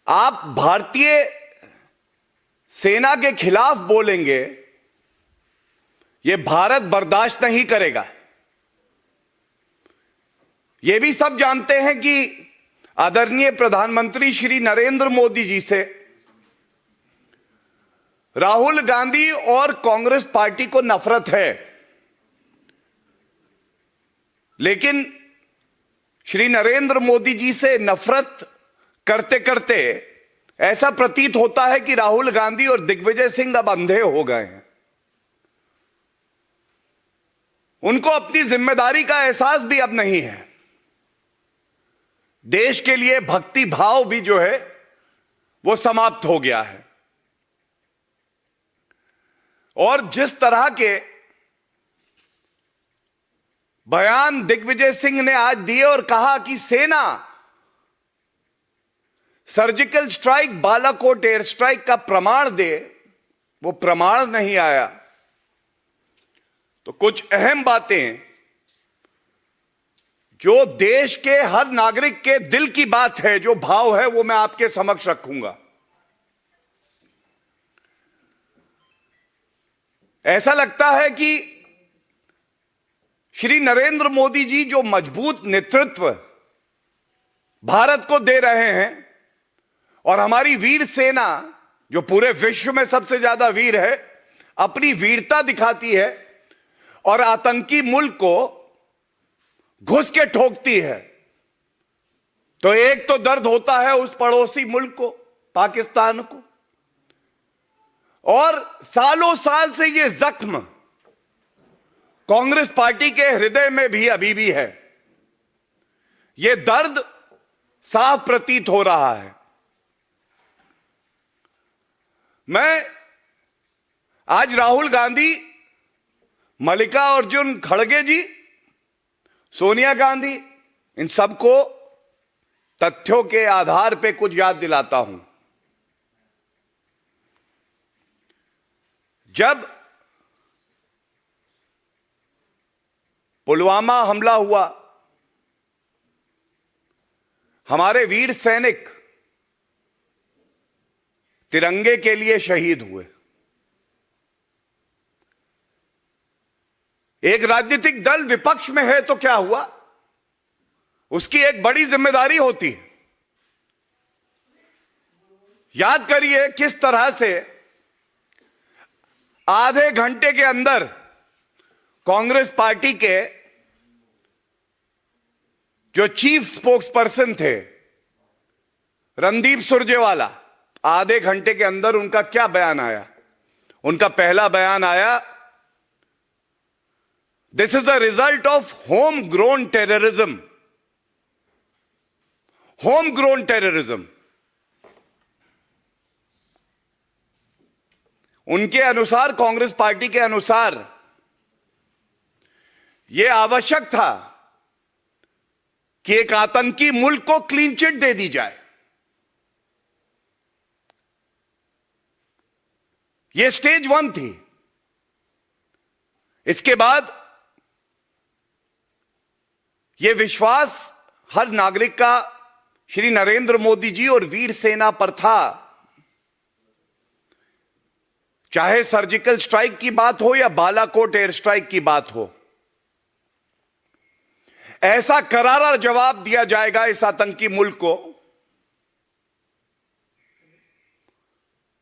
आप भारतीय सेना के खिलाफ बोलेंगे, यह भारत बर्दाश्त नहीं करेगा। यह भी सब जानते हैं कि आदरणीय प्रधानमंत्री श्री नरेंद्र मोदी जी से राहुल गांधी और कांग्रेस पार्टी को नफरत है। लेकिन श्री नरेंद्र मोदी जी से नफरत करते करते ऐसा प्रतीत होता है कि राहुल गांधी और दिग्विजय सिंह अब अंधे हो गए हैं। उनको अपनी जिम्मेदारी का एहसास भी अब नहीं है। देश के लिए भक्ति भाव भी जो है वो समाप्त हो गया है। और जिस तरह के बयान दिग्विजय सिंह ने आज दिए और कहा कि सेना surgical strike, Balakot air strike का प्रमाण दे, वो प्रमाण नहीं आया। तो कुछ अहम बातें जो देश के हर नागरिक के दिल की बात है, जो भाव है, वो मैं आपके समक्ष रखूंगा। ऐसा लगता है कि श्री नरेंद्र मोदी जी जो मजबूत नेतृत्व भारत को दे रहे हैं और हमारी वीर सेना जो पूरे विश्व में सबसे ज्यादा वीर है, अपनी वीरता दिखाती है और आतंकी मुल्क को घुस के ठोकती है, तो एक तो दर्द होता है उस पड़ोसी मुल्क को, पाकिस्तान को। और सालों साल से ये जख्म कांग्रेस पार्टी के हृदय में भी अभी भी है। ये दर्द साफ प्रतीत हो रहा है। मैं आज राहुल गांधी, मल्लिकार्जुन खड़गे जी, सोनिया गांधी, इन सबको तथ्यों के आधार पे कुछ याद दिलाता हूं। जब पुलवामा हमला हुआ, हमारे वीर सैनिक तिरंगे के लिए शहीद हुए। एक राजनीतिक दल विपक्ष में है तो क्या हुआ, उसकी एक बड़ी जिम्मेदारी होती है। याद करिए किस तरह से आधे घंटे के अंदर कांग्रेस पार्टी के जो चीफ स्पोक्स पर्सन थे रणदीप सुरजेवाला, आधे घंटे के अंदर उनका क्या बयान आया। उनका पहला बयान आया, this is the result of home grown terrorism. Home grown terrorism. उनके अनुसार, कांग्रेस पार्टी के अनुसार, यह आवश्यक था कि एक आतंकी मुल्क को क्लीन चिट दे दी जाए। यह स्टेज 1 थी। इसके बाद यह विश्वास हर नागरिक का श्री नरेंद्र मोदी जी और वीर सेना पर था। चाहे सर्जिकल स्ट्राइक की बात हो या बालाकोट एयर स्ट्राइक की बात हो, ऐसा करारा जवाब दिया जाएगा इस आतंकी मुल्क को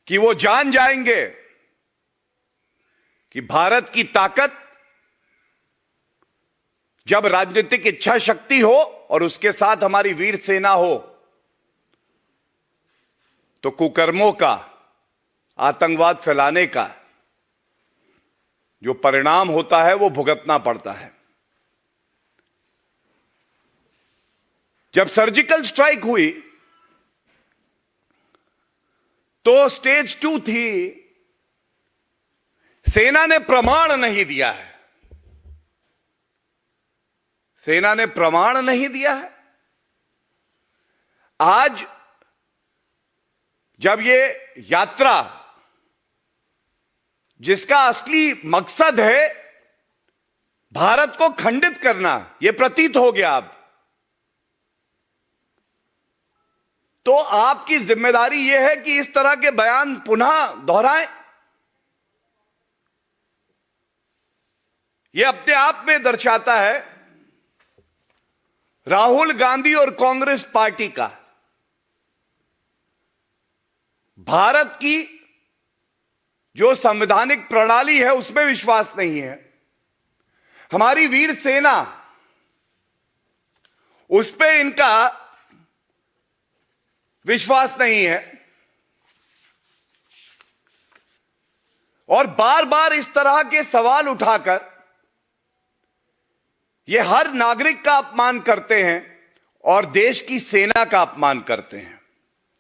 कि वो जान जाएंगे कि भारत की ताकत जब राजनीतिक इच्छा शक्ति हो और उसके साथ हमारी वीर सेना हो, तो कुकर्मों का, आतंकवाद फैलाने का जो परिणाम होता है वो भुगतना पड़ता है। जब सर्जिकल स्ट्राइक हुई तो स्टेज 2 थी। सेना ने प्रमाण नहीं दिया है। सेना ने प्रमाण नहीं दिया है। आज जब ये यात्रा, जिसका असली मकसद है भारत को खंडित करना, यह प्रतीत हो गया अब, तो आपकी जिम्मेदारी यह है कि इस तरह के बयान पुनः दोहराएं। यह अपने आप में दर्शाता है राहुल गांधी और कांग्रेस पार्टी का भारत की जो संवैधानिक प्रणाली है उसमें विश्वास नहीं है। हमारी वीर सेना, उस पे इनका विश्वास नहीं है। और बार बार इस तरह के सवाल उठाकर ये हर नागरिक का अपमान करते हैं और देश की सेना का अपमान करते हैं।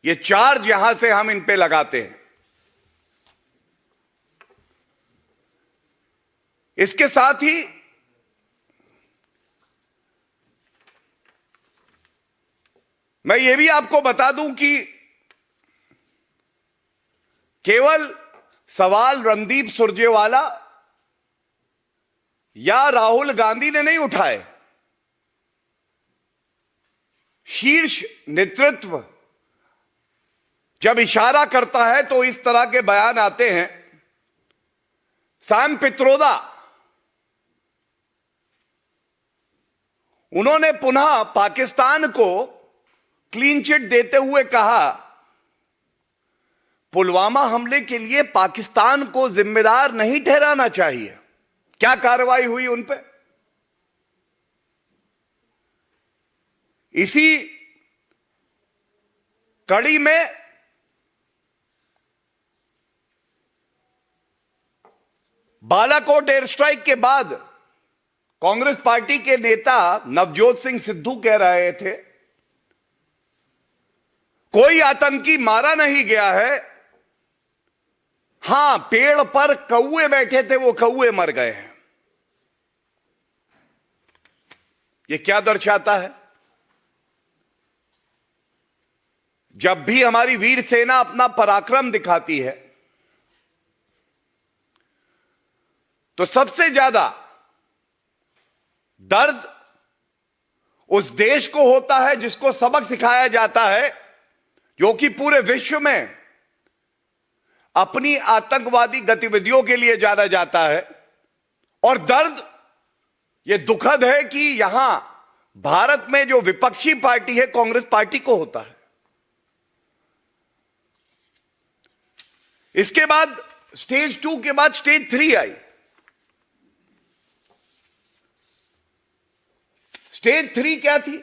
ये चार्ज यहां से हम इन पे लगाते हैं। इसके साथ ही मैं ये भी आपको बता दूं कि केवल सवाल रणदीप सुरजेवाला या राहुल गांधी ने नहीं उठाए, शीर्ष नेतृत्व जब इशारा करता है तो इस तरह के बयान आते हैं। सैम पित्रोदा, उन्होंने पुनः पाकिस्तान को क्लीन चिट देते हुए कहा, पुलवामा हमले के लिए पाकिस्तान को जिम्मेदार नहीं ठहराना चाहिए। क्या कार्रवाई हुई उन पे? इसी कड़ी में बालाकोट एयर स्ट्राइक के बाद कांग्रेस पार्टी के नेता नवजोत सिंह सिद्धू कह रहे थे, कोई आतंकी मारा नहीं गया है, हां पेड़ पर कौवे बैठे थे, वो कौवे मर गए हैं। ये क्या दर्शाता है? जब भी हमारी वीर सेना अपना पराक्रम दिखाती है तो सबसे ज्यादा दर्द उस देश को होता है जिसको सबक सिखाया जाता है, जो कि पूरे विश्व में अपनी आतंकवादी गतिविधियों के लिए जाना जाता है। और दर्द यह दुखद है कि यहां भारत में जो विपक्षी पार्टी है कांग्रेस पार्टी को होता है। इसके बाद स्टेज 2 के बाद स्टेज 3 आई। स्टेज 3 क्या थी?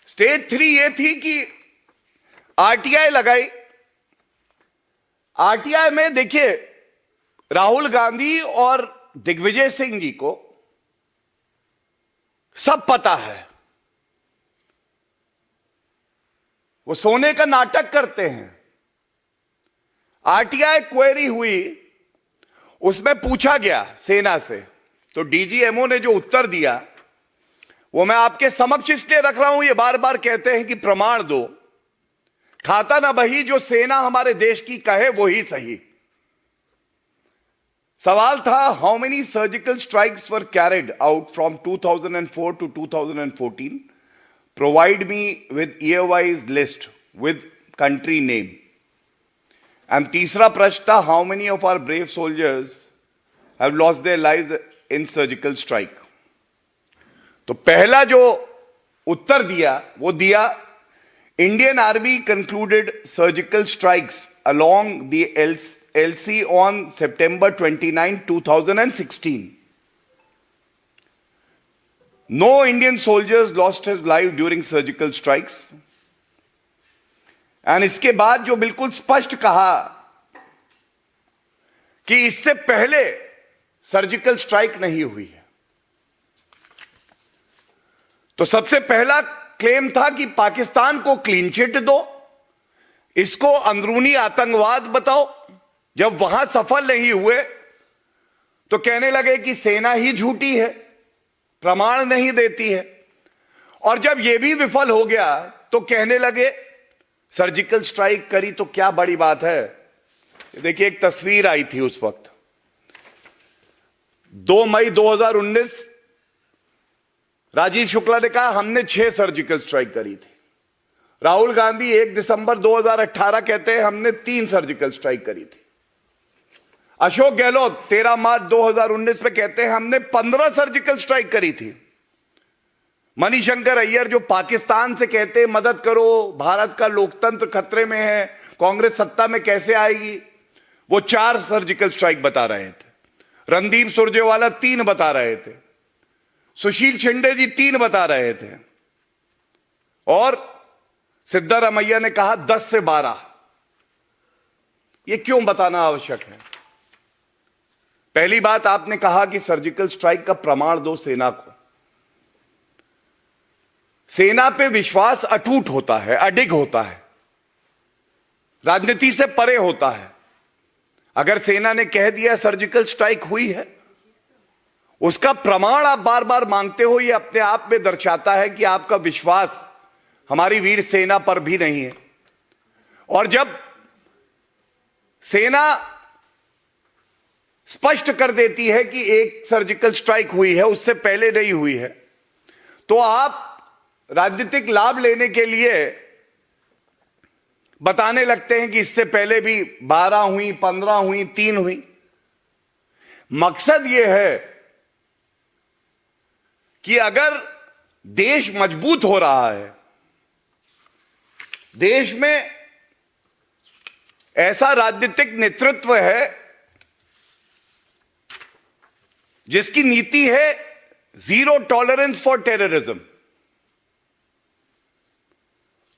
स्टेज 3 यह थी कि आरटीआई लगाई। आरटीआई में देखिए, राहुल गांधी और दिग्विजय सिंह जी को सब पता है, वो सोने का नाटक करते हैं। आरटीआई क्वेरी हुई, उसमें पूछा गया सेना से, तो डीजीएमओ ने जो उत्तर दिया वो मैं आपके समक्ष इसलिए रख रहा हूं, ये बार बार कहते हैं कि प्रमाण दो, खाता ना बही, जो सेना हमारे देश की कहे वो ही सही। सवाल था, how many surgical strikes were carried out from 2004 to 2014? Provide me with year-wise list with country name. And तीसरा प्रश्न था, how many of our brave soldiers have lost their lives in surgical strike? तो पहला जो उत्तर दिया वो दिया, Indian Army concluded surgical strikes along the LC on September 29, 2016. No Indian soldiers lost his life during surgical strikes. And इसके बाद जो बिल्कुल स्पष्ट कहा कि इससे पहले सर्जिकल स्ट्राइक नहीं हुई है। तो सबसे पहला क्लेम था कि पाकिस्तान को क्लीन चिट दो, इसको अंदरूनी आतंकवाद बताओ। जब वहां सफल नहीं हुए तो कहने लगे कि सेना ही झूठी है, प्रमाण नहीं देती है। और जब यह भी विफल हो गया तो कहने लगे सर्जिकल स्ट्राइक करी तो क्या बड़ी बात है। देखिए, एक तस्वीर आई थी उस वक्त, 2 मई 2019, राजीव शुक्ला ने कहा हमने 6 सर्जिकल स्ट्राइक करी थी। राहुल गांधी 1 दिसंबर 2018 कहते हैं हमने 3 सर्जिकल स्ट्राइक करी थी। अशोक गहलोत 13 मार्च 2019 में कहते हैं हमने 15 सर्जिकल स्ट्राइक करी थी। मणिशंकर अय्यर जो पाकिस्तान से कहते हैं मदद करो, भारत का लोकतंत्र खतरे में है, कांग्रेस सत्ता में कैसे आएगी, वो 4 सर्जिकल स्ट्राइक बता रहे थे। रणदीप सुरजेवाला 3 बता रहे थे। सुशील शिंदे जी 3 बता रहे थे। और सिद्धारमैया ने कहा 10 से 12। ये क्यों बताना आवश्यक है? पहली बात, आपने कहा कि सर्जिकल स्ट्राइक का प्रमाण दो सेना को। सेना पे विश्वास अटूट होता है, अडिग होता है, राजनीति से परे होता है। अगर सेना ने कह दिया सर्जिकल स्ट्राइक हुई है, उसका प्रमाण आप बार बार मांगते हो, यह अपने आप में दर्शाता है कि आपका विश्वास हमारी वीर सेना पर भी नहीं है। और जब सेना स्पष्ट कर देती है कि एक सर्जिकल स्ट्राइक हुई है, उससे पहले नहीं हुई है, तो आप राजनीतिक लाभ लेने के लिए बताने लगते हैं कि इससे पहले भी 12 हुई, 15 हुई, 3 हुई। मकसद यह है कि अगर देश मजबूत हो रहा है, देश में ऐसा राजनीतिक नेतृत्व है जिसकी नीति है जीरो टॉलरेंस फॉर टेररिज्म,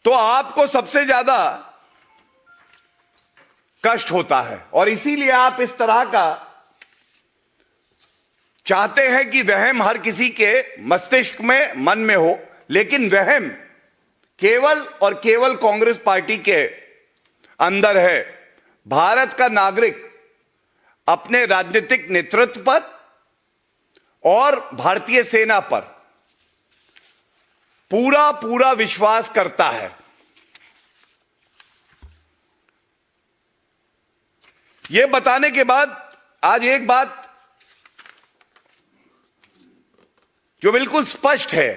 तो आपको सबसे ज्यादा कष्ट होता है। और इसीलिए आप इस तरह का चाहते हैं कि वहम हर किसी के मस्तिष्क में, मन में हो, लेकिन वहम केवल और केवल कांग्रेस पार्टी के अंदर है। भारत का नागरिक अपने राजनीतिक नेतृत्व पर और भारतीय सेना पर पूरा पूरा विश्वास करता है। यह बताने के बाद आज एक बात जो बिल्कुल स्पष्ट है,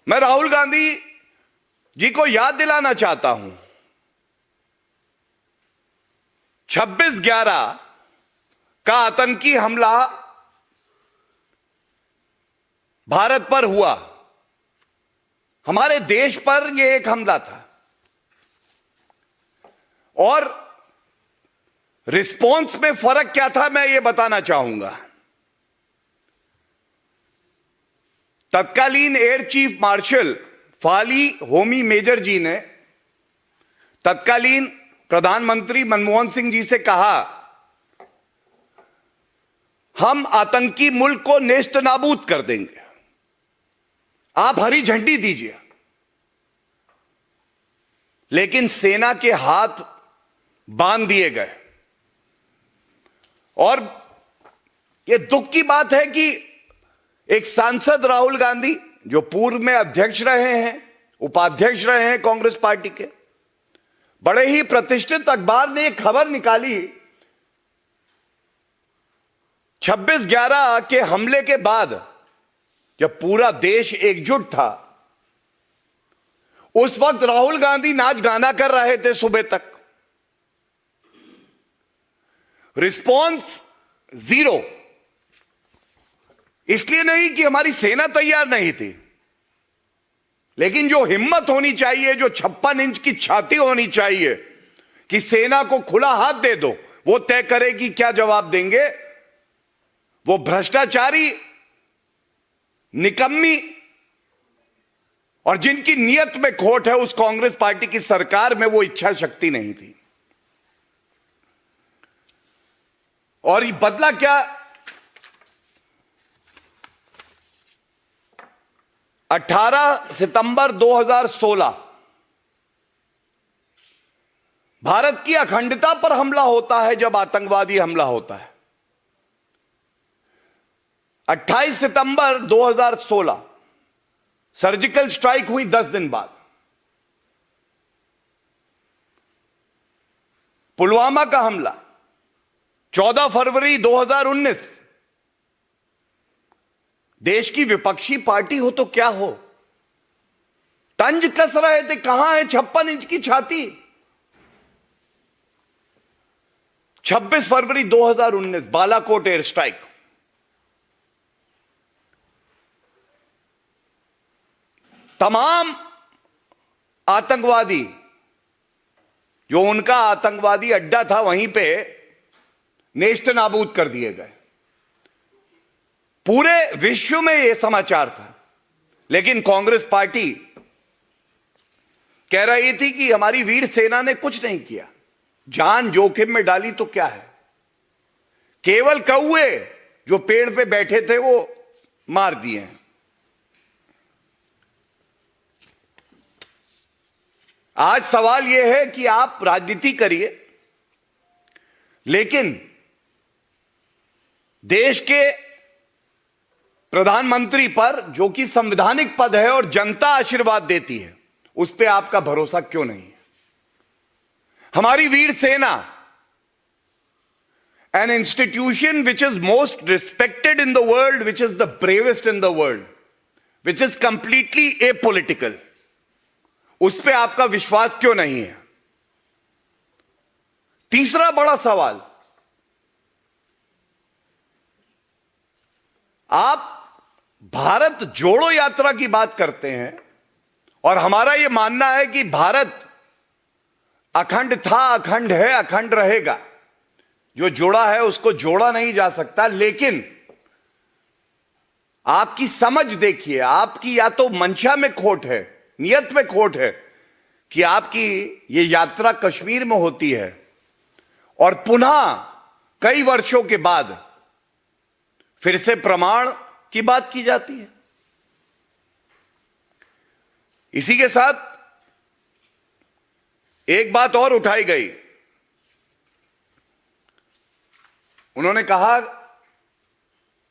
मैं राहुल गांधी जी को याद दिलाना चाहता हूं, 26/11 का आतंकी हमला भारत पर हुआ। हमारे देश पर यह एक हमला था और रिस्पॉन्स में फर्क क्या था, मैं यह बताना चाहूंगा। तत्कालीन air chief marshal Fali Homi Major ji ने तत्कालीन प्रधानमंत्री मनमोहन सिंह जी से कहा, हम आतंकी मुल्क को नेस्त नाबूद कर देंगे, आप हरी झंडी दीजिए। लेकिन सेना के हाथ बांध दिए गए। और यह दुख की बात है कि एक सांसद राहुल गांधी, जो पूर्व में अध्यक्ष रहे हैं, उपाध्यक्ष रहे हैं कांग्रेस पार्टी के, बड़े ही प्रतिष्ठित अखबार ने एक खबर निकाली, 26/11 के हमले के बाद जब पूरा देश एकजुट था, उस वक्त राहुल गांधी नाच गाना कर रहे थे सुबह तक। रिस्पॉन्स 0। इसलिए नहीं कि हमारी सेना तैयार नहीं थी, लेकिन जो हिम्मत होनी चाहिए, जो 56 इंच की छाती होनी चाहिए कि सेना को खुला हाथ दे दो, वो तय करे कि क्या जवाब देंगे। वो भ्रष्टाचारी, निकम्मी और जिनकी नियत में खोट है, उस कांग्रेस पार्टी की सरकार में वो इच्छा शक्ति नहीं थी। और ये बदला क्या? 18 सितंबर 2016 भारत की अखंडता पर हमला होता है जब आतंकवादी हमला होता है। 28 सितंबर 2016 सर्जिकल स्ट्राइक हुई 10 दिन बाद। पुलवामा का हमला 14 फरवरी 2019। देश की विपक्षी पार्टी हो तो क्या हो, तंज कस रहे थे, कहां है 56 इंच की छाती। 26 फरवरी 2019 बालाकोट एयर स्ट्राइक। तमाम आतंकवादी जो उनका आतंकवादी अड्डा था वहीं पे नेस्त नाबूद कर दिए गए। पूरे विश्व में यह समाचार था, लेकिन कांग्रेस पार्टी कह रही थी कि हमारी वीर सेना ने कुछ नहीं किया, जान जोखिम में डाली तो क्या है, केवल कौए जो पेड़ पे बैठे थे वो मार दिए हैं। आज सवाल यह है कि आप राजनीति करिए, लेकिन देश के प्रधानमंत्री पर, जो कि संवैधानिक पद है और जनता आशीर्वाद देती है, उस पर आपका भरोसा क्यों नहीं है। हमारी वीर सेना, an institution which is most respected in the world, which is the bravest in the world, which is completely apolitical, उस पे आपका विश्वास क्यों नहीं है। तीसरा बड़ा सवाल, आप भारत जोड़ो यात्रा की बात करते हैं और हमारा यह मानना है कि भारत अखंड था, अखंड है, अखंड रहेगा। जो जोड़ा है उसको जोड़ा नहीं जा सकता, लेकिन आपकी समझ देखिए, आपकी या तो मंशा में खोट है, नियत में खोट है कि आपकी ये यात्रा कश्मीर में होती है और पुनः कई वर्षों के बाद फिर से प्रमाण की बात की जाती है। इसी के साथ एक बात और उठाई गई, उन्होंने कहा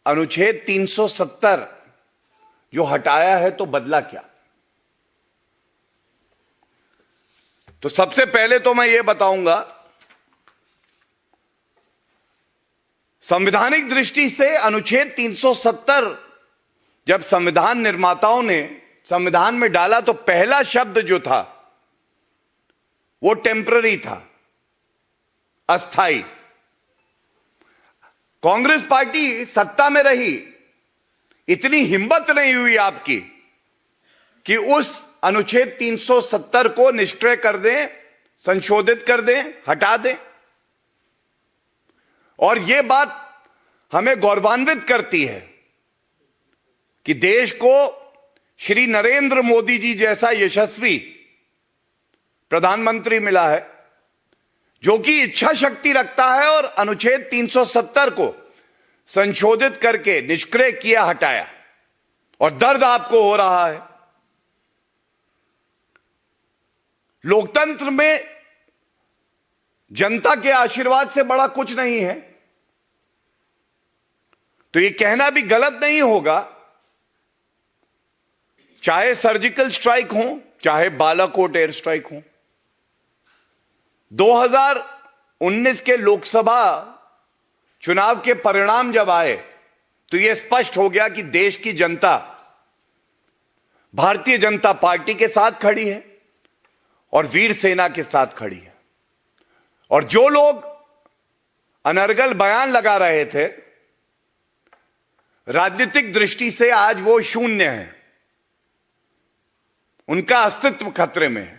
अनुच्छेद 370 जो हटाया है तो बदला क्या। तो सबसे पहले तो मैं यह बताऊंगा, संवैधानिक दृष्टि से अनुच्छेद 370 जब संविधान निर्माताओं ने संविधान में डाला तो पहला शब्द जो था वो टेम्पररी था, अस्थाई। कांग्रेस पार्टी सत्ता में रही, इतनी हिम्मत नहीं हुई आपकी कि उस अनुच्छेद 370 को निष्क्रिय कर दें, संशोधित कर दें, हटा दें। और यह बात हमें गौरवान्वित करती है कि देश को श्री नरेंद्र मोदी जी जैसा यशस्वी प्रधानमंत्री मिला है, जो कि इच्छा शक्ति रखता है और अनुच्छेद 370 को संशोधित करके निष्क्रिय किया, हटाया। और दर्द आपको हो रहा है। लोकतंत्र में जनता के आशीर्वाद से बड़ा कुछ नहीं है, तो यह कहना भी गलत नहीं होगा, चाहे सर्जिकल स्ट्राइक हो, चाहे बालाकोट एयर स्ट्राइक हो। 2019 के लोकसभा चुनाव के परिणाम जब आए तो यह स्पष्ट हो गया कि देश की जनता भारतीय जनता पार्टी के साथ खड़ी है और वीर सेना के साथ खड़ी है। और जो लोग अनर्गल बयान लगा रहे थे, राजनीतिक दृष्टि से आज वो शून्य है, उनका अस्तित्व खतरे में है।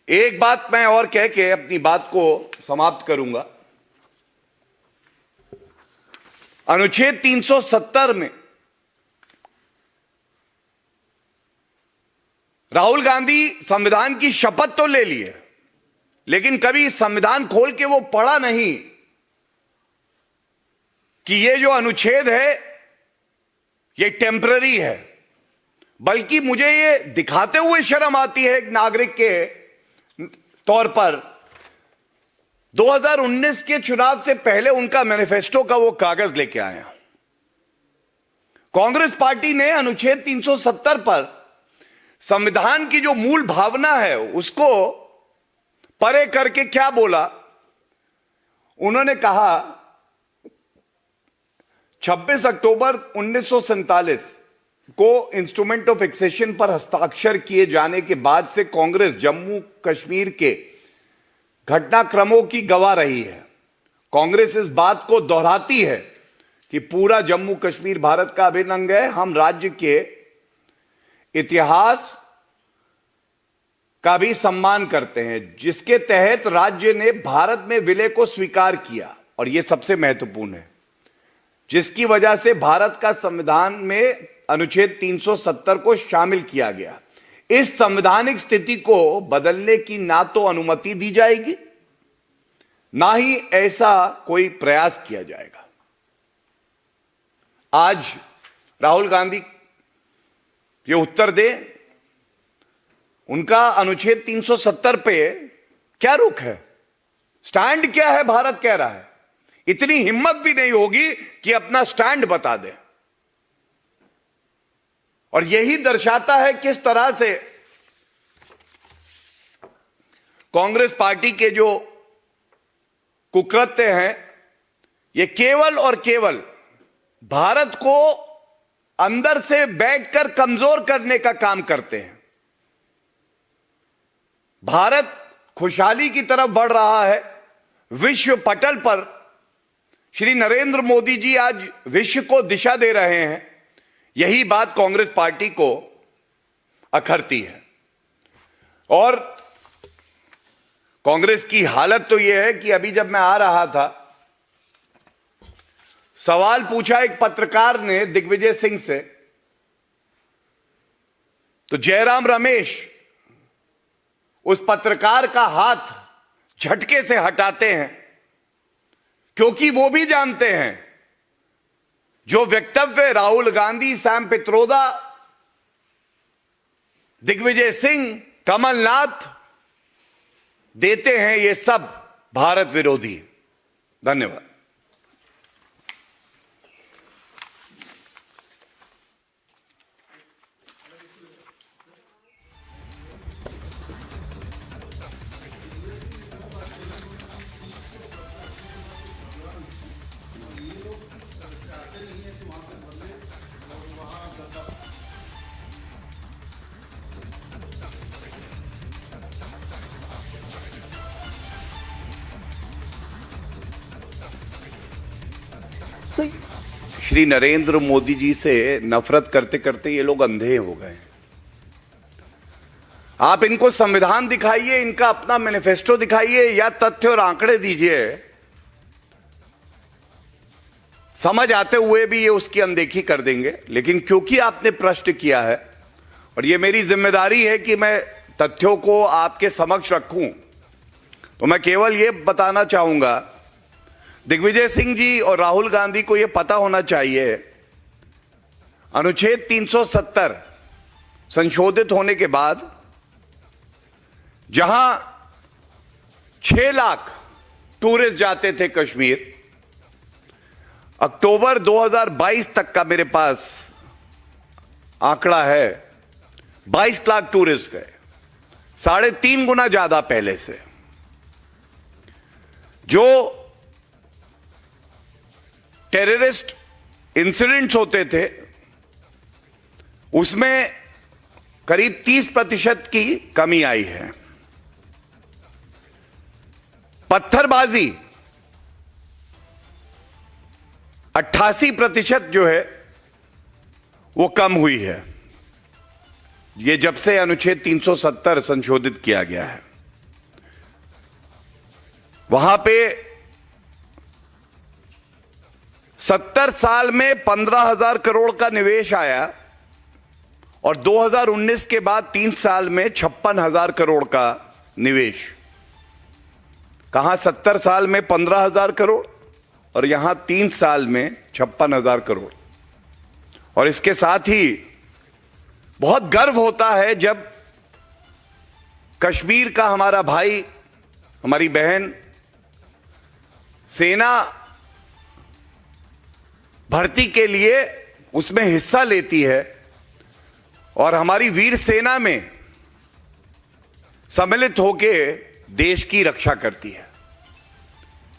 एक बात मैं और कह के अपनी बात को समाप्त करूंगा। अनुच्छेद 370 में राहुल गांधी संविधान की शपथ तो ले लिए, लेकिन कभी संविधान खोल के वो पढ़ा नहीं कि ये जो अनुच्छेद है ये टेम्पररी है, बल्कि मुझे ये दिखाते हुए शर्म आती है एक नागरिक के तौर पर, 2019 के चुनाव से पहले उनका मैनिफेस्टो का वो कागज लेके आया। कांग्रेस पार्टी ने अनुच्छेद 370 पर संविधान की जो मूल भावना है उसको परे करके क्या बोला, उन्होंने कहा 26 अक्टूबर 1947 को इंस्ट्रूमेंट ऑफ एक्सेशन पर हस्ताक्षर किए जाने के बाद से कांग्रेस जम्मू कश्मीर के घटनाक्रमों की गवाह रही है। कांग्रेस इस बात को दोहराती है कि पूरा जम्मू कश्मीर भारत का अभिन्न अंग है। हम राज्य के इतिहास का भी सम्मान करते हैं, जिसके तहत राज्य ने भारत में विलय को स्वीकार किया, और यह सबसे महत्वपूर्ण है, जिसकी वजह से भारत का संविधान में अनुच्छेद 370 को शामिल किया गया। इस संवैधानिक स्थिति को बदलने की ना तो अनुमति दी जाएगी, ना ही ऐसा कोई प्रयास किया जाएगा। आज राहुल गांधी ये उत्तर दे, उनका अनुच्छेद 370 पे क्या रुख है, स्टैंड क्या है, भारत कह रहा है। इतनी हिम्मत भी नहीं होगी कि अपना स्टैंड बता दे। और यही दर्शाता है किस तरह से कांग्रेस पार्टी के जो कुकृत्य हैं, ये केवल और केवल भारत को अंदर से बैठकर कमजोर करने का काम करते हैं। भारत खुशहाली की तरफ बढ़ रहा है। विश्व पटल पर श्री नरेंद्र मोदी जी आज विश्व को दिशा दे रहे हैं। यही बात कांग्रेस पार्टी को अखरती है। और कांग्रेस की हालत तो यह है कि अभी जब मैं आ रहा था, सवाल पूछा एक पत्रकार ने दिग्विजय सिंह से, तो जयराम रमेश उस पत्रकार का हाथ झटके से हटाते हैं, क्योंकि वो भी जानते हैं जो वक्तव्य राहुल गांधी, सैम पित्रोदा, दिग्विजय सिंह, कमलनाथ देते हैं, ये सब भारत विरोधी है। धन्यवाद। श्री नरेंद्र मोदी जी से नफरत करते करते ये लोग अंधे हो गए। आप इनको संविधान दिखाइए, इनका अपना मैनिफेस्टो दिखाइए, या तथ्य और आंकड़े दीजिए, समझ आते हुए भी ये उसकी अनदेखी कर देंगे। लेकिन क्योंकि आपने प्रश्न किया है और ये मेरी जिम्मेदारी है कि मैं तथ्यों को आपके समक्ष रखूं, तो मैं केवल ये बताना चाहूंगा, दिग्विजय सिंह जी और राहुल गांधी को यह पता होना चाहिए, अनुच्छेद 370 संशोधित होने के बाद जहां 6 लाख टूरिस्ट जाते थे कश्मीर, अक्टूबर 2022 तक का मेरे पास आंकड़ा है, 22 लाख टूरिस्ट गए, 3.5 गुना ज्यादा पहले से। जो टेररिस्ट इंसिडेंट्स होते थे उसमें करीब 30% की कमी आई है। पत्थरबाजी 88% जो है वो कम हुई है, ये जब से अनुच्छेद 370 संशोधित किया गया है। वहां पे 70 साल में 15,000 करोड़ का निवेश आया और 2019 के बाद 3 साल में 56,000 करोड़ का निवेश। कहां 70 साल में 15,000 करोड़ और यहां 3 साल में 56,000 करोड़। और इसके साथ ही बहुत गर्व होता है जब कश्मीर का हमारा भाई, हमारी बहन सेना भर्ती के लिए उसमें हिस्सा लेती है और हमारी वीर सेना में सम्मिलित होकर देश की रक्षा करती है।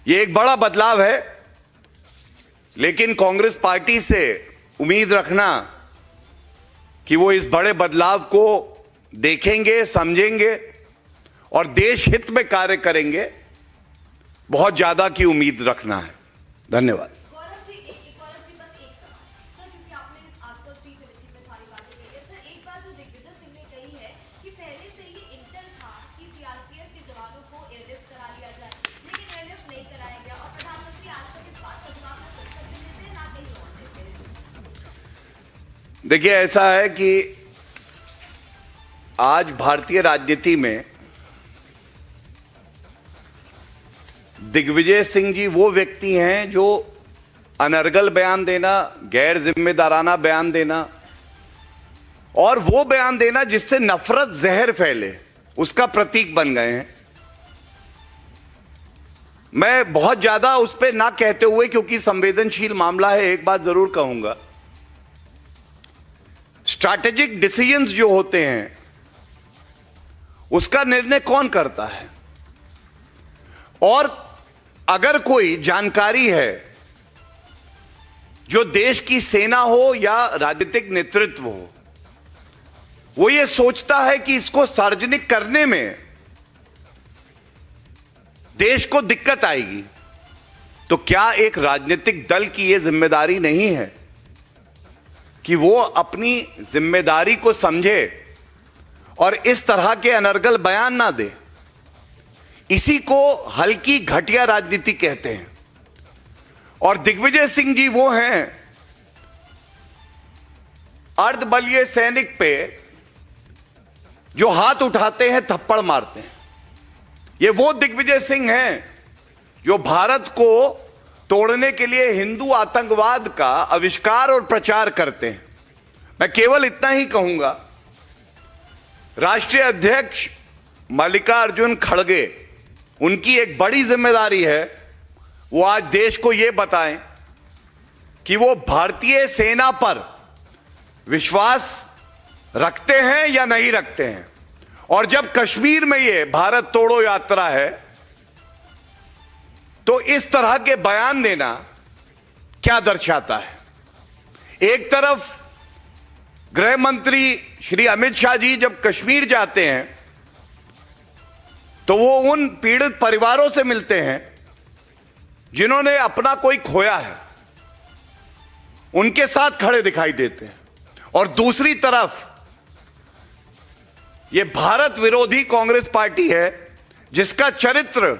यह एक बड़ा बदलाव है, लेकिन कांग्रेस पार्टी से उम्मीद रखना कि वो इस बड़े बदलाव को देखेंगे, समझेंगे और देश हित में कार्य करेंगे, बहुत ज्यादा की उम्मीद रखना है। धन्यवाद। देखिए, ऐसा है कि आज भारतीय राजनीति में दिग्विजय सिंह जी वो व्यक्ति हैं जो अनर्गल बयान देना, गैर जिम्मेदाराना बयान देना और वो बयान देना जिससे नफरत जहर फैले, उसका प्रतीक बन गए हैं। मैं बहुत ज्यादा उस पर ना कहते हुए, क्योंकि संवेदनशील मामला है, एक बात जरूर कहूंगा। स्ट्रैटेजिक डिसीजंस जो होते हैं उसका निर्णय कौन करता है? और अगर कोई जानकारी है जो देश की सेना हो या राजनीतिक नेतृत्व हो, वो ये सोचता है कि इसको सार्वजनिक करने में देश को दिक्कत आएगी, तो क्या एक राजनीतिक दल की यह जिम्मेदारी नहीं है कि वो अपनी जिम्मेदारी को समझे और इस तरह के अनर्गल बयान ना दे? इसी को हल्की घटिया राजनीति कहते हैं। और दिग्विजय सिंह जी वो हैं अर्धबलीय सैनिक पे जो हाथ उठाते हैं, थप्पड़ मारते हैं। ये वो दिग्विजय सिंह हैं जो भारत को तोड़ने के लिए हिंदू आतंकवाद का आविष्कार और प्रचार करते हैं। मैं केवल इतना ही कहूंगा, राष्ट्रीय अध्यक्ष मल्लिकार्जुन खड़गे, उनकी एक बड़ी जिम्मेदारी है, वो आज देश को यह बताएं कि वो भारतीय सेना पर विश्वास रखते हैं या नहीं रखते हैं। और जब कश्मीर में ये भारत तोड़ो यात्रा है, तो इस तरह के बयान देना क्या दर्शाता है? एक तरफ गृह मंत्री श्री अमित शाह जी जब कश्मीर जाते हैं तो वो उन पीड़ित परिवारों से मिलते हैं जिन्होंने अपना कोई खोया है, उनके साथ खड़े दिखाई देते हैं। और दूसरी तरफ ये भारत विरोधी कांग्रेस पार्टी है जिसका चरित्र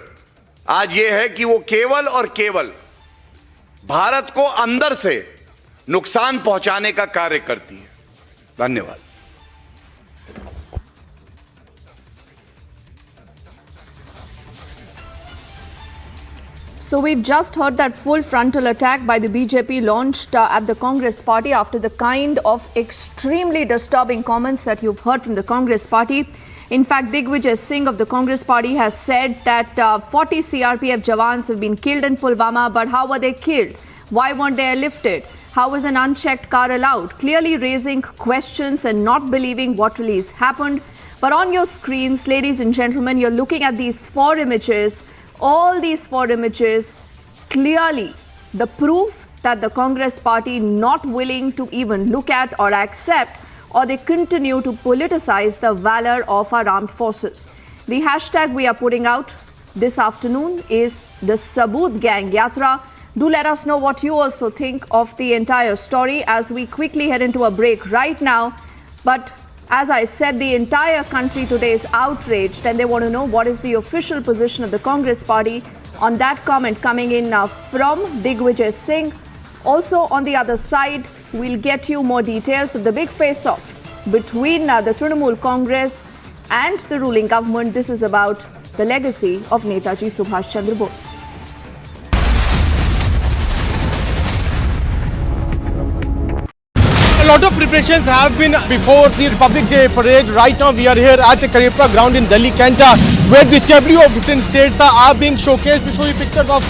आज ये है कि वो केवल और केवल भारत को अंदर से नुकसान पहुंचाने का कार्य करती है। धन्यवाद। So we've just heard that full frontal attack by the BJP launched at the Congress party after the kind of extremely disturbing comments that you've heard from the Congress party. In fact, Digvijay Singh of the Congress party has said that 40 CRPF jawans have been killed in Pulwama, but how were they killed? Why weren't they airlifted? How was an unchecked car allowed? Clearly raising questions and not believing what really has happened. But on your screens, ladies and gentlemen, you're looking at these four images. All these four images, clearly the proof that the Congress party not willing to even look at or accept, or they continue to politicize the valor of our armed forces. The hashtag we are putting out this afternoon is the Saboot Gang Yatra. Do let us know what you also think of the entire story as we quickly head into a break right now. But as I said, the entire country today is outraged and they want to know what is the official position of the Congress party on that comment coming in from Digvijay Singh. Also on the other side, we'll get you more details of the big face-off between the Trinamool Congress and the ruling government. This is about the legacy of Netaji Subhash Chandra Bose. lot of preparations have been before the Republic Day parade. Right now we are here at Karepra ground in Delhi, Kent, where the tableau of different states are being showcased. We show you pictures of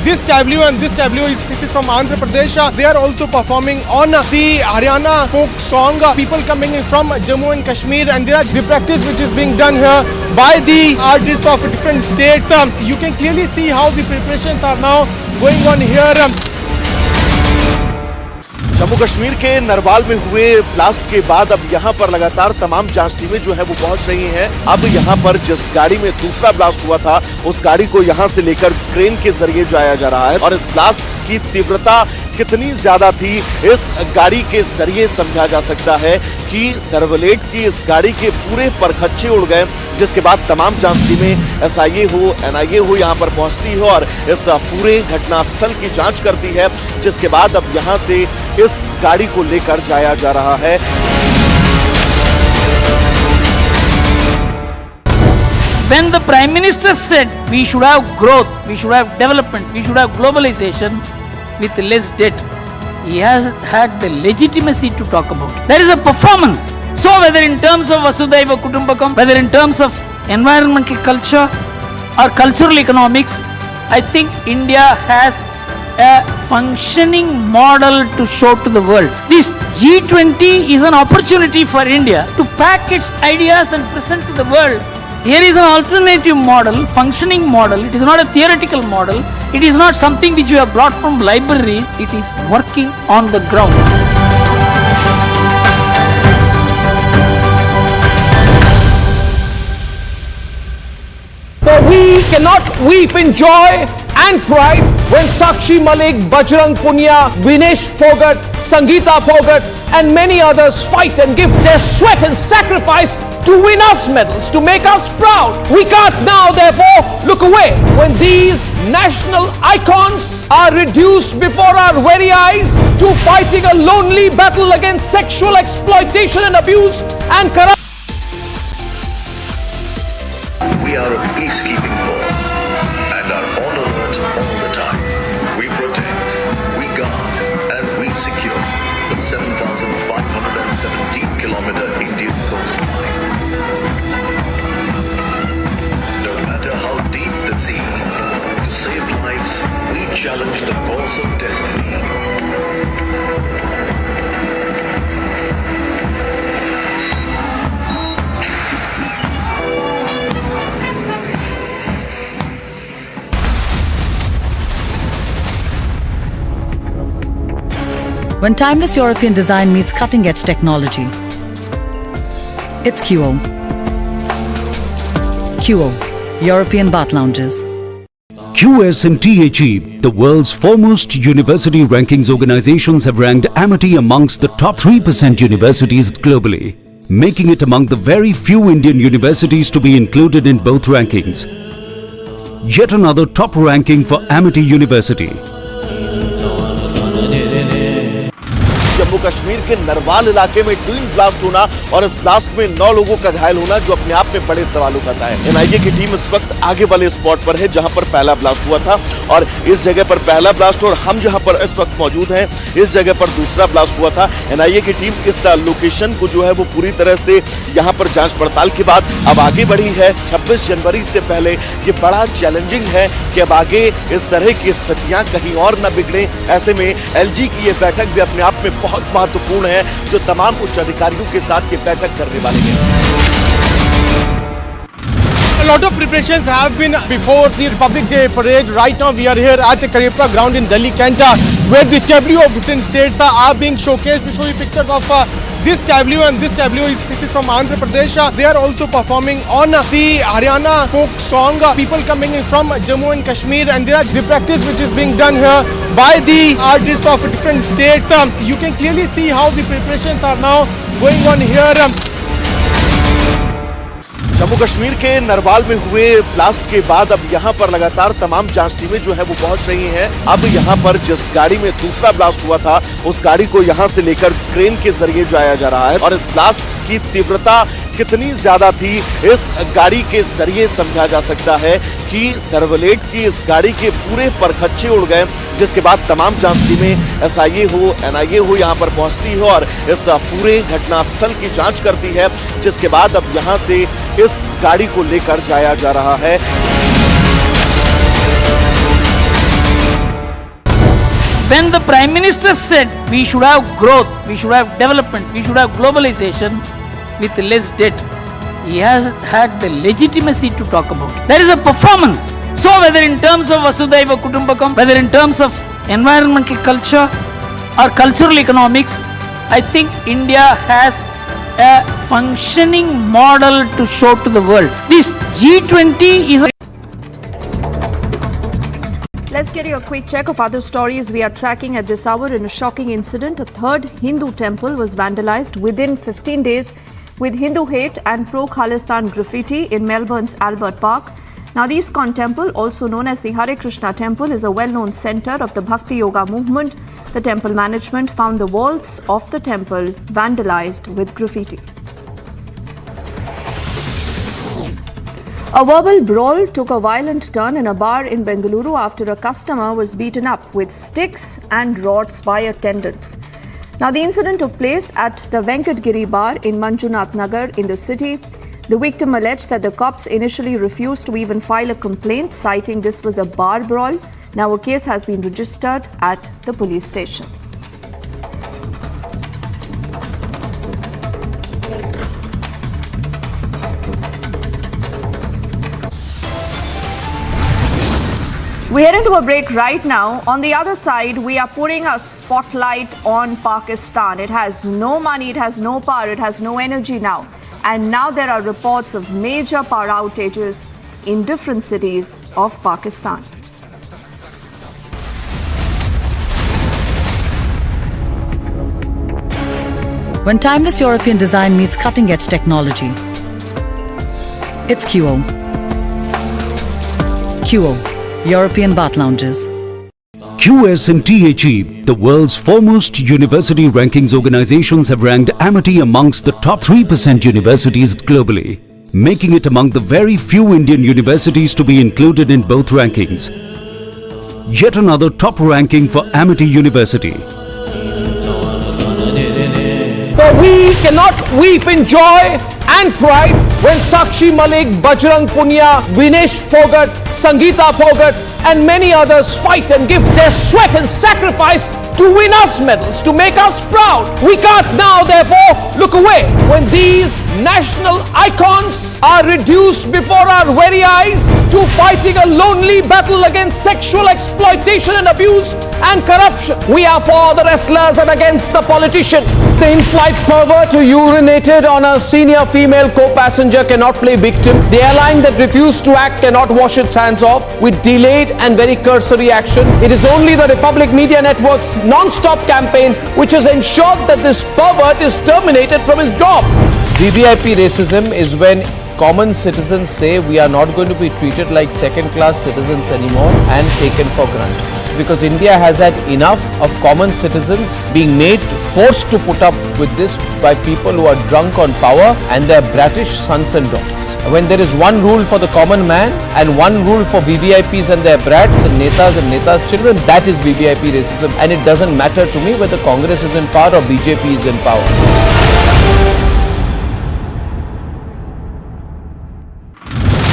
this tableau, and this tableau is from Andhra Pradesh. They are also performing on the Haryana folk song. People coming in from Jammu and Kashmir, and there are the practice which is being done here by the artists of different states. You can clearly see how the preparations are now going on here. Jammu Kashmir के नरवाल में हुए blast के बाद अब यहाँ पर लगातार तमाम जांच टीमें जो है वो पहुंच रही हैं। अब यहाँ पर जिस गाड़ी में दूसरा ब्लास्ट हुआ था उस गाड़ी को यहाँ से लेकर क्रेन के जरिए जाया जा रहा है, और इस ब्लास्ट की तीव्रता कितनी ज्यादा थी इस गाड़ी के जरिए समझा जा सकता है कि सर्वलेट की इस गाड़ी के पूरे परखच्चे उड़ गए, जिसके बाद तमाम जांच टीमें SIA हो NIA हो यहाँ पर पहुंचती है और इस पूरे घटनास्थल की जांच करती है, जिसके बाद अब यहाँ से इस गाड़ी को लेकर जाया जा रहा है। When the Prime Minister said we should have growth, we should have development, we should have globalization with less debt, he has had the legitimacy to talk about it. There is a performance. So whether in terms of Vasudhaiva Kutumbakam, whether in terms of environmental culture or cultural economics, I think India has a functioning model to show to the world. This G20 is an opportunity for India to pack its ideas and present to the world. Here is an alternative model, functioning model. It is not a theoretical model. It is not something which we have brought from libraries. It is working on the ground. For we cannot weep in joy and pride when Sakshi Malik, Bajrang Punia, Vinesh Phogat, Sangeeta Phogat and many others fight and give their sweat and sacrifice to win us medals, to make us proud. We can't now therefore look away when these national icons are reduced before our very eyes to fighting a lonely battle against sexual exploitation and abuse and corruption. We are a peacekeeping force and are on alert all the time. We protect, we guard and we secure the 7,517-kilometer Indian coastline. No matter how deep the sea, to save lives, we challenge the course of destiny. When timeless European design meets cutting-edge technology, it's QO. QO, European Bath Lounges. QS and THE, the world's foremost university rankings organizations, have ranked Amity amongst the top 3% universities globally, making it among the very few Indian universities to be included in both rankings. Yet another top ranking for Amity University. Jammu Kashmir के नरवाल इलाके में twin blast होना और इस blast में 9 लोगों का घायल होना जो अपने आप में बड़े सवाल उठाता है। NIA की टीम इस वक्त आगे वाले स्पॉट पर है जहां पर पहला ब्लास्ट हुआ था, और इस जगह पर पहला ब्लास्ट और हम जहां पर इस वक्त मौजूद हैं इस जगह पर दूसरा ब्लास्ट हुआ था। NIA की टीम इस लोकेशन को जो है वो पूरी तरह से यहां पर जांच पड़ताल के बाद अब आगे बढ़ी है। 26 जनवरी से पहले ये बड़ा चैलेंजिंग है कि अब आगे इस तरह की स्थितियां कहीं और न बिगड़े। ऐसे में LG की ये बैठक भी अपने आप में बहुत महत्वपूर्ण है, जो तमाम उच्च अधिकारियों के साथ ये बैठक करने वाले हैं। A lot of preparations have been before the Republic Day parade. Right now we are here at Karepra ground in Delhi, Kent, where the tableau of different states are being showcased. We show you pictures of this tableau, and this tableau is from Andhra Pradesh. They are also performing on the Haryana folk song. People coming in from Jammu and Kashmir, and there are the practice which is being done here by the artists of different states. You can clearly see how the preparations are now going on here. Jammu Kashmir के नरवाल में हुए blast के बाद अब यहाँ पर लगातार तमाम जांच टीमें जो है वो पहुंच रही हैं। अब यहाँ पर जिस गाड़ी में दूसरा ब्लास्ट हुआ था उस गाड़ी को यहाँ से लेकर क्रेन के जरिए जाया जा रहा है, और इस ब्लास्ट की तीव्रता कितनी ज्यादा थी, इस गाड़ी के जरिए समझा जा सकता है कि सर्वलेट की इस गाड़ी के पूरे परखच्चे उड़ गए, जिसके बाद तमाम जांच टीमें SIA हो, NIA हो यहां पर पहुंचती है और इस पूरे घटनास्थल की जांच करती है, जिसके बाद अब यहां से इस गाड़ी को लेकर जाया जा रहा है। When the Prime Minister said we should have growth, we should have development, we should have globalization with less debt, he has had the legitimacy to talk about it. There is a performance. So whether in terms of Vasudhaiva Kutumbakam, whether in terms of environmental culture or cultural economics, I think India has a functioning model to show to the world. This G20 is a Let's get you a quick check of other stories we are tracking at this hour. In a shocking incident, a third Hindu temple was vandalized within 15 days with Hindu hate and pro-Khalistan graffiti in Melbourne's Albert Park. Now, the ISKCON temple, also known as the Hare Krishna temple, is a well-known center of the Bhakti Yoga movement. The temple management found the walls of the temple vandalized with graffiti. A verbal brawl took a violent turn in a bar in Bengaluru after a customer was beaten up with sticks and rods by attendants. Now, the incident took place at the Venkatgiri bar in Manjunath Nagar in the city. The victim alleged that the cops initially refused to even file a complaint, citing this was a bar brawl. Now, a case has been registered at the police station. We head into a break right now. On the other side, we are putting a spotlight on Pakistan. It has no money, it has no power, it has no energy now. And now there are reports of major power outages in different cities of Pakistan. When timeless European design meets cutting-edge technology, it's QO. QO, European Bath Lounges. QS and THE, the world's foremost university rankings organizations, have ranked Amity amongst the top 3% universities globally, making it among the very few Indian universities to be included in both rankings. Yet another top ranking for Amity University. For we cannot weep in joy and pride when Sakshi Malik, Bajrang Punia, Vinesh Phogat, Sangeeta Phogat and many others fight and give their sweat and sacrifice to win us medals, to make us proud. We can't now therefore look away when these national icons are reduced before our very eyes to fighting a lonely battle against sexual exploitation and abuse and corruption. We are for the wrestlers and against the politician. The in-flight pervert who urinated on a senior female co-passenger cannot play victim. The airline that refused to act cannot wash its hands off with delayed and very cursory action. It is only the Republic Media Network's non-stop campaign which has ensured that this pervert is terminated from his job. VVIP racism is when common citizens say we are not going to be treated like second-class citizens anymore and taken for granted. Because India has had enough of common citizens being made forced to put up with this by people who are drunk on power and their bratish sons and daughters. When there is one rule for the common man and one rule for VVIPs and their brats and netas' children, that is VVIP racism, and it doesn't matter to me whether Congress is in power or BJP is in power.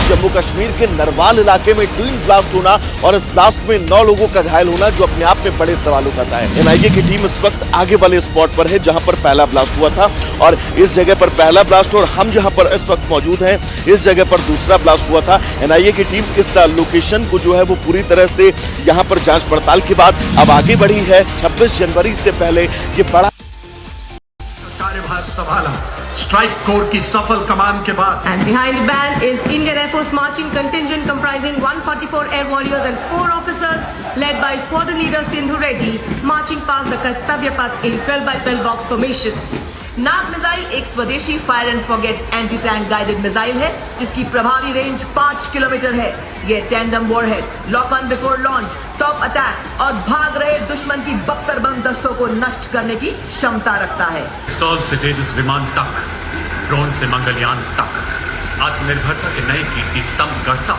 Jammu Kashmir के नरवाल इलाके में twin blast होना और इस blast में 9 लोगों का घायल होना जो अपने आप में बड़े सवाल उठाता है। NIA की टीम इस वक्त आगे वाले स्पॉट पर है जहां पर पहला ब्लास्ट हुआ था और इस जगह पर पहला ब्लास्ट और हम जहां पर इस वक्त मौजूद हैं इस जगह पर दूसरा ब्लास्ट हुआ था। NIA की टीम इस लोकेशन को जो है वो पूरी तरह से यहां पर जांच पड़ताल के बाद अब आगे बढ़ी है। 26 जनवरी से पहले ये बड़ा कार्यभार संभाला स्ट्राइक कोर की सफल कमान के बाद। And behind the band is Indian Air Force marching contingent comprising 144 air warriors and 4 officers led by squadron leader Sindhu Reddy marching past the Kartavya Path in 12x12 box formation. Nag missile एक स्वदेशी fire and forget anti tank guided missile है जिसकी प्रभावी range 5 kilometre है। ये tandem warhead lock on before launch, top attack और भाग रहे दुश्मन की बख्तर बम दस्तों को नष्ट करने की क्षमता रखता है। स्टॉल से तेजस विमान तक ड्रोन से मंगलयान तक आत्मनिर्भरता के नए कीर्ति स्तंभ गढ़ता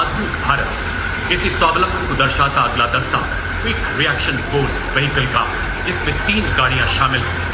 आधुनिक भारत। इसी स्वावलंबन को दर्शाता अगला दस्ता क्विक रिएक्शन फोर्स व्हीकल का, इसमें 3 गाड़ियां शामिल हैं।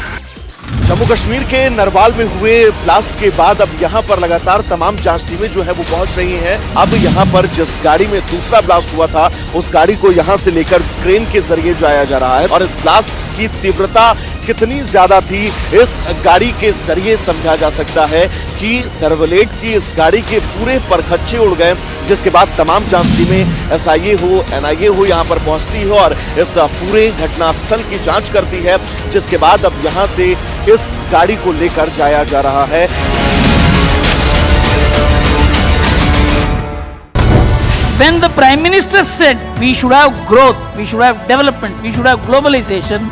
जम्मू कश्मीर के नरवाल में हुए ब्लास्ट के बाद अब यहाँ पर लगातार तमाम जांच टीमें जो है वो पहुंच रही हैं। अब यहाँ पर जिस गाड़ी में दूसरा ब्लास्ट हुआ था उस गाड़ी को यहाँ से लेकर क्रेन के जरिए जाया जा रहा है और इस ब्लास्ट की तीव्रता कितनी ज्यादा थी इस गाड़ी के जरिए समझा जा सकता है कि सर्वलेट की इस गाड़ी के पूरे परखच्चे उड़ गए, जिसके बाद तमाम जांच टीमें SIA हो NIA हो यहाँ पर पहुंचती है और इस पूरे घटनास्थल की जांच करती है, जिसके बाद अब यहाँ से इस गाड़ी को लेकर जाया जा रहा है। When the Prime Minister said we should have growth, we should have development, we should have globalization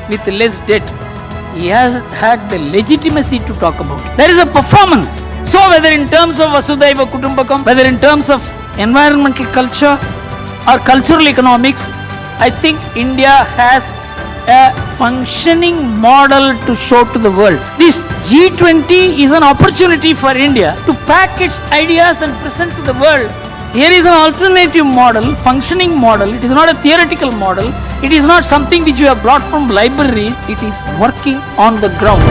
with less debt, he has had the legitimacy to talk about it. There is a performance. So whether in terms of Vasudhaiva Kutumbakam, whether in terms of environmental culture or cultural economics, I think India has a functioning model to show to the world. This G20 is an opportunity for India to pack its ideas and present to the world. Here is an alternative model, functioning model. It is not a theoretical model. It is not something which you have brought from libraries. It is working on the ground.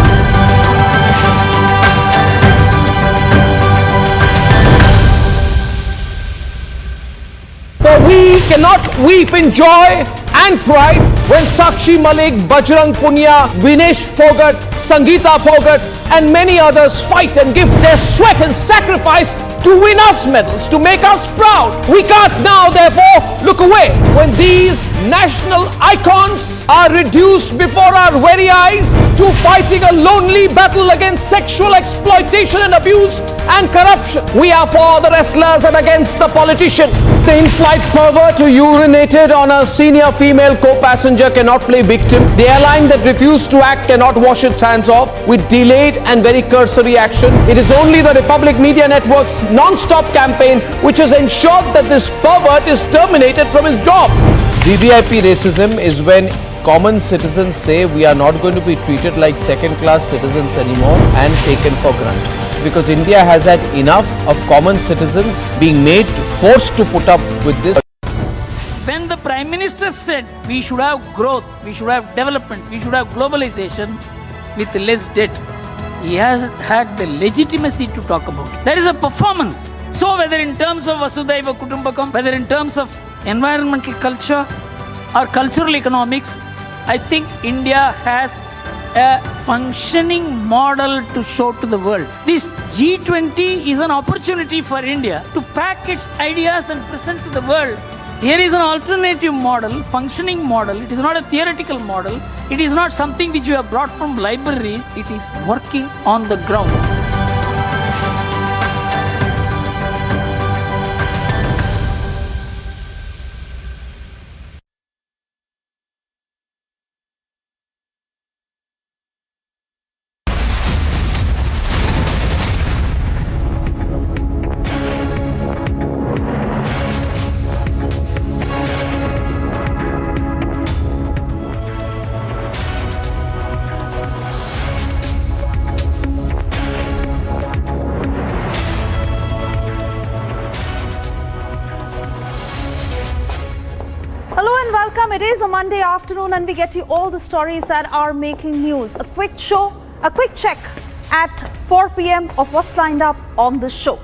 For we cannot weep in joy and pride when Sakshi Malik, Bajrang Punia, Vinesh Phogat, Sangeeta Phogat and many others fight and give their sweat and sacrifice to win us medals, to make us proud. We can't now therefore look away when these national icons are reduced before our very eyes to fighting a lonely battle against sexual exploitation and abuse and corruption. We are for the wrestlers and against the politician. The in-flight pervert who urinated on a senior female co-passenger cannot play victim. The airline that refused to act cannot wash its hands off with delayed and very cursory action. It is only the Republic Media Network's non-stop campaign which has ensured that this pervert is terminated from his job. VVIP racism is when common citizens say we are not going to be treated like second-class citizens anymore and taken for granted. Because India has had enough of common citizens being made forced to put up with this. When the Prime Minister said we should have growth, we should have development, we should have globalization with less debt, he has had the legitimacy to talk about it. There is a performance. So whether in terms of Vasudhaiva Kutumbakam, whether in terms of environmental culture or cultural economics, I think India has a functioning model to show to the world. This G20 is an opportunity for India to pack its ideas and present to the world. Here is an alternative model, functioning model. It is not a theoretical model. It is not something which you have brought from libraries. It is working on the ground. It is a Monday afternoon and we get you all the stories that are making news. A quick check at 4 p.m. of what's lined up on the show.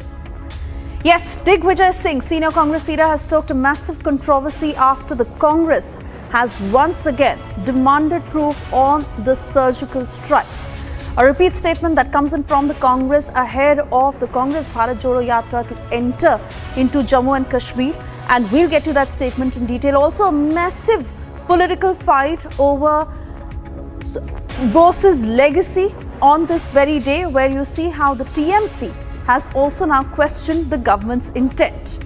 Yes, Digvijay Singh, senior Congress leader, has stoked a massive controversy after the Congress has once again demanded proof on the surgical strikes. A repeat statement that comes in from the Congress ahead of the Congress Bharat Jodo Yatra to enter into Jammu and Kashmir. And we'll get to that statement in detail. Also, a massive political fight over Bose's legacy on this very day, where you see how the TMC has also now questioned the government's intent.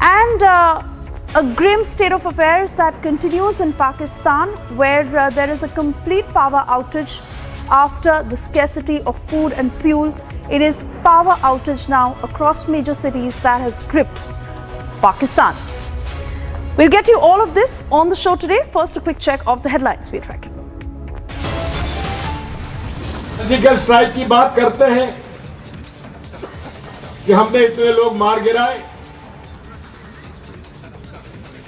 And a grim state of affairs that continues in Pakistan, where there is a complete power outage after the scarcity of food and fuel. It is power outage now across major cities that has gripped Pakistan. We'll get you all of this on the show today. First, a quick check of the headlines we're tracking. Surgical strike की बात करते हैं कि हमने इतने लोग मार गिराए,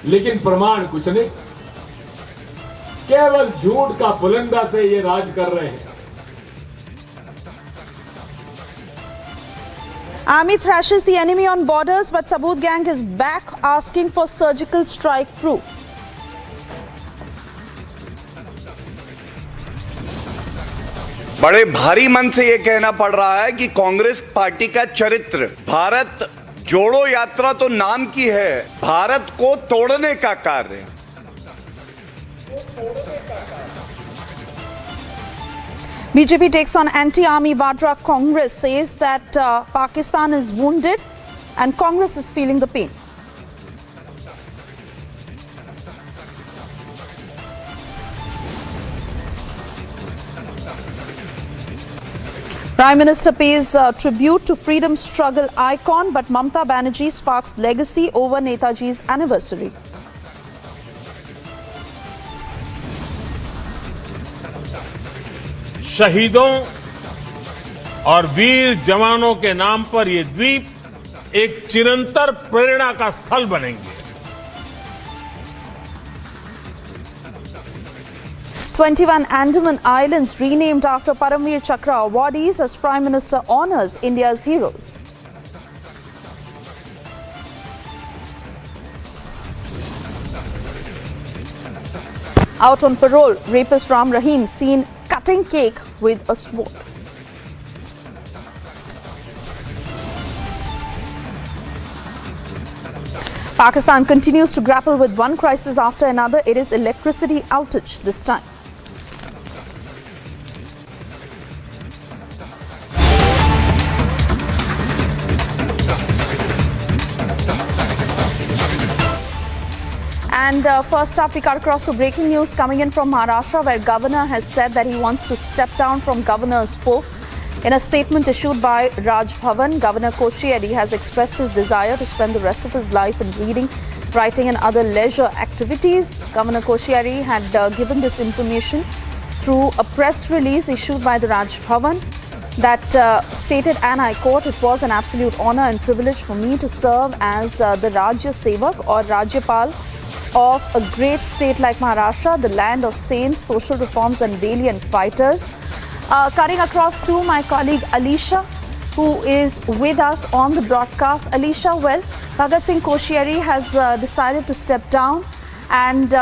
लेकिन प्रमाण कुछ नहीं, केवल झूठ का पुलिंदा से ये राज कर रहे हैं। Army thrashes the enemy on borders, but Sabut gang is back asking for surgical strike proof. बड़े भारी मन से यह कहना पड़ रहा है कि कांग्रेस पार्टी का चरित्र, भारत जोड़ो यात्रा तो नाम की है, भारत को तोड़ने का कार्य। BJP takes on anti-army Vadra-Congress, says that Pakistan is wounded and Congress is feeling the pain. Prime Minister pays tribute to freedom struggle icon, but Mamata Banerjee sparks legacy over Netaji's anniversary. शहीदों और वीर जवानों के नाम पर ये द्वीप एक चिरंतर प्रेरणा का स्थल बनेंगे। 21 Andaman Islands renamed after Paramveer Chakra awardees as Prime Minister honors India's heroes. Out on parole, rapist Ram Rahim seen cutting cake with a sword. Pakistan continues to grapple with one crisis after another. It is electricity outage this time. And first up, we cut across to breaking news coming in from Maharashtra, where Governor has said that he wants to step down from Governor's post. In a statement issued by Raj Bhavan, Governor Koshyari has expressed his desire to spend the rest of his life in reading, writing and other leisure activities. Governor Koshyari had given this information through a press release issued by the Raj Bhavan that stated, and I quote, "It was an absolute honor and privilege for me to serve as the Rajya Sevak or Rajyapal of a great state like Maharashtra, the land of saints, social reforms and valiant fighters." Cutting across to my colleague Alisha, who is with us on the broadcast. Alisha, well, Bhagat Singh Koshyari has decided to step down, and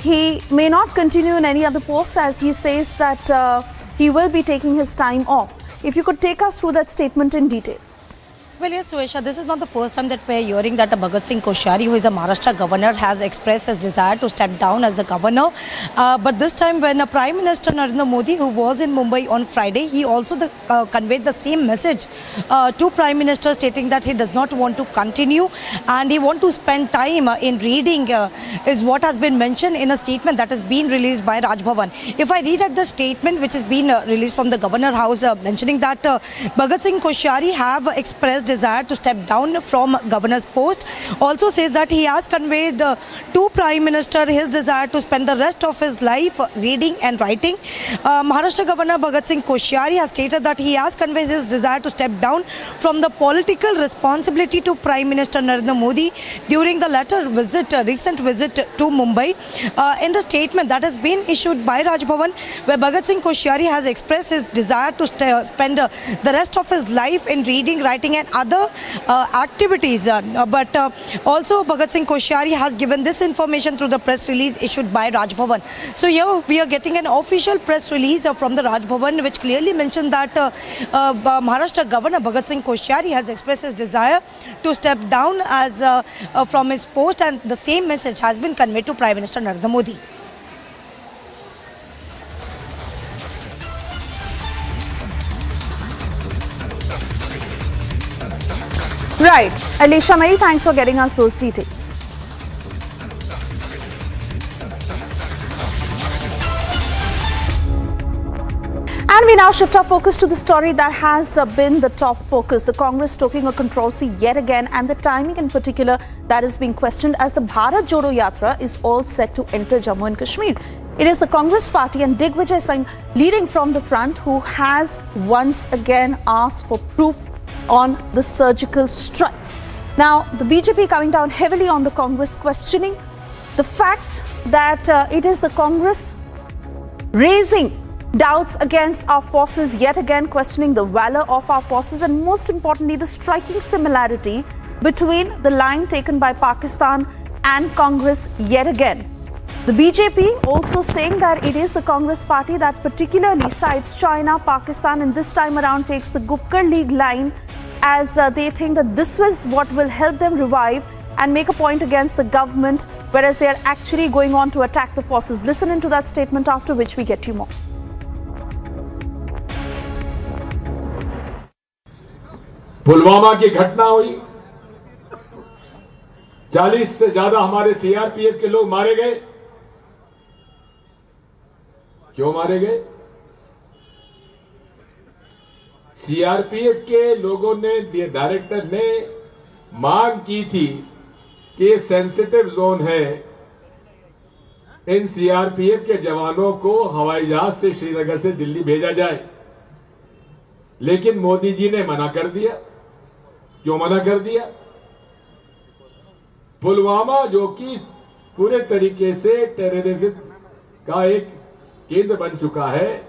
he may not continue in any other post, as he says that he will be taking his time off. If you could take us through that statement in detail. Well, yes, Suesha, this is not the first time that we are hearing that Bhagat Singh Koshyari, who is the Maharashtra Governor, has expressed his desire to step down as the Governor. But this time when Prime Minister Narendra Modi, who was in Mumbai on Friday, he also conveyed the same message to Prime Minister, stating that he does not want to continue and he wants to spend time in reading, is what has been mentioned in a statement that has been released by Raj Bhavan. If I read at the statement which has been released from the Governor House, mentioning that Bhagat Singh Koshyari have expressed desire to step down from Governor's post. Also says that he has conveyed to Prime Minister his desire to spend the rest of his life reading and writing. Maharashtra Governor Bhagat Singh Koshyari has stated that he has conveyed his desire to step down from the political responsibility to Prime Minister Narendra Modi during the recent visit to Mumbai. In the statement that has been issued by Raj Bhavan, where Bhagat Singh Koshyari has expressed his desire to spend the rest of his life in reading, writing and other activities. But also Bhagat Singh Koshyari has given this information through the press release issued by Raj Bhavan. So here we are getting an official press release from the Raj Bhavan, which clearly mentioned that Maharashtra Governor Bhagat Singh Koshyari has expressed his desire to step down as from his post, and the same message has been conveyed to Prime Minister Narendra Modi. Right. Alisha, many thanks for getting us those details. And we now shift our focus to the story that has been the top focus. The Congress stoking a controversy yet again, and the timing in particular that is being questioned, as the Bharat Jodo Yatra is all set to enter Jammu and Kashmir. It is the Congress party and Digvijay Singh leading from the front who has once again asked for proof on the surgical strikes. Now, the BJP coming down heavily on the Congress, questioning the fact that it is the Congress raising doubts against our forces, yet again questioning the valor of our forces, and most importantly, the striking similarity between the line taken by Pakistan and Congress yet again. The BJP also saying that it is the Congress party that particularly sides China, Pakistan, and this time around takes the Gupkar League line, as they think that this is what will help them revive and make a point against the government, whereas they are actually going on to attack the forces. Listen into that statement, after which we get you more. Pulwama की घटना हुई, 40 से ज्यादा हमारे CRPF के लोग मारे गए। क्यों मारे गए? सीआरपीएफ के लोगों ने, डायरेक्टर ने मांग की थी कि ये सेंसिटिव जोन है, इन सीआरपीएफ के जवानों को हवाई जहाज से श्रीनगर से दिल्ली भेजा जाए, लेकिन मोदी जी ने मना कर दिया। क्यों मना कर दिया? पुलवामा जो कि पूरे तरीके से टेररिज्म का एक केंद्र बन चुका है,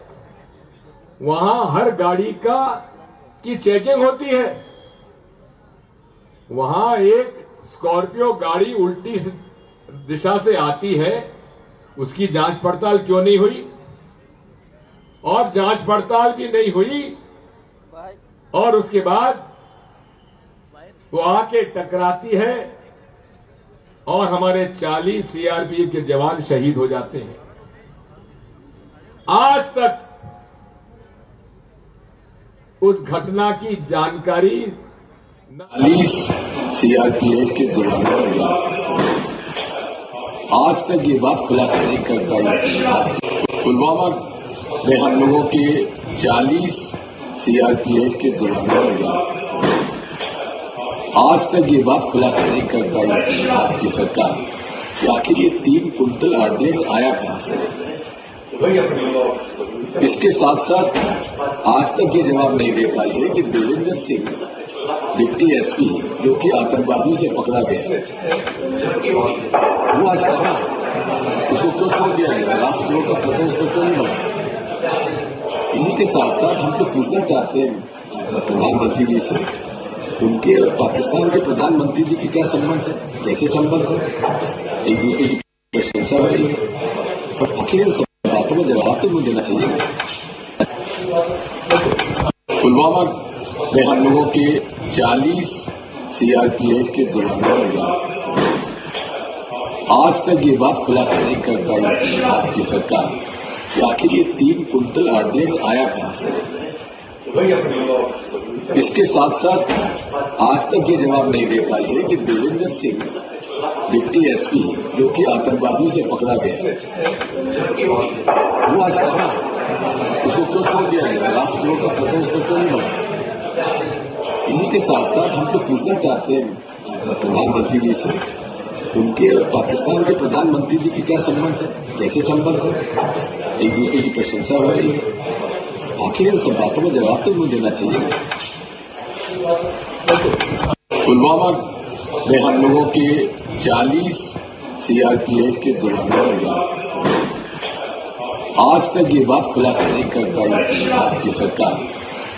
वहां हर गाड़ी की चेकिंग होती है। वहां एक स्कॉर्पियो गाड़ी उल्टी दिशा से आती है, उसकी जांच पड़ताल क्यों नहीं हुई? और जांच पड़ताल भी नहीं हुई, और उसके बाद वो आके टकराती है और हमारे 40 सीआरपीएफ के जवान शहीद हो जाते हैं। आज तक उस घटना की जानकारी 40 सीआरपीएफ के जवानों ने आज तक ये बात खुलासा नहीं कर पाई। पुलवामा में हम लोगों के 40 सीआरपीएफ के जवानों ने आज तक ये बात खुलासा नहीं कर पाई आपकी सरकार कि आखिर ये 3 कुंटल आरडीएक्स आया कहां से। इसके साथ साथ आज तक ये जवाब नहीं दे पाई है कि देवेंद्र सिंह डिप्टी एसपी जो कि आतंकवादियों से पकड़ा गया, वो आज कहां है? उसको क्यों छोड़ दिया गया? राष्ट्रद्रोह का प्रकरण उसमें क्यों नहीं बना? इसी के साथ साथ हम तो पूछना चाहते हैं प्रधानमंत्री जी से, उनके और पाकिस्तान के प्रधानमंत्री जी की क्या संबंध है, कैसे संबंध है? एक दूसरे की प्रशंसा हो रही है, पर आखिर इन सब बातों में जवाब तो मुझे देना चाहिए। पुलवामा में हम लोगों के 40 सीआरपीएफ के जवानों ने आज तक ये बात खुलासा नहीं कर पाई आपकी सरकार कि आखिर ये 3 कुंटल आरडीएक्स आया कहां से। इसके साथ साथ आज तक ये जवाब नहीं दे पाई है कि देवेंद्र सिंह डिप्टी एसपी जो कि आतंकवादियों से पकड़ा गया, वो आज कहां है? उसको क्यों छोड़ दिया गया? राष्ट्रद्रोह का प्रकरण उसमें क्यों नहीं बना? इसी के साथ साथ हम तो पूछना चाहते हैं प्रधानमंत्री जी से, उनके और पाकिस्तान के प्रधानमंत्री जी की क्या संबंध है, कैसे संबंध है? एक दूसरे की प्रशंसा हो रही है, आखिर इन सब बातों में जवाब तो मुझे देना चाहिए। पुलवामा में हम लोगों के 40 सीआरपीएफ के जवानों ने आज तक ये बात खुलासा नहीं कर पाई आपकी सरकार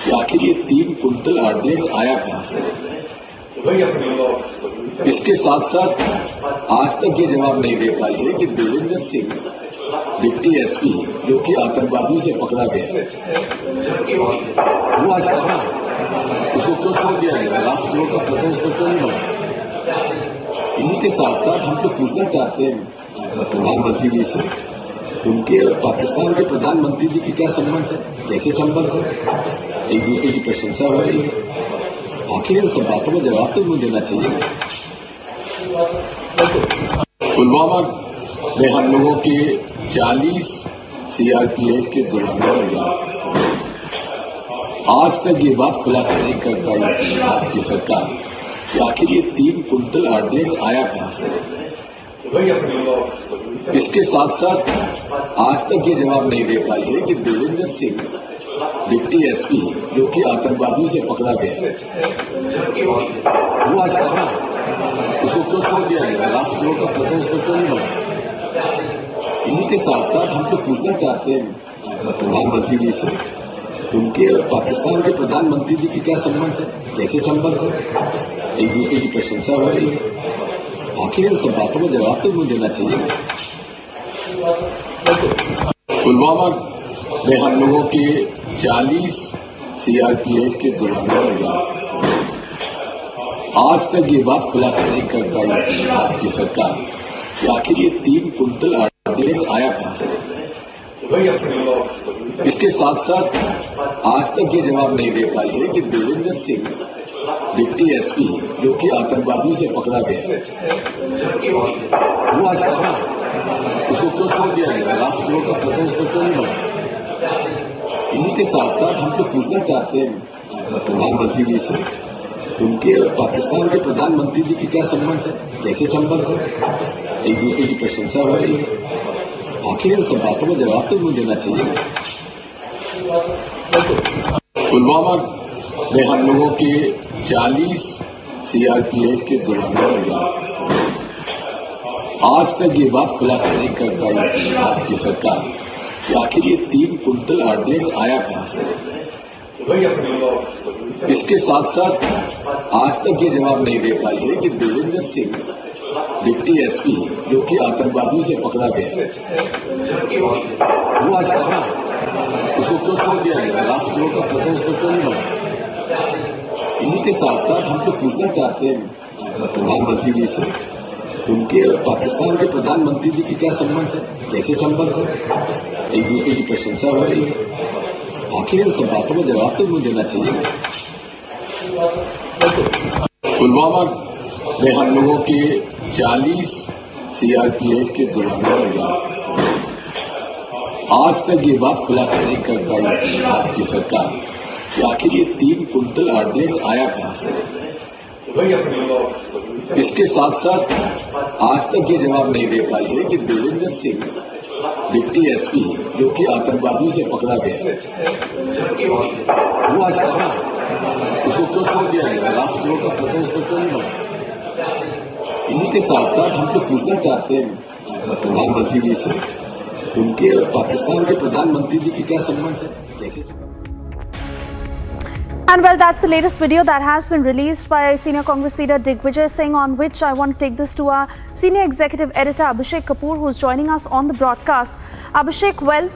कि आखिर ये 3 कुंटल आरडीएक्स आया कहां से। इसके साथ साथ आज तक ये जवाब नहीं दे पाई है कि देवेंद्र सिंह डिप्टी एसपी जो कि आतंकवादियों से पकड़ा गया, वो आज कहां है? उसको क्यों छोड़ दिया गया? राष्ट्रद्रोह का प्रकरण उसमें क्यों नहीं बना? इसी के साथ साथ हम तो पूछना चाहते हैं प्रधानमंत्री जी से, उनके और पाकिस्तान के प्रधानमंत्री जी की क्या संबंध है, कैसे संबंध है? एक दूसरे की प्रशंसा हो रही है, आखिर इन सब बातों में जवाब तो मुझे देना चाहिए। पुलवामा में हम लोगों के 40 सीआरपीएफ के जवानों ने आज तक ये बात खुलासा नहीं कर पाई आपकी सरकार कि आखिर ये 3 कुंटल आरडीएक्स आया कहां से। इसके साथ साथ आज तक ये जवाब नहीं दे पाई है कि देवेंद्र सिंह डिप्टी एसपी जो कि आतंकवादियों से पकड़ा गया वो आज कहाँ है, उसको क्यों छोड़ दिया गया, राष्ट्र सेवक का प्रथम उसमें क्यों नहीं बना। इसी के साथ साथ हम तो पूछना चाहते हैं प्रधानमंत्री जी से, उनके और पाकिस्तान के प्रधानमंत्री जी की क्या संबंध है, कैसे संबंध है, एक दूसरे की प्रशंसा हो रही है, आखिर इन सब बातों में जवाब तो नहीं देना चाहिए। पुलवामा में हम लोगों के 40 सीआरपीएफ के जवानों ने आज तक ये बात खुलासा नहीं कर पाई आपकी सरकार कि आखिर ये 3 कुंटल आर्डिनेंस आया कहां से। इसके साथ साथ आज तक ये जवाब नहीं दे पाई है कि देवेंद्र सिंह डिप्टी एसपी जो कि आतंकवादियों से पकड़ा गया वो आज कहाँ है, उसको क्यों छोड़ दिया गया, राष्ट्र सेवक का प्रथम उसमें क्यों नहीं बना। इसी के साथ साथ हम तो पूछना चाहते हैं प्रधानमंत्री जी से, उनके और पाकिस्तान के प्रधानमंत्री जी की क्या संबंध है, कैसे संबंध है, एक दूसरे की प्रशंसा हो रही है, आखिर इन सब बातों में जवाब तो नहीं देना चाहिए। पुलवामा में हम लोगों के 40 सीआरपीएफ के जवानों ने आज तक ये बात खुलासा नहीं कर पाई आपकी सरकार कि आखिर ये 3 कुंटल आर्डिनेंस आया कहां से। इसके साथ साथ आज तक ये जवाब नहीं दे पाई है कि देवेंद्र सिंह डिप्टी एसपी जो कि आतंकवादियों से पकड़ा गया वो आज कहाँ है, उसको क्यों छोड़ दिया गया, राष्ट्र सेवक का प्रथम उसमें क्यों नहीं बना। इसी के साथ साथ हम तो पूछना चाहते हैं प्रधानमंत्री जी से, उनके और पाकिस्तान के प्रधानमंत्री जी की क्या संबंध है, कैसे संबंध है, एक दूसरे की प्रशंसा हो रही है, आखिर इन सब बातों में जवाब तो नहीं देना चाहिए। पुलवामा में हम लोगों के 40 सीआरपीएफ के जवानों ने आज तक ये बात खुलासा नहीं कर पाई आपकी सरकार कि आखिर ये 3 कुंटल आर्डिनेंस आया कहां से। इसके साथ साथ आज तक ये जवाब नहीं दे पाई है कि देवेंद्र सिंह डिप्टी एसपी जो कि आतंकवादियों से पकड़ा गया वो आज कहाँ है, उसको क्यों छोड़ दिया गया, राष्ट्र सेवक का प्रथम उसमें क्यों नहीं बना। इसी के साथ साथ हम तो पूछना चाहते हैं प्रधानमंत्री जी से, उनके और पाकिस्तान के प्रधानमंत्री जी की क्या संबंध है, कैसे। And well, that's the latest video that has been released by senior Congress leader Digvijay Singh, on which I want to take this to our senior executive editor Abhishek Kapoor, who's joining us on the broadcast. Abhishek, well,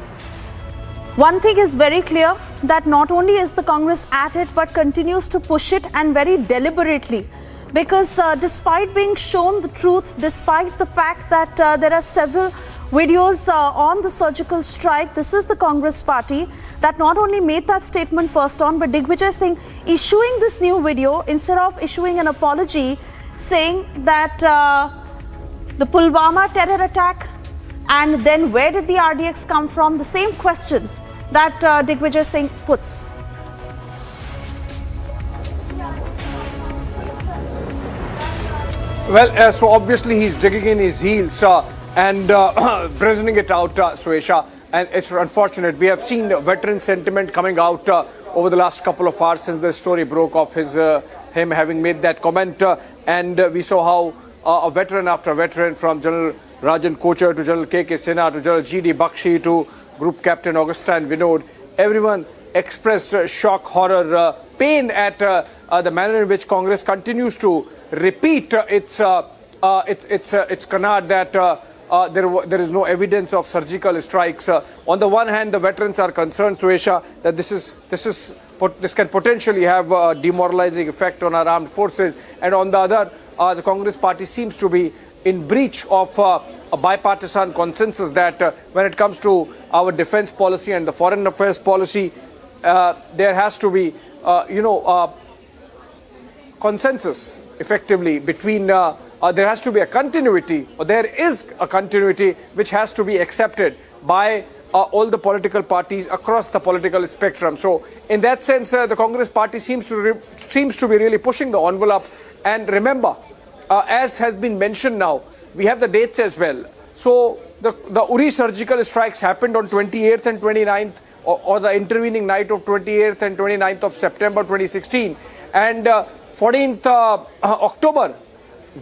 one thing is very clear, that not only is the Congress at it, but continues to push it, and very deliberately. Because despite being shown the truth, despite the fact that there are several videos on the surgical strike, this is the Congress party that not only made that statement first on, but Digvijay Singh issuing this new video instead of issuing an apology, saying that the Pulwama terror attack, and then where did the RDX come from, the same questions that Digvijay Singh puts. Well, so obviously he's digging in his heels and brazening it out, Suesha. And it's unfortunate. We have seen veteran sentiment coming out over the last couple of hours since the story broke of him having made that comment. And we saw how a veteran after veteran, from General Rajan Kochar to General KK Sinha to General GD Bakshi to Group Captain Augustine Vinod, everyone expressed shock, horror, pain at the manner in which Congress continues to repeat its canard that there is no evidence of surgical strikes. On the one hand, the veterans are concerned, Suesha, that this can potentially have a demoralizing effect on our armed forces, and on the other, the Congress party seems to be in breach of a bipartisan consensus that when it comes to our defense policy and the foreign affairs policy, there has to be, consensus effectively between, there has to be a continuity, or there is a continuity which has to be accepted by all the political parties across the political spectrum. So in that sense, the Congress party seems to be really pushing the envelope. And remember, as has been mentioned now, we have the dates as well. So the Uri surgical strikes happened on 28th and 29th, or the intervening night of 28th and 29th of September 2016. And 14th October,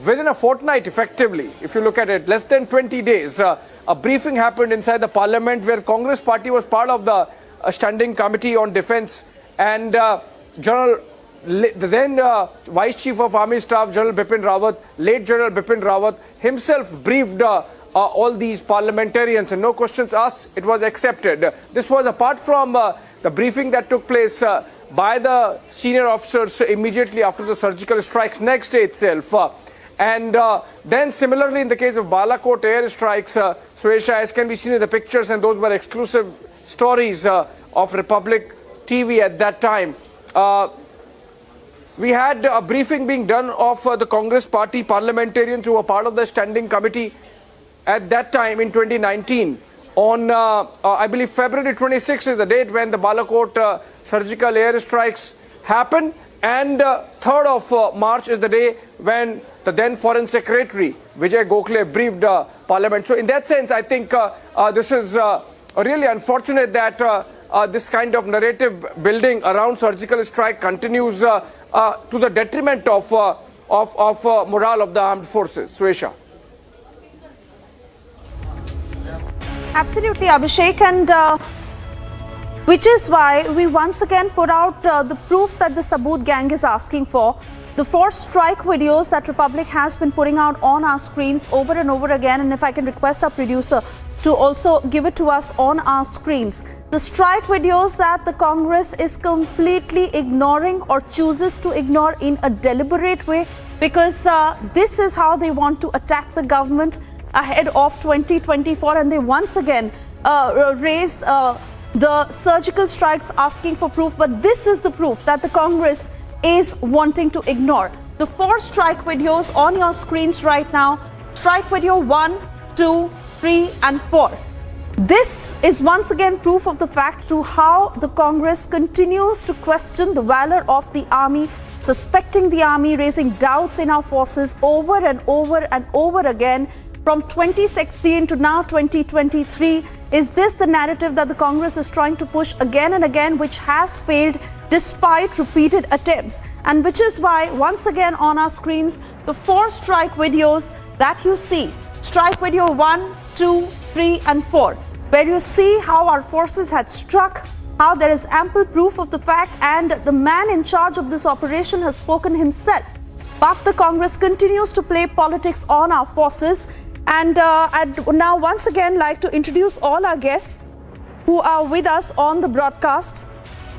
within a fortnight effectively, if you look at it, less than 20 days, a briefing happened inside the parliament where Congress party was part of the standing committee on defense, and the then Vice Chief of Army Staff, General Bipin Rawat, late General Bipin Rawat, himself briefed all these parliamentarians, and no questions asked, it was accepted. This was apart from the briefing that took place by the senior officers immediately after the surgical strikes next day itself. And then similarly in the case of Balakot air strikes, Suesha, as can be seen in the pictures, and those were exclusive stories of Republic TV at that time. We had a briefing being done of the Congress party parliamentarians who were part of the standing committee at that time in 2019. On, I believe, February 26th is the date when the Balakot surgical air strikes happened, and 3rd of March is the day when the then Foreign Secretary Vijay Gokhale briefed Parliament. So in that sense, I think this is really unfortunate that this kind of narrative building around surgical strike continues to the detriment of morale of the armed forces. Suesha. Absolutely, Abhishek, and which is why we once again put out the proof that the Saboot gang is asking for. The 4 strike videos that Republic has been putting out on our screens over and over again, and if I can request our producer to also give it to us on our screens. The strike videos that the Congress is completely ignoring or chooses to ignore in a deliberate way, because this is how they want to attack the government ahead of 2024, and they once again raise the surgical strikes asking for proof. But this is the proof that the Congress is wanting to ignore. The 4 strike videos on your screens right now, strike video 1, 2, 3 and 4. This is once again proof of the fact to how the Congress continues to question the valor of the army, suspecting the army, raising doubts in our forces over and over and over again. From 2016 to now 2023, is this the narrative that the Congress is trying to push again and again, which has failed despite repeated attempts? And which is why, once again on our screens, the 4 strike videos that you see, strike video 1, 2, 3 and 4, where you see how our forces had struck, how there is ample proof of the fact, and the man in charge of this operation has spoken himself. But the Congress continues to play politics on our forces. And I'd now once again like to introduce all our guests who are with us on the broadcast.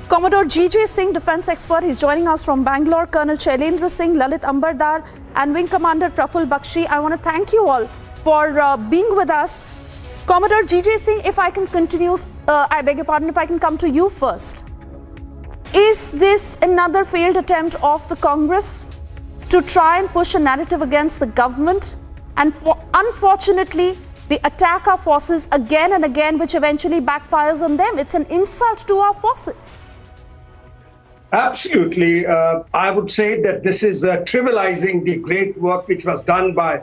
Commodore Digvijay Singh, defense expert, he's joining us from Bangalore. Colonel Shailendra Singh, Lalit Ambardar, and Wing Commander Praful Bakshi. I want to thank you all for being with us. Commodore Digvijay Singh, if I can continue, I beg your pardon, if I can come to you first. Is this another failed attempt of the Congress to try and push a narrative against the government? And unfortunately, they attack our forces again and again, which eventually backfires on them. It's an insult to our forces. Absolutely. I would say that this is trivializing the great work which was done by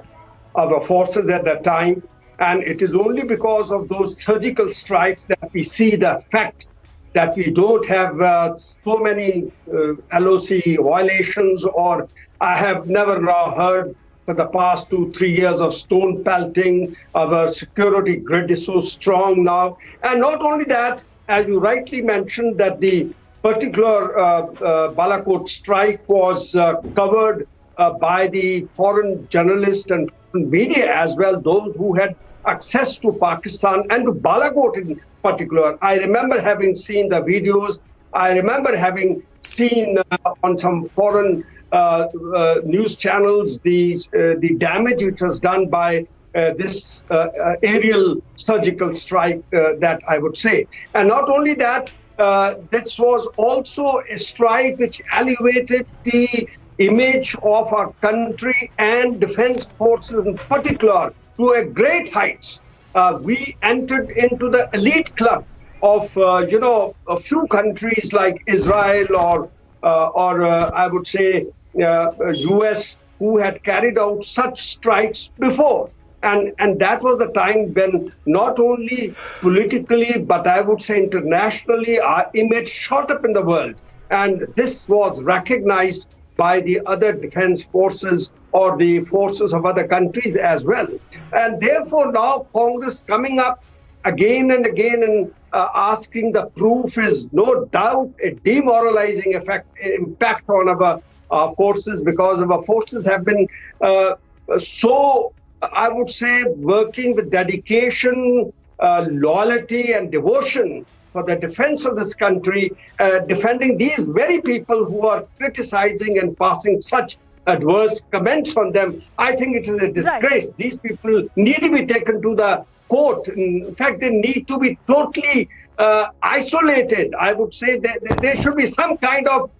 our forces at that time. And it is only because of those surgical strikes that we see the fact that we don't have so many LOC violations, or I have never heard for the past 2-3 years of stone pelting. Our security grid is so strong now. And not only that, as you rightly mentioned, that the particular Balakot strike was covered by the foreign journalists and foreign media as well, those who had access to Pakistan and to Balakot in particular. I remember having seen the videos. I remember having seen on some foreign news channels the damage which was done by this aerial surgical strike, that I would say. And not only that, this was also a strike which elevated the image of our country and defense forces in particular to a great heights. We entered into the elite club of a few countries like Israel or I would say US, who had carried out such strikes before. And that was the time when not only politically, but I would say internationally, our image shot up in the world. And this was recognized by the other defense forces or the forces of other countries as well. And therefore now Congress coming up again and again and asking the proof is no doubt a demoralizing impact on our forces, because our forces have been so, I would say, working with dedication, loyalty and devotion for the defense of this country, defending these very people who are criticizing and passing such adverse comments on them. I think it is a disgrace. Right. These people need to be taken to the court. In fact, they need to be totally isolated. I would say that there should be some kind of,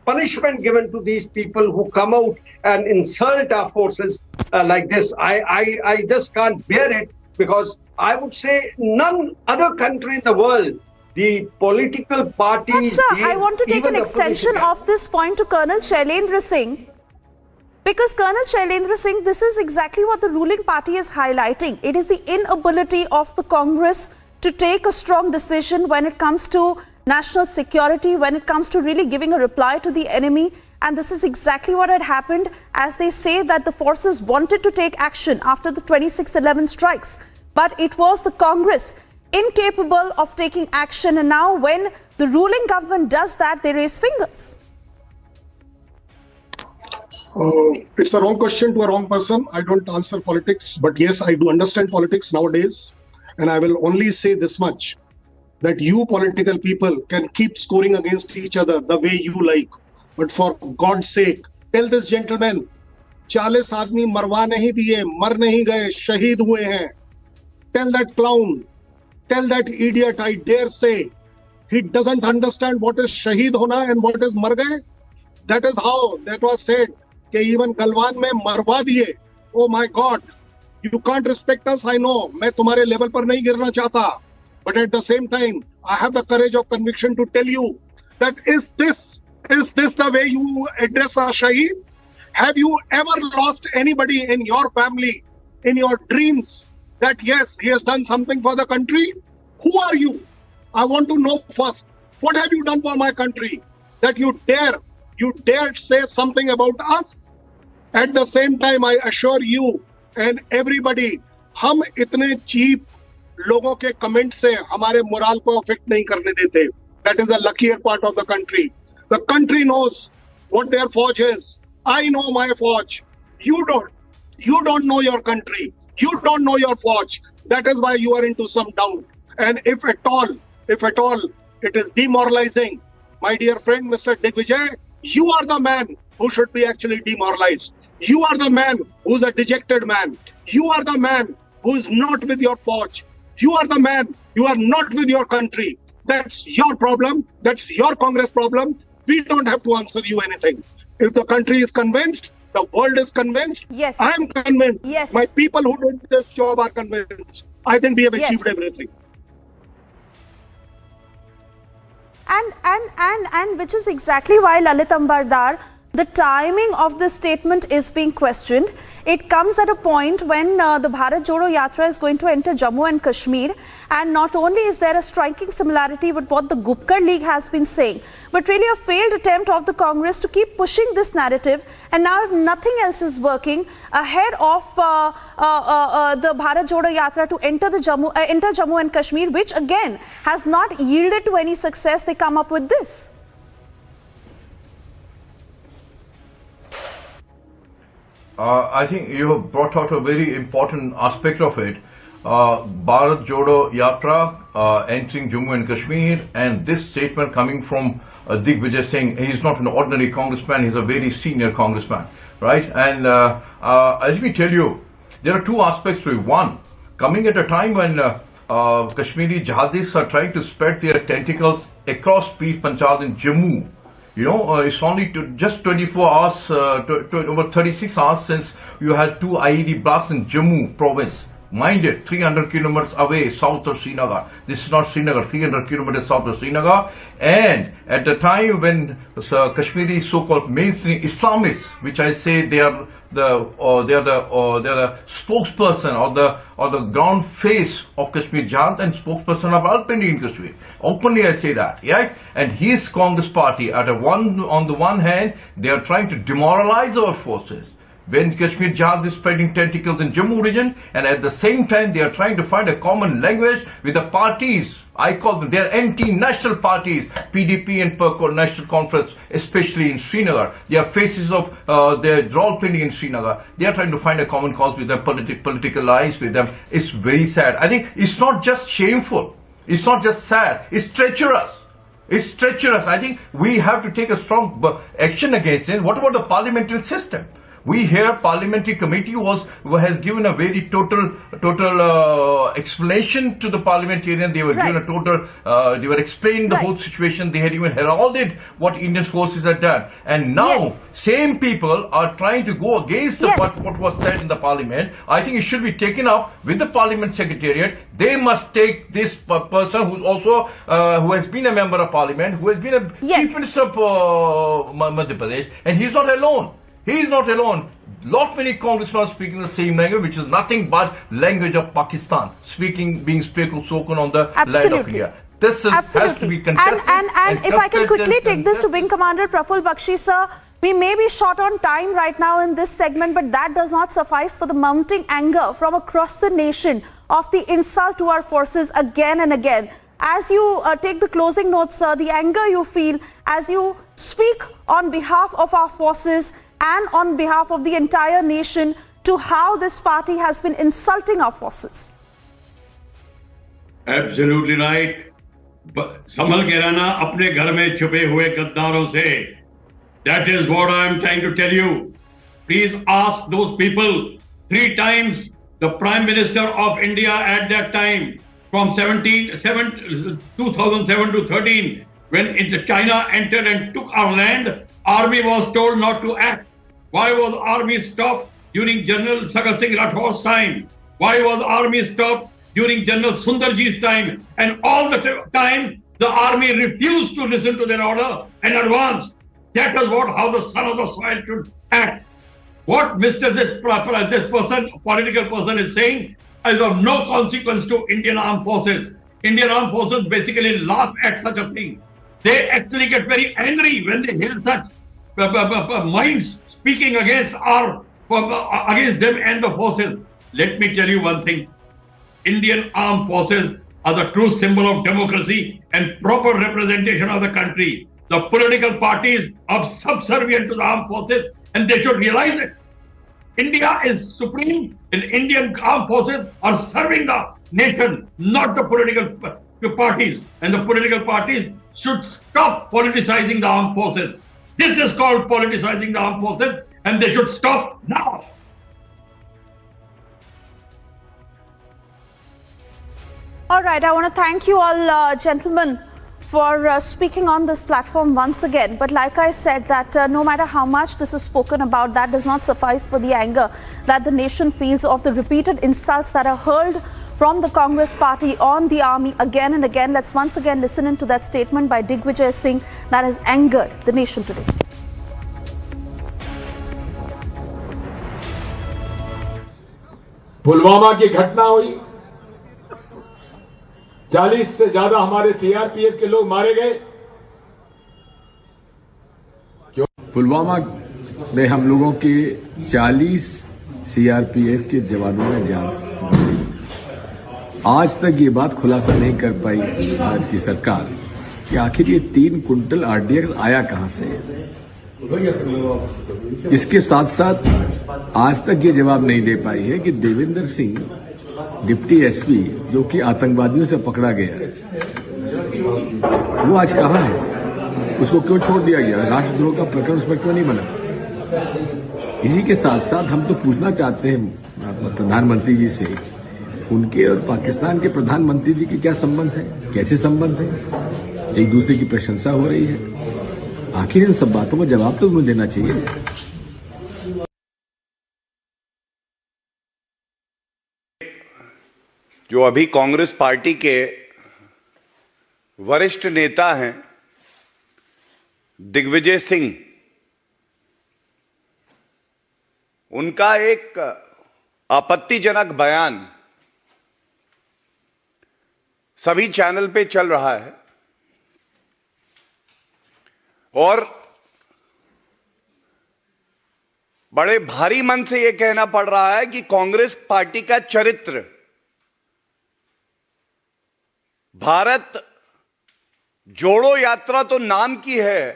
punishment given to these people who come out and insult our forces like this. I just can't bear it, because I would say none other country in the world, the political parties... But sir, I want to take an extension of this point to Colonel Shailendra Singh. Because Colonel Shailendra Singh, this is exactly what the ruling party is highlighting. It is the inability of the Congress to take a strong decision when it comes to national security, when it comes to really giving a reply to the enemy. And this is exactly what had happened, as they say that the forces wanted to take action after the 26/11 strikes. But it was the Congress incapable of taking action. And now when the ruling government does that, they raise fingers. It's a wrong question to a wrong person. I don't answer politics, but yes, I do understand politics nowadays. And I will only say this much, that you political people can keep scoring against each other the way you like. But for God's sake, tell this gentleman, 40 आदमी मरवा नहीं दिए, मर नहीं गए, शहीद हुए हैं. Tell that clown, tell that idiot, I dare say, he doesn't understand what is shaheed hona and what is mar gaye. That is how that was said, कि even Galwan में मरवा दिए. Oh my God, you can't respect us, I know. मैं तुम्हारे level पर नहीं गिरना चाहता. But at the same time, I have the courage of conviction to tell you that is this the way you address a shaheed? Have you ever lost anybody in your family, in your dreams, that yes, he has done something for the country? Who are you? I want to know first. What have you done for my country that you dare say something about us? At the same time, I assure you and everybody, हम इतने cheap लोगों के comment से हमारे moral को affect नहीं करने देते. That is the luckier part of the country. The country knows what their forge is. I know my forge. You don't. You don't know your country. You don't know your forge. That is why you are into some doubt. And if at all, it is demoralizing, my dear friend, Mr. Digvijay, you are the man who should be actually demoralized. You are the man who's a dejected man. You are the man who is not with your forge. You are the man, you are not with your country. That's your problem. That's your Congress problem. We don't have to answer you anything. If the country is convinced, the world is convinced. Yes. I am convinced. Yes. My people who did this job are convinced. I think we have achieved everything. And which is exactly why, Lalit Ambardar, the timing of this statement is being questioned. It comes at a point when the Bharat Jodo Yatra is going to enter Jammu and Kashmir, and not only is there a striking similarity with what the Gupkar League has been saying, but really a failed attempt of the Congress to keep pushing this narrative. And now if nothing else is working, ahead of the Bharat Jodo Yatra to enter Jammu and Kashmir, which again has not yielded to any success, they come up with this. I think you have brought out a very important aspect of it. Bharat Jodo Yatra entering Jammu and Kashmir, and this statement coming from Digvijay Singh. He's not an ordinary congressman, he's a very senior congressman, right? And let me tell you, there are two aspects to it. One, coming at a time when Kashmiri jihadis are trying to spread their tentacles across Peer Panchal in Jammu. You know, it's only just 24 hours, over 36 hours since you had 2 IED blasts in Jammu province. mind it, 300 kilometers away south of Srinagar. This is not Srinagar, 300 kilometers south of Srinagar. And at the time when Kashmiri so-called mainstream Islamists, which I say they are the spokesperson or the ground face of Kashmir Jihad and spokesperson of Alpindi in Kashmir. Openly I say that, yeah? And his Congress party, on the one hand, they are trying to demoralize our forces. When Kashmir Jihad is spreading tentacles in Jammu region, and at the same time they are trying to find a common language with the parties. I call them, they are anti-national parties, PDP and National Conference, especially in Srinagar. They are faces of their Rawalpindi in Srinagar. They are trying to find a common cause with them, political allies with them. It's very sad. I think it's not just shameful. It's not just sad. It's treacherous. It's treacherous. I think we have to take a strong action against it. What about the parliamentary system? We hear parliamentary committee has given a very total explanation to the parliamentarian. They were given a total, they were explaining the whole situation. They had even heralded what Indian forces had done. And now, same people are trying to go against what was said in the parliament. I think it should be taken up with the parliament secretariat. They must take this person who's also, who has been a member of parliament, who has been a chief minister of Madhya Pradesh, and he's not alone. He is not alone. Lot many congressmen are speaking the same language, which is nothing but language of Pakistan, being spoken on the land of India. This has to be contested. And if I can quickly take this to Wing Commander Praful Bakshi, sir, we may be short on time right now in this segment, but that does not suffice for the mounting anger from across the nation of the insult to our forces again and again. As you take the closing notes, sir, the anger you feel as you speak on behalf of our forces and on behalf of the entire nation to how this party has been insulting our forces. Absolutely right. संभल के रहना अपने घर में छुपे हुए गद्दारों से. That is what I am trying to tell you. Please ask those people. 3 times the Prime Minister of India at that time, from 2007 to 13, when China entered and took our land, army was told not to act. Why was army stopped during General Sagar Singh Rathor's time? Why was army stopped during General Sundarji's time? And all the time, the army refused to listen to their order and advance. That is how the son of the soil should act. What this political person is saying is of no consequence to Indian Armed Forces. Indian Armed Forces basically laugh at such a thing. They actually get very angry when they hear such minds speaking against them and the forces. Let me tell you one thing. Indian Armed Forces are the true symbol of democracy and proper representation of the country. The political parties are subservient to the armed forces, and they should realize it. India is supreme, and Indian Armed Forces are serving the nation, not the political parties. And the political parties should stop politicizing the armed forces. This is called politicizing the armed forces, and they should stop now. All right, I want to thank you all, gentlemen, for speaking on this platform once again. But like I said, that no matter how much this is spoken about, that does not suffice for the anger that the nation feels of the repeated insults that are hurled from the Congress party on the army again and again. Let's once again listen into that statement by Digvijay Singh that has angered the nation today. Pulwama की घटना हुई, 40 से ज्यादा हमारे CRPF के लोग मारे गए. पुलवामा में हम लोगों के 40 सीआरपीएफ के जवानों ने जान दी. आज तक ये बात खुलासा नहीं कर पाई भारत की सरकार कि आखिर ये 3 कुंटल आरडीएक्स आया कहां से. इसके साथ साथ आज तक ये जवाब नहीं दे पाई है कि देवेंद्र सिंह डिप्टी एसपी, जो कि आतंकवादियों से पकड़ा गया, वो आज कहां है? उसको क्यों छोड़ दिया गया? राष्ट्रद्रोह का प्रकरण उस पर क्यों नहीं बना? इसी के साथ साथ हम तो पूछना चाहते हैं प्रधानमंत्री जी से, उनके और पाकिस्तान के प्रधानमंत्री जी के क्या संबंध है, कैसे संबंध है? एक दूसरे की प्रशंसा हो रही है. आखिर इन सब बातों का जवाब तो उन्हें देना चाहिए. जो अभी कांग्रेस पार्टी के वरिष्ठ नेता हैं दिग्विजय सिंह, उनका एक आपत्तिजनक बयान सभी चैनल पे चल रहा है और बड़े भारी मन से यह कहना पड़ रहा है कि कांग्रेस पार्टी का चरित्र भारत जोड़ो यात्रा तो नाम की है,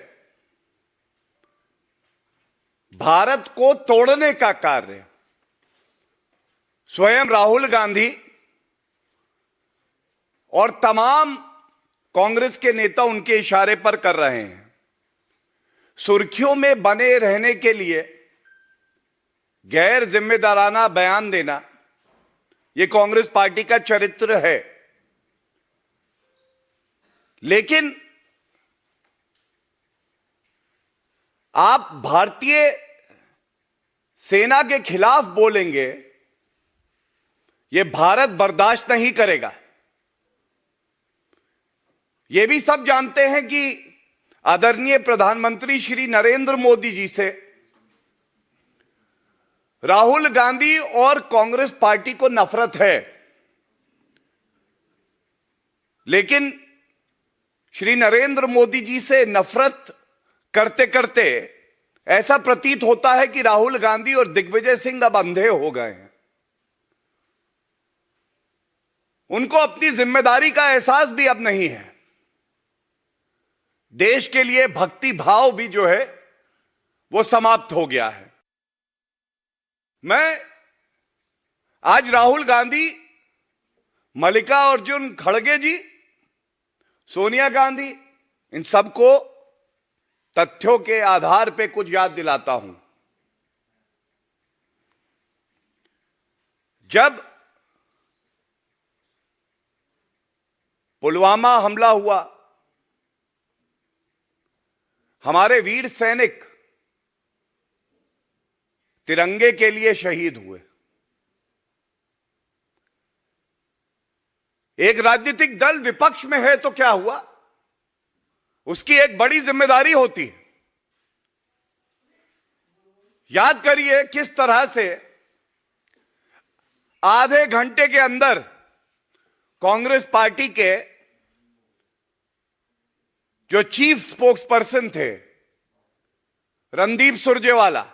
भारत को तोड़ने का कार्य स्वयं राहुल गांधी और तमाम कांग्रेस के नेता उनके इशारे पर कर रहे हैं। सुर्खियों में बने रहने के लिए गैर जिम्मेदाराना बयान देना, यह कांग्रेस पार्टी का चरित्र है। लेकिन आप भारतीय सेना के खिलाफ बोलेंगे, यह भारत बर्दाश्त नहीं करेगा। यह भी सब जानते हैं कि आदरणीय प्रधानमंत्री श्री नरेंद्र मोदी जी से राहुल गांधी और कांग्रेस पार्टी को नफरत है, लेकिन श्री नरेंद्र मोदी जी से नफरत करते करते ऐसा प्रतीत होता है कि राहुल गांधी और दिग्विजय सिंह अब अंधे हो गए हैं। उनको अपनी जिम्मेदारी का एहसास भी अब नहीं है। देश के लिए भक्ति भाव भी जो है वो समाप्त हो गया है। मैं आज राहुल गांधी, मल्लिकार्जुन खड़गे जी, सोनिया गांधी, इन सबको तथ्यों के आधार पे कुछ याद दिलाता हूं। जब पुलवामा हमला हुआ, हमारे वीर सैनिक तिरंगे के लिए शहीद हुए। एक राजनीतिक दल विपक्ष में है तो क्या हुआ, उसकी एक बड़ी जिम्मेदारी होती है। याद करिए किस तरह से आधे घंटे के अंदर कांग्रेस पार्टी के जो चीफ स्पोक्स पर्सन थे रणदीप सुरजेवाला,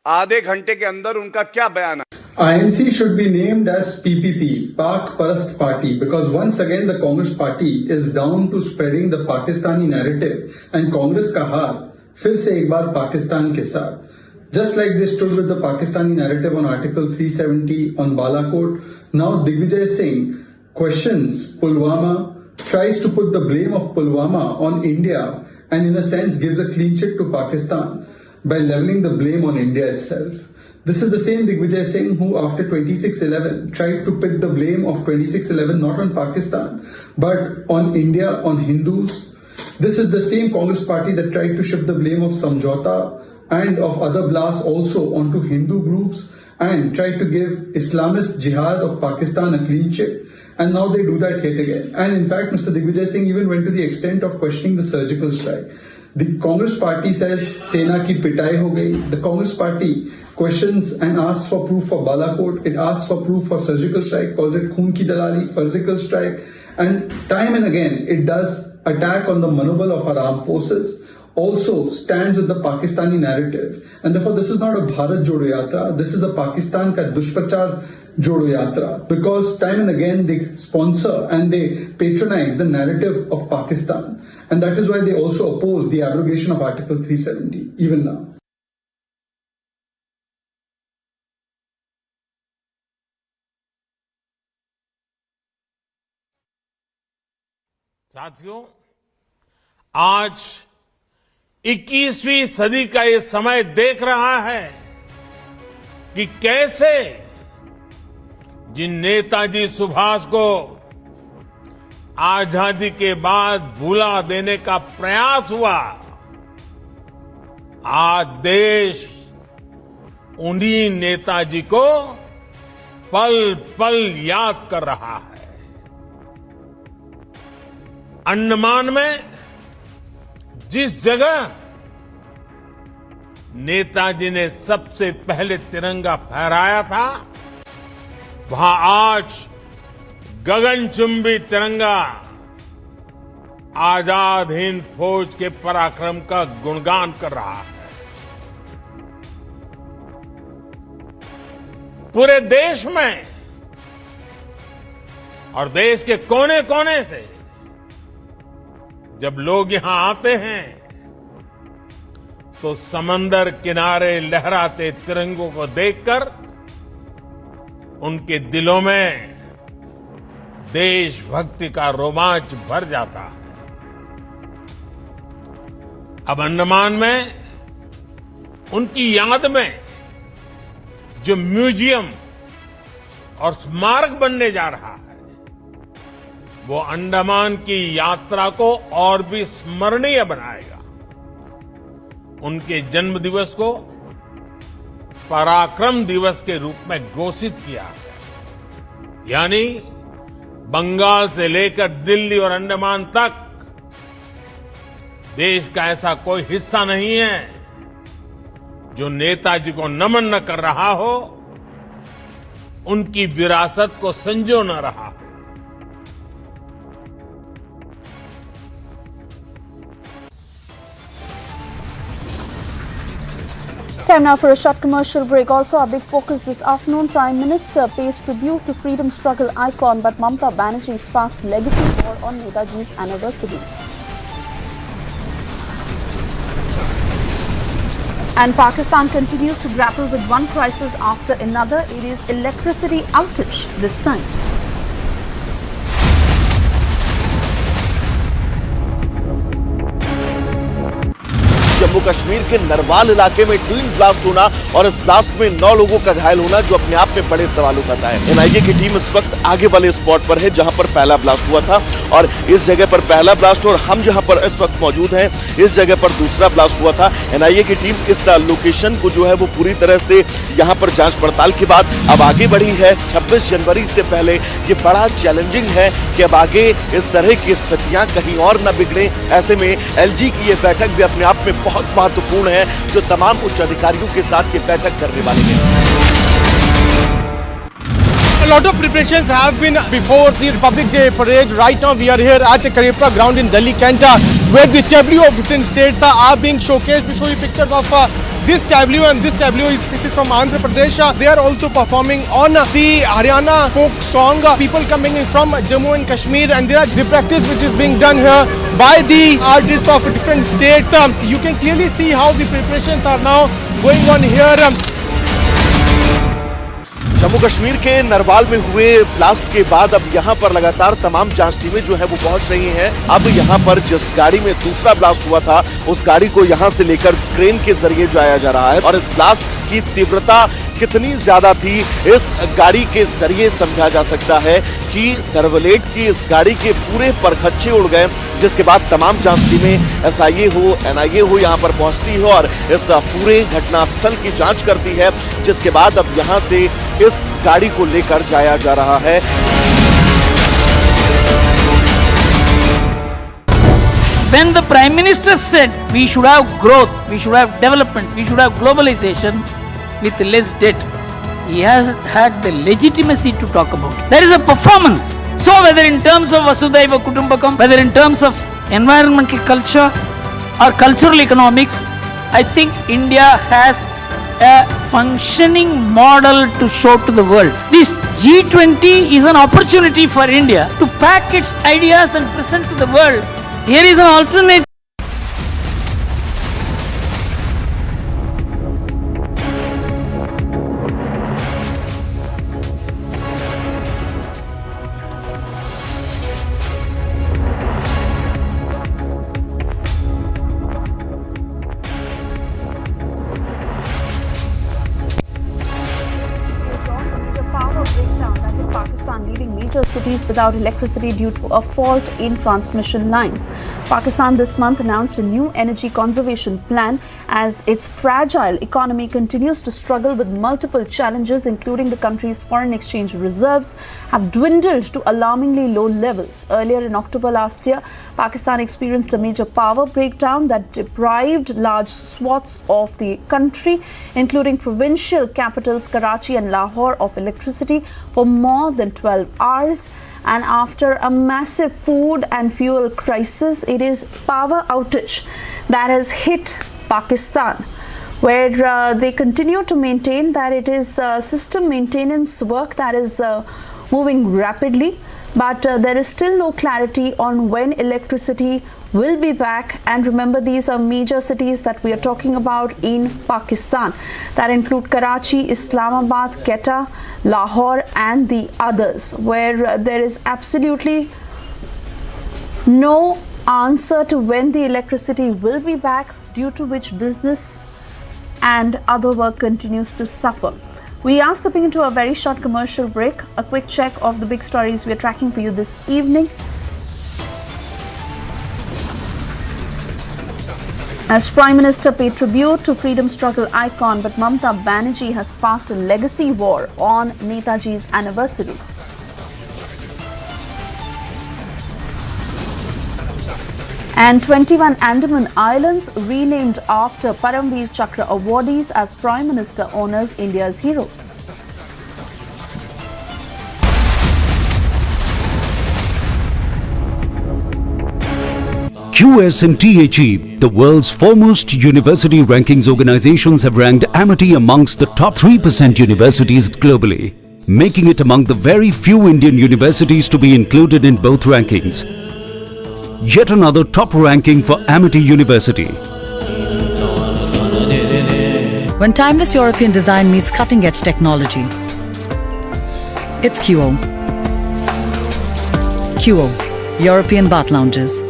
आधे घंटे के अंदर उनका क्या बयान है। INC should be named as PPP, Pak Parast Party, because once again the Congress party is down to spreading the Pakistani narrative and Congress का हाथ फिर से एक बार पाकिस्तान के साथ। Just like they stood with the Pakistani narrative on Article 370 on Balakot, now Digvijay Singh questions Pulwama, tries to put the blame of Pulwama on India and in a sense gives a clean chit to Pakistan by leveling the blame on India itself. This is the same Digvijay Singh who after 26/11 tried to put the blame of 26/11 not on Pakistan but on India, on Hindus. This is the same Congress party that tried to shift the blame of Samjhauta and of other blasts also onto Hindu groups and tried to give Islamist jihad of Pakistan a clean chit. And now they do that yet again. And in fact, Mr. Digvijay Singh even went to the extent of questioning the surgical strike. The Congress party says Sena ki pitai ho gayi. The Congress party questions and asks for proof for Balakot. It asks for proof for surgical strike, calls it khoon ki dalali, surgical strike. And time and again, it does attack on the manobal of our armed forces. Also stands with the Pakistani narrative. And therefore, this is not a Bharat Jodo Yatra. This is a Pakistan ka dushprachar Jodo Yatra, because time and again they sponsor and they patronize the narrative of Pakistan, and that is why they also oppose the abrogation of Article 370 even now. साथियों, आज 21वीं सदी का ये समय देख रहा है कि कैसे जिन नेताजी सुभाष को आजादी के बाद भुला देने का प्रयास हुआ, आज देश उन्हीं नेताजी को पल पल याद कर रहा है। अंडमान में जिस जगह नेताजी ने सबसे पहले तिरंगा फहराया था, वहां आज गगनचुंबी तिरंगा आजाद हिंद फौज के पराक्रम का गुणगान कर रहा है। पूरे देश में और देश के कोने कोने से जब लोग यहां आते हैं तो समंदर किनारे लहराते तिरंगों को देखकर उनके दिलों में देशभक्ति का रोमांच भर जाता है। अब अंडमान में उनकी याद में जो म्यूजियम और स्मारक बनने जा रहा है, वो अंडमान की यात्रा को और भी स्मरणीय बनाएगा। उनके जन्म दिवस को पराक्रम दिवस के रूप में घोषित किया है। यानी बंगाल से लेकर दिल्ली और अंडमान तक देश का ऐसा कोई हिस्सा नहीं है जो नेताजी को नमन न कर रहा हो, उनकी विरासत को संजो न रहा हो। Time now for a short commercial break. Also, our big focus this afternoon, Prime Minister pays tribute to freedom struggle icon, but Mamata Banerjee sparks legacy war on Netaji's anniversary. And Pakistan continues to grapple with one crisis after another. It is electricity outage this time. Jammu Kashmir के नरवाल इलाके में twin blast होना और इस blast में 9 लोगों का घायल होना जो अपने आप में बड़े सवाल उठाता है। एनआईए की टीम इस वक्त आगे वाले स्पॉट पर है जहां पर पहला ब्लास्ट हुआ था और इस जगह पर पहला ब्लास्ट और हम जहां पर इस वक्त मौजूद हैं इस जगह पर दूसरा ब्लास्ट हुआ था। एनआईए की टीम इस लोकेशन को जो है वो पूरी तरह से यहां पर जांच पड़ताल के बाद अब आगे बढ़ी है। 26 जनवरी से पहले ये बड़ा चैलेंजिंग है कि अब आगे इस तरह की स्थितियां कहीं और न बिगड़े। ऐसे में एलजी की ये बैठक भी अपने आप में बहुत महत्वपूर्ण है जो तमाम उच्च अधिकारियों के साथ ये बैठक करने वाले हैं। A lot of preparations have been before the Republic Day parade. Right now we are here at Karepra ground in Delhi, Kent, where the tableau of different states are being showcased. We show you pictures of this tableau, and this tableau is from Andhra Pradesh. They are also performing on the Haryana folk song. People coming in from Jammu and Kashmir, and there are the practice which is being done here by the artists of different states. You can clearly see how the preparations are now going on here. Jammu Kashmir के नरवाल में हुए blast के बाद अब यहाँ पर लगातार तमाम जांच टीमें जो है वो पहुंच रही हैं। अब यहाँ पर जिस गाड़ी में दूसरा ब्लास्ट हुआ था उस गाड़ी को यहाँ से लेकर क्रेन के जरिए जाया जा रहा है और इस ब्लास्ट की तीव्रता कितनी ज्यादा थी इस गाड़ी के जरिए समझा जा सकता है कि सर्वलेट की इस गाड़ी के पूरे परखच्चे उड़ गए, जिसके बाद तमाम जांच टीमें एसआईए हो एनआईए हो यहाँ पर पहुंचती है और इस पूरे घटनास्थल की जांच करती है, जिसके बाद अब यहाँ से इस गाड़ी को लेकर जाया जा रहा है। When the Prime Minister said we should have growth, we should have development, we should have globalization with less debt, he has had the legitimacy to talk about it. There is a performance. So whether in terms of Vasudhaiva Kutumbakam, whether in terms of environmental culture or cultural economics, I think India has a functioning model to show to the world. This G20 is an opportunity for India to pack its ideas and present to the world. Here is an alternate. Pakistan, leaving major cities without electricity due to a fault in transmission lines. Pakistan this month announced a new energy conservation plan as its fragile economy continues to struggle with multiple challenges, including the country's foreign exchange reserves have dwindled to alarmingly low levels. Earlier in October last year, Pakistan experienced a major power breakdown that deprived large swaths of the country, including provincial capitals Karachi and Lahore, of electricity for more than 12 hours. And after a massive food and fuel crisis, it is power outage that has hit Pakistan, where they continue to maintain that it is system maintenance work that is moving rapidly, but there is still no clarity on when electricity will be back. And remember, these are major cities that we are talking about in Pakistan that include Karachi, Islamabad, Quetta, Lahore and the others, where there is absolutely no answer to when the electricity will be back, due to which business and other work continues to suffer. We are stepping into a very short commercial break. A quick check of the big stories we are tracking for you this evening. As Prime Minister paid tribute to freedom struggle icon, but Mamata Banerjee has sparked a legacy war on Netaji's anniversary. And 21 Andaman Islands renamed after Paramveer Chakra awardees as Prime Minister honors India's heroes. QS&THE, the world's foremost university rankings organizations, have ranked Amity amongst the top 3% universities globally, making it among the very few Indian universities to be included in both rankings. Yet another top ranking for Amity University. When timeless European design meets cutting-edge technology, it's QO. QO, European Bath Lounges.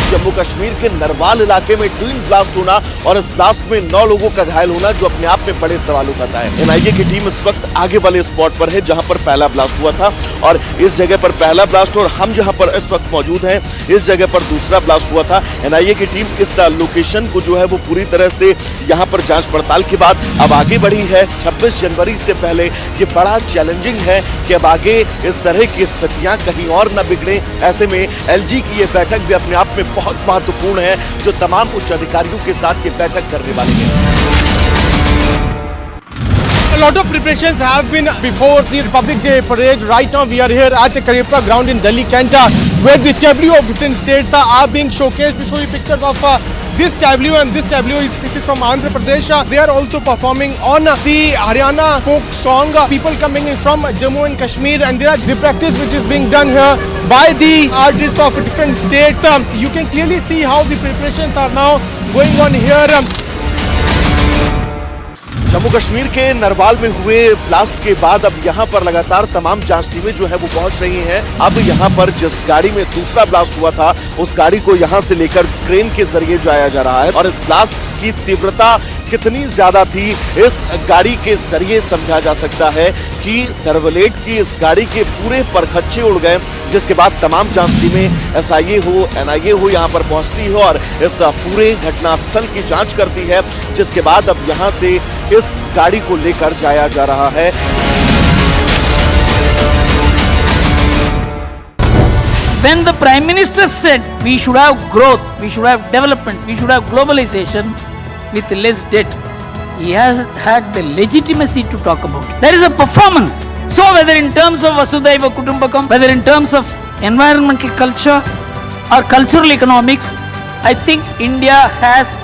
Jammu Kashmir के नरवाल इलाके में twin blast होना और इस blast में 9 लोगों का घायल होना जो अपने आप में बड़े सवाल उठाता है। एनआईए की टीम इस वक्त आगे वाले स्पॉट पर है जहां पर पहला ब्लास्ट हुआ था, और इस जगह पर पहला ब्लास्ट और हम जहां पर इस वक्त मौजूद हैं इस जगह पर दूसरा ब्लास्ट हुआ था। एनआईए की टीम इस लोकेशन को जो है वो पूरी तरह से यहां पर जांच पड़ताल के बाद अब आगे बढ़ी है। 26 जनवरी से पहले ये बड़ा चैलेंजिंग है कि अब आगे इस तरह की स्थितियां कहीं और न बिगड़े। ऐसे में एलजी की ये बैठक भी अपने आप में बहुत महत्वपूर्ण है, जो तमाम उच्च अधिकारियों के साथ ये बैठक करने वाली है। A lot of preparations have been before the Republic Day parade. Right now we are here at Karipra ground in Delhi, Kenta, where the tableau of different states are being showcased. We show you pictures of this tableau, and this tableau is from Andhra Pradesh. They are also performing on the Haryana folk song. People coming in from Jammu and Kashmir, and there are the practice which is being done here by the artists of different states. You can clearly see how the preparations are now going on here. Jammu Kashmir के नरवाल में हुए blast के बाद अब यहाँ पर लगातार तमाम जांच टीमें जो है वो पहुंच रही हैं। अब यहाँ पर जिस गाड़ी में दूसरा ब्लास्ट हुआ था उस गाड़ी को यहाँ से लेकर क्रेन के जरिए जो आया जा रहा है, और इस ब्लास्ट की तीव्रता कितनी ज्यादा थी इस गाड़ी के जरिए समझा जा सकता है कि सर्वलेट की इस गाड़ी के पूरे परखच्चे उड़ गए, जिसके बाद तमाम जांच टीमें एसआईए हो एनआईए हो यहाँ पर पहुंचती हो और इस पूरे घटनास्थल की जांच करती है, जिसके बाद अब यहाँ से इस गाड़ी को लेकर जाया जा रहा है। When the Prime Minister said we should have growth, we should have development, we should have globalization with less debt, he has had the legitimacy to talk about it. There is a performance. So whether in terms of Vasudhaiva Kutumbakam, whether in terms of environmental culture or cultural economics, I think India has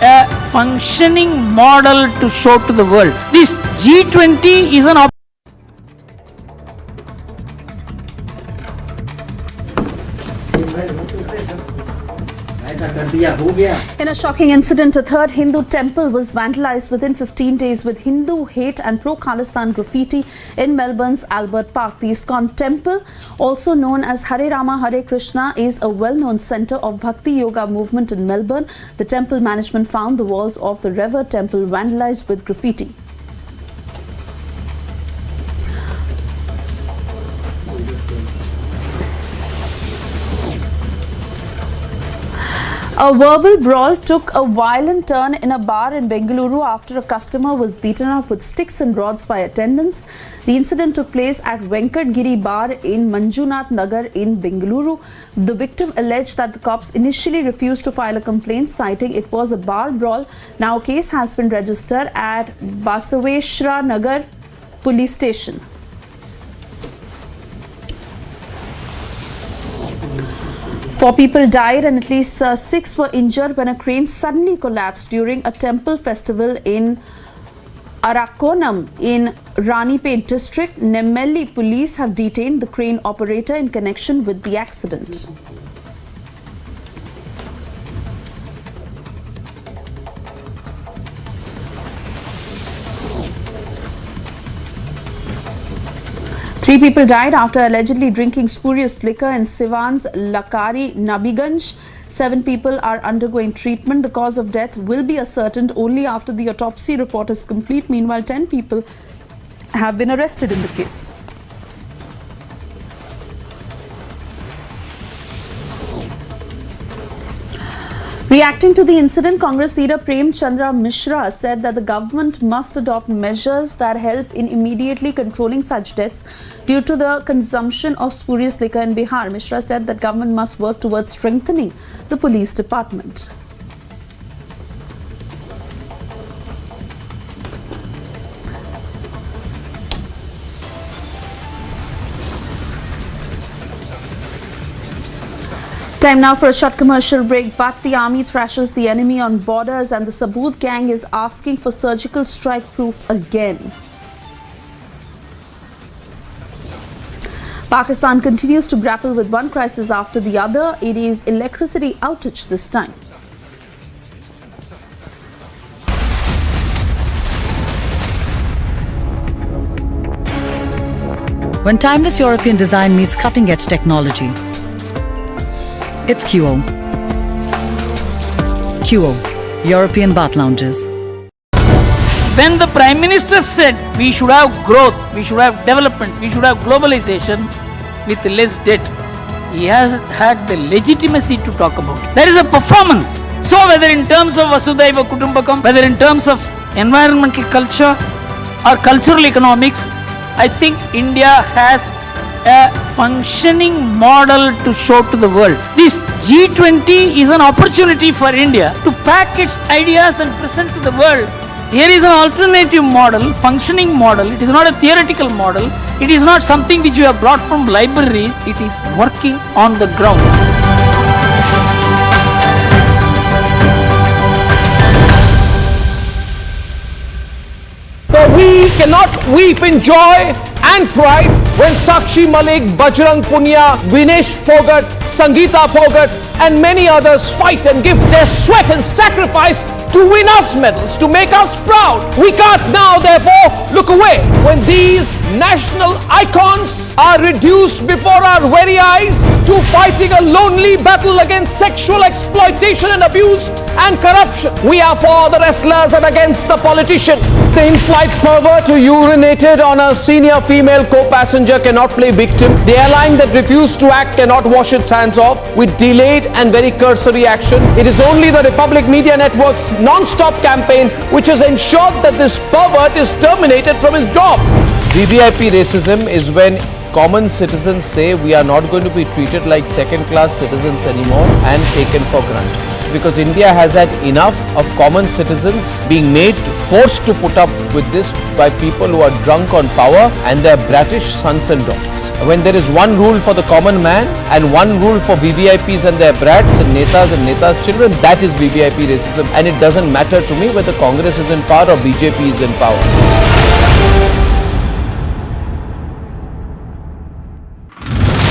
a functioning model to show to the world. This G20 is an In a shocking incident, a third Hindu temple was vandalized within 15 days with Hindu hate and pro-Khalistan graffiti in Melbourne's Albert Park. The ISKCON temple, also known as Hare Rama Hare Krishna, is a well-known centre of Bhakti Yoga movement in Melbourne. The temple management found the walls of the Rever temple vandalized with graffiti. A verbal brawl took a violent turn in a bar in Bengaluru after a customer was beaten up with sticks and rods by attendants. The incident took place at Venkatgiri Bar in Manjunath Nagar in Bengaluru. The victim alleged that the cops initially refused to file a complaint, citing it was a bar brawl. Now a case has been registered at Basaveshwara Nagar Police Station. Four people died and at least 6 were injured when a crane suddenly collapsed during a temple festival in Arakonam in Ranipet district. Nemelli police have detained the crane operator in connection with the accident. Three people died after allegedly drinking spurious liquor in Sivan's Lakari Nabiganj. 7 people are undergoing treatment. The cause of death will be ascertained only after the autopsy report is complete. Meanwhile, 10 people have been arrested in the case. Reacting to the incident, Congress leader Prem Chandra Mishra said that the government must adopt measures that help in immediately controlling such deaths due to the consumption of spurious liquor in Bihar. Mishra said that government must work towards strengthening the police department. Time now for a short commercial break, but the army thrashes the enemy on borders and the Saboot gang is asking for surgical strike proof again. Pakistan continues to grapple with one crisis after the other. It is electricity outage this time. When timeless European design meets cutting-edge technology, it's QO. QO, European bath lounges. When the Prime Minister said we should have growth, we should have development, we should have globalization with less debt, he has had the legitimacy to talk about it. There is a performance. So whether in terms of Vasudhaiva Kutumbakam, whether in terms of environmental culture or cultural economics, I think India has a functioning model to show to the world. This G20 is an opportunity for India to pack its ideas and present to the world. Here is an alternative model, functioning model. It is not a theoretical model. It is not something which you have brought from libraries. It is working on the ground. For we cannot weep in joy and pride when Sakshi Malik, Bajrang Punia, Vinesh Phogat, Sangeeta Phogat and many others fight and give their sweat and sacrifice to win us medals, to make us proud. We can't now therefore look away when these national icons are reduced before our very eyes to fighting a lonely battle against sexual exploitation and abuse and corruption. We are for the wrestlers and against the politician. The in-flight pervert who urinated on a senior female co-passenger cannot play victim. The airline that refused to act cannot wash its hands off with delayed and very cursory action. It is only the Republic Media Network's non-stop campaign which has ensured that this pervert is terminated from his job. VVIP racism is when common citizens say we are not going to be treated like second-class citizens anymore and taken for granted. Because India has had enough of common citizens being forced to put up with this by people who are drunk on power and their bratish sons and daughters. When there is one rule for the common man and one rule for VVIPs and their brats and netas' children, that is VVIP racism, and it doesn't matter to me whether Congress is in power or BJP is in power.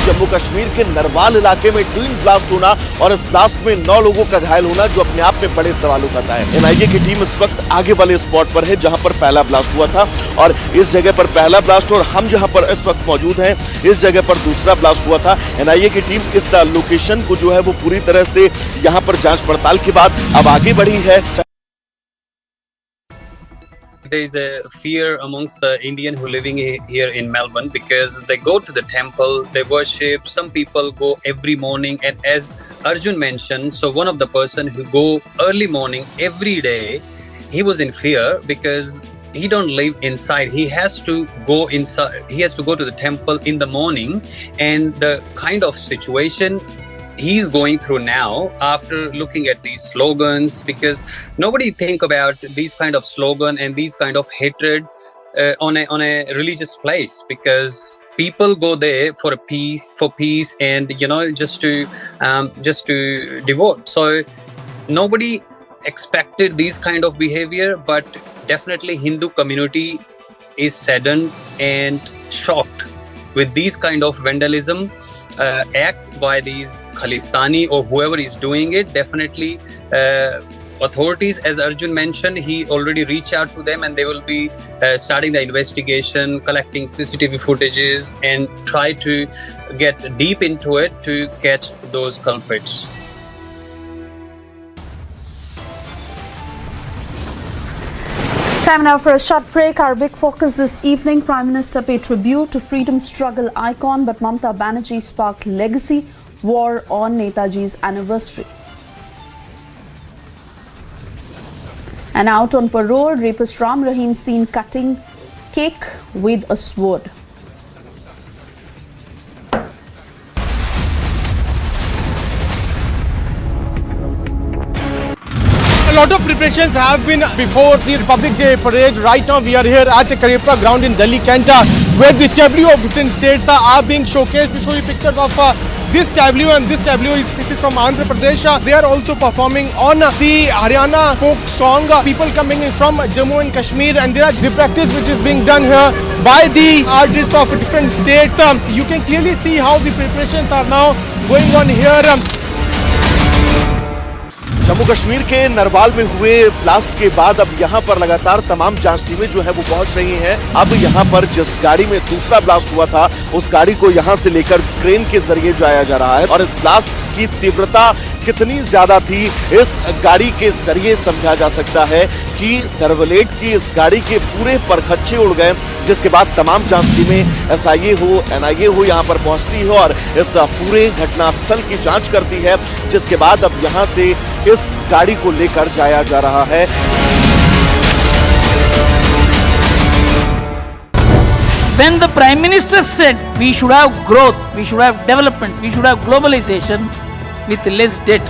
Jammu Kashmir के नरवाल इलाके में twin blast होना और इस blast में 9 लोगों का घायल होना जो अपने आप में बड़े सवाल उठाता है। एनआईए की टीम इस वक्त आगे वाले स्पॉट पर है जहां पर पहला ब्लास्ट हुआ था और इस जगह पर पहला ब्लास्ट और हम जहां पर इस वक्त मौजूद हैं इस जगह पर दूसरा ब्लास्ट हुआ था। एनआईए की टीम इस लोकेशन को जो है वो पूरी तरह से यहां पर जांच पड़ताल के बाद अब आगे बढ़ी है। There is a fear amongst the Indian who living here in Melbourne because they go to the temple, they worship. Some people go every morning, and as Arjun mentioned, so one of the person who go early morning every day, he was in fear because he don't live inside. He has to go inside. He has to go to the temple in the morning, and the kind of situation he's going through now after looking at these slogans, because nobody think about these kind of slogan and these kind of hatred on a religious place, because people go there for peace, and just to devote. So nobody expected these kind of behavior, but definitely Hindu community is saddened and shocked with these kind of vandalism act by these Khalistani or whoever is doing it. Definitely authorities, as Arjun mentioned, he already reached out to them, and they will be starting the investigation, collecting CCTV footages, and try to get deep into it to catch those culprits. Time now for a short break. Our big focus this evening: Prime Minister paid tribute to freedom struggle icon, but Mamata Banerjee sparked legacy war on Netaji's anniversary. And out on parole, rapist Ram Rahim seen cutting cake with a sword. A lot of preparations have been before the Republic Day parade. Right now we are here at Karepra ground in Delhi, Kanta, where the tableau of different states are being showcased. We show you pictures of this tableau, and this tableau is from Andhra Pradesh. They are also performing on the Haryana folk song. People coming in from Jammu and Kashmir, and there are the practice which is being done here by the artists of different states. You can clearly see how the preparations are now going on here. Jammu Kashmir के नरवाल में हुए blast के बाद अब यहां पर लगातार तमाम जांच टीमें जो है वो पहुंच रही हैं। अब यहां पर जिस गाड़ी में दूसरा ब्लास्ट हुआ था, उस गाड़ी को यहां से लेकर क्रेन के जरिए जाया जा रहा है, और इस ब्लास्ट की तीव्रता कितनी ज्यादा थी इस गाड़ी के जरिए समझा जा सकता है कि सर्वलेट की इस गाड़ी के पूरे परखच्चे उड़ गए, जिसके बाद तमाम जांच टीमें SIA हो, NIA हो यहां पर पहुंचती है और इस पूरे घटनास्थल की जांच करती है, जिसके बाद अब यहां से इस गाड़ी को लेकर जाया जा रहा है। When the Prime Minister said we should have growth, we should have development, we should have globalization with less debt,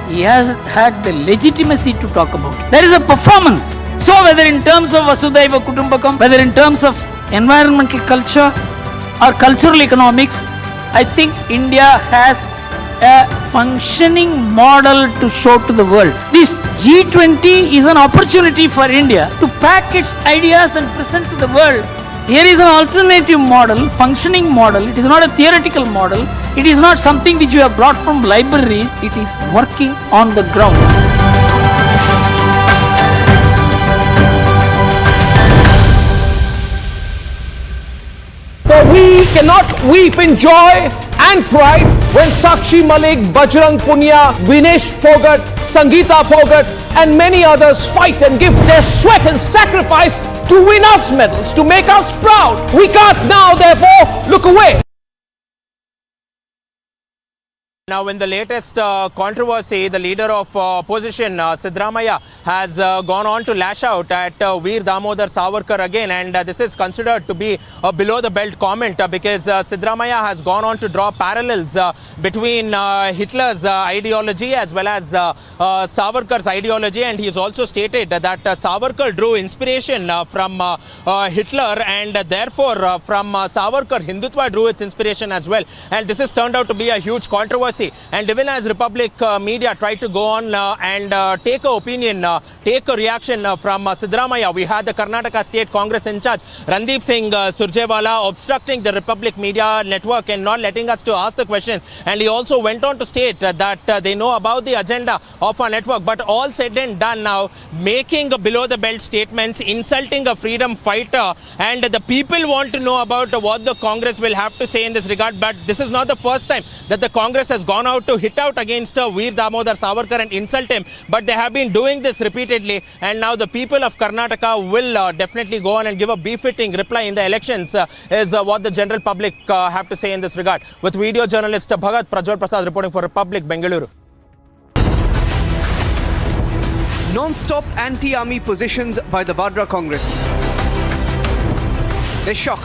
he has had the legitimacy to talk about. There is a performance. So whether in terms of Vasudhaiva Kutumbakam, whether in terms of environmental culture or cultural economics, I think India has a functioning model to show to the world. This G20 is an opportunity for India to pack its ideas and present to the world. Here is an alternative model, functioning model. It is not a theoretical model. It is not something which you have brought from libraries. It is working on the ground. For we cannot weep in joy and pride when Sakshi Malik, Bajrang Punia, Vinesh Phogat, Sangeeta Phogat and many others fight and give their sweat and sacrifice to win us medals, to make us proud. We can't now therefore look away. Now, in the latest controversy, the leader of opposition, Siddaramaiah, has gone on to lash out at Veer Damodar Savarkar again, and this is considered to be a below-the-belt comment because Siddaramaiah has gone on to draw parallels between Hitler's ideology as well as Savarkar's ideology, and he has also stated that Savarkar drew inspiration from Hitler, and therefore from Savarkar, Hindutva drew its inspiration as well, and this has turned out to be a huge controversy. And even as Republic media tried to go on and take an opinion, take a reaction from Siddaramaiah, we had the Karnataka State Congress in charge, Randeep Singh Surjewala, obstructing the Republic media network and not letting us to ask the questions. And he also went on to state that they know about the agenda of our network, but all said and done now, making below the belt statements, insulting a freedom fighter, and the people want to know about what the Congress will have to say in this regard. But this is not the first time that the Congress has gone out to hit out against Veer Damodar Savarkar and insult him, but they have been doing this repeatedly, and now the people of Karnataka will definitely go on and give a befitting reply in the elections, is what the general public have to say in this regard. With video journalist Bhagat Prajwal Prasad reporting for Republic, Bengaluru. Non-stop anti-army positions by the Vadra-Congress. They shock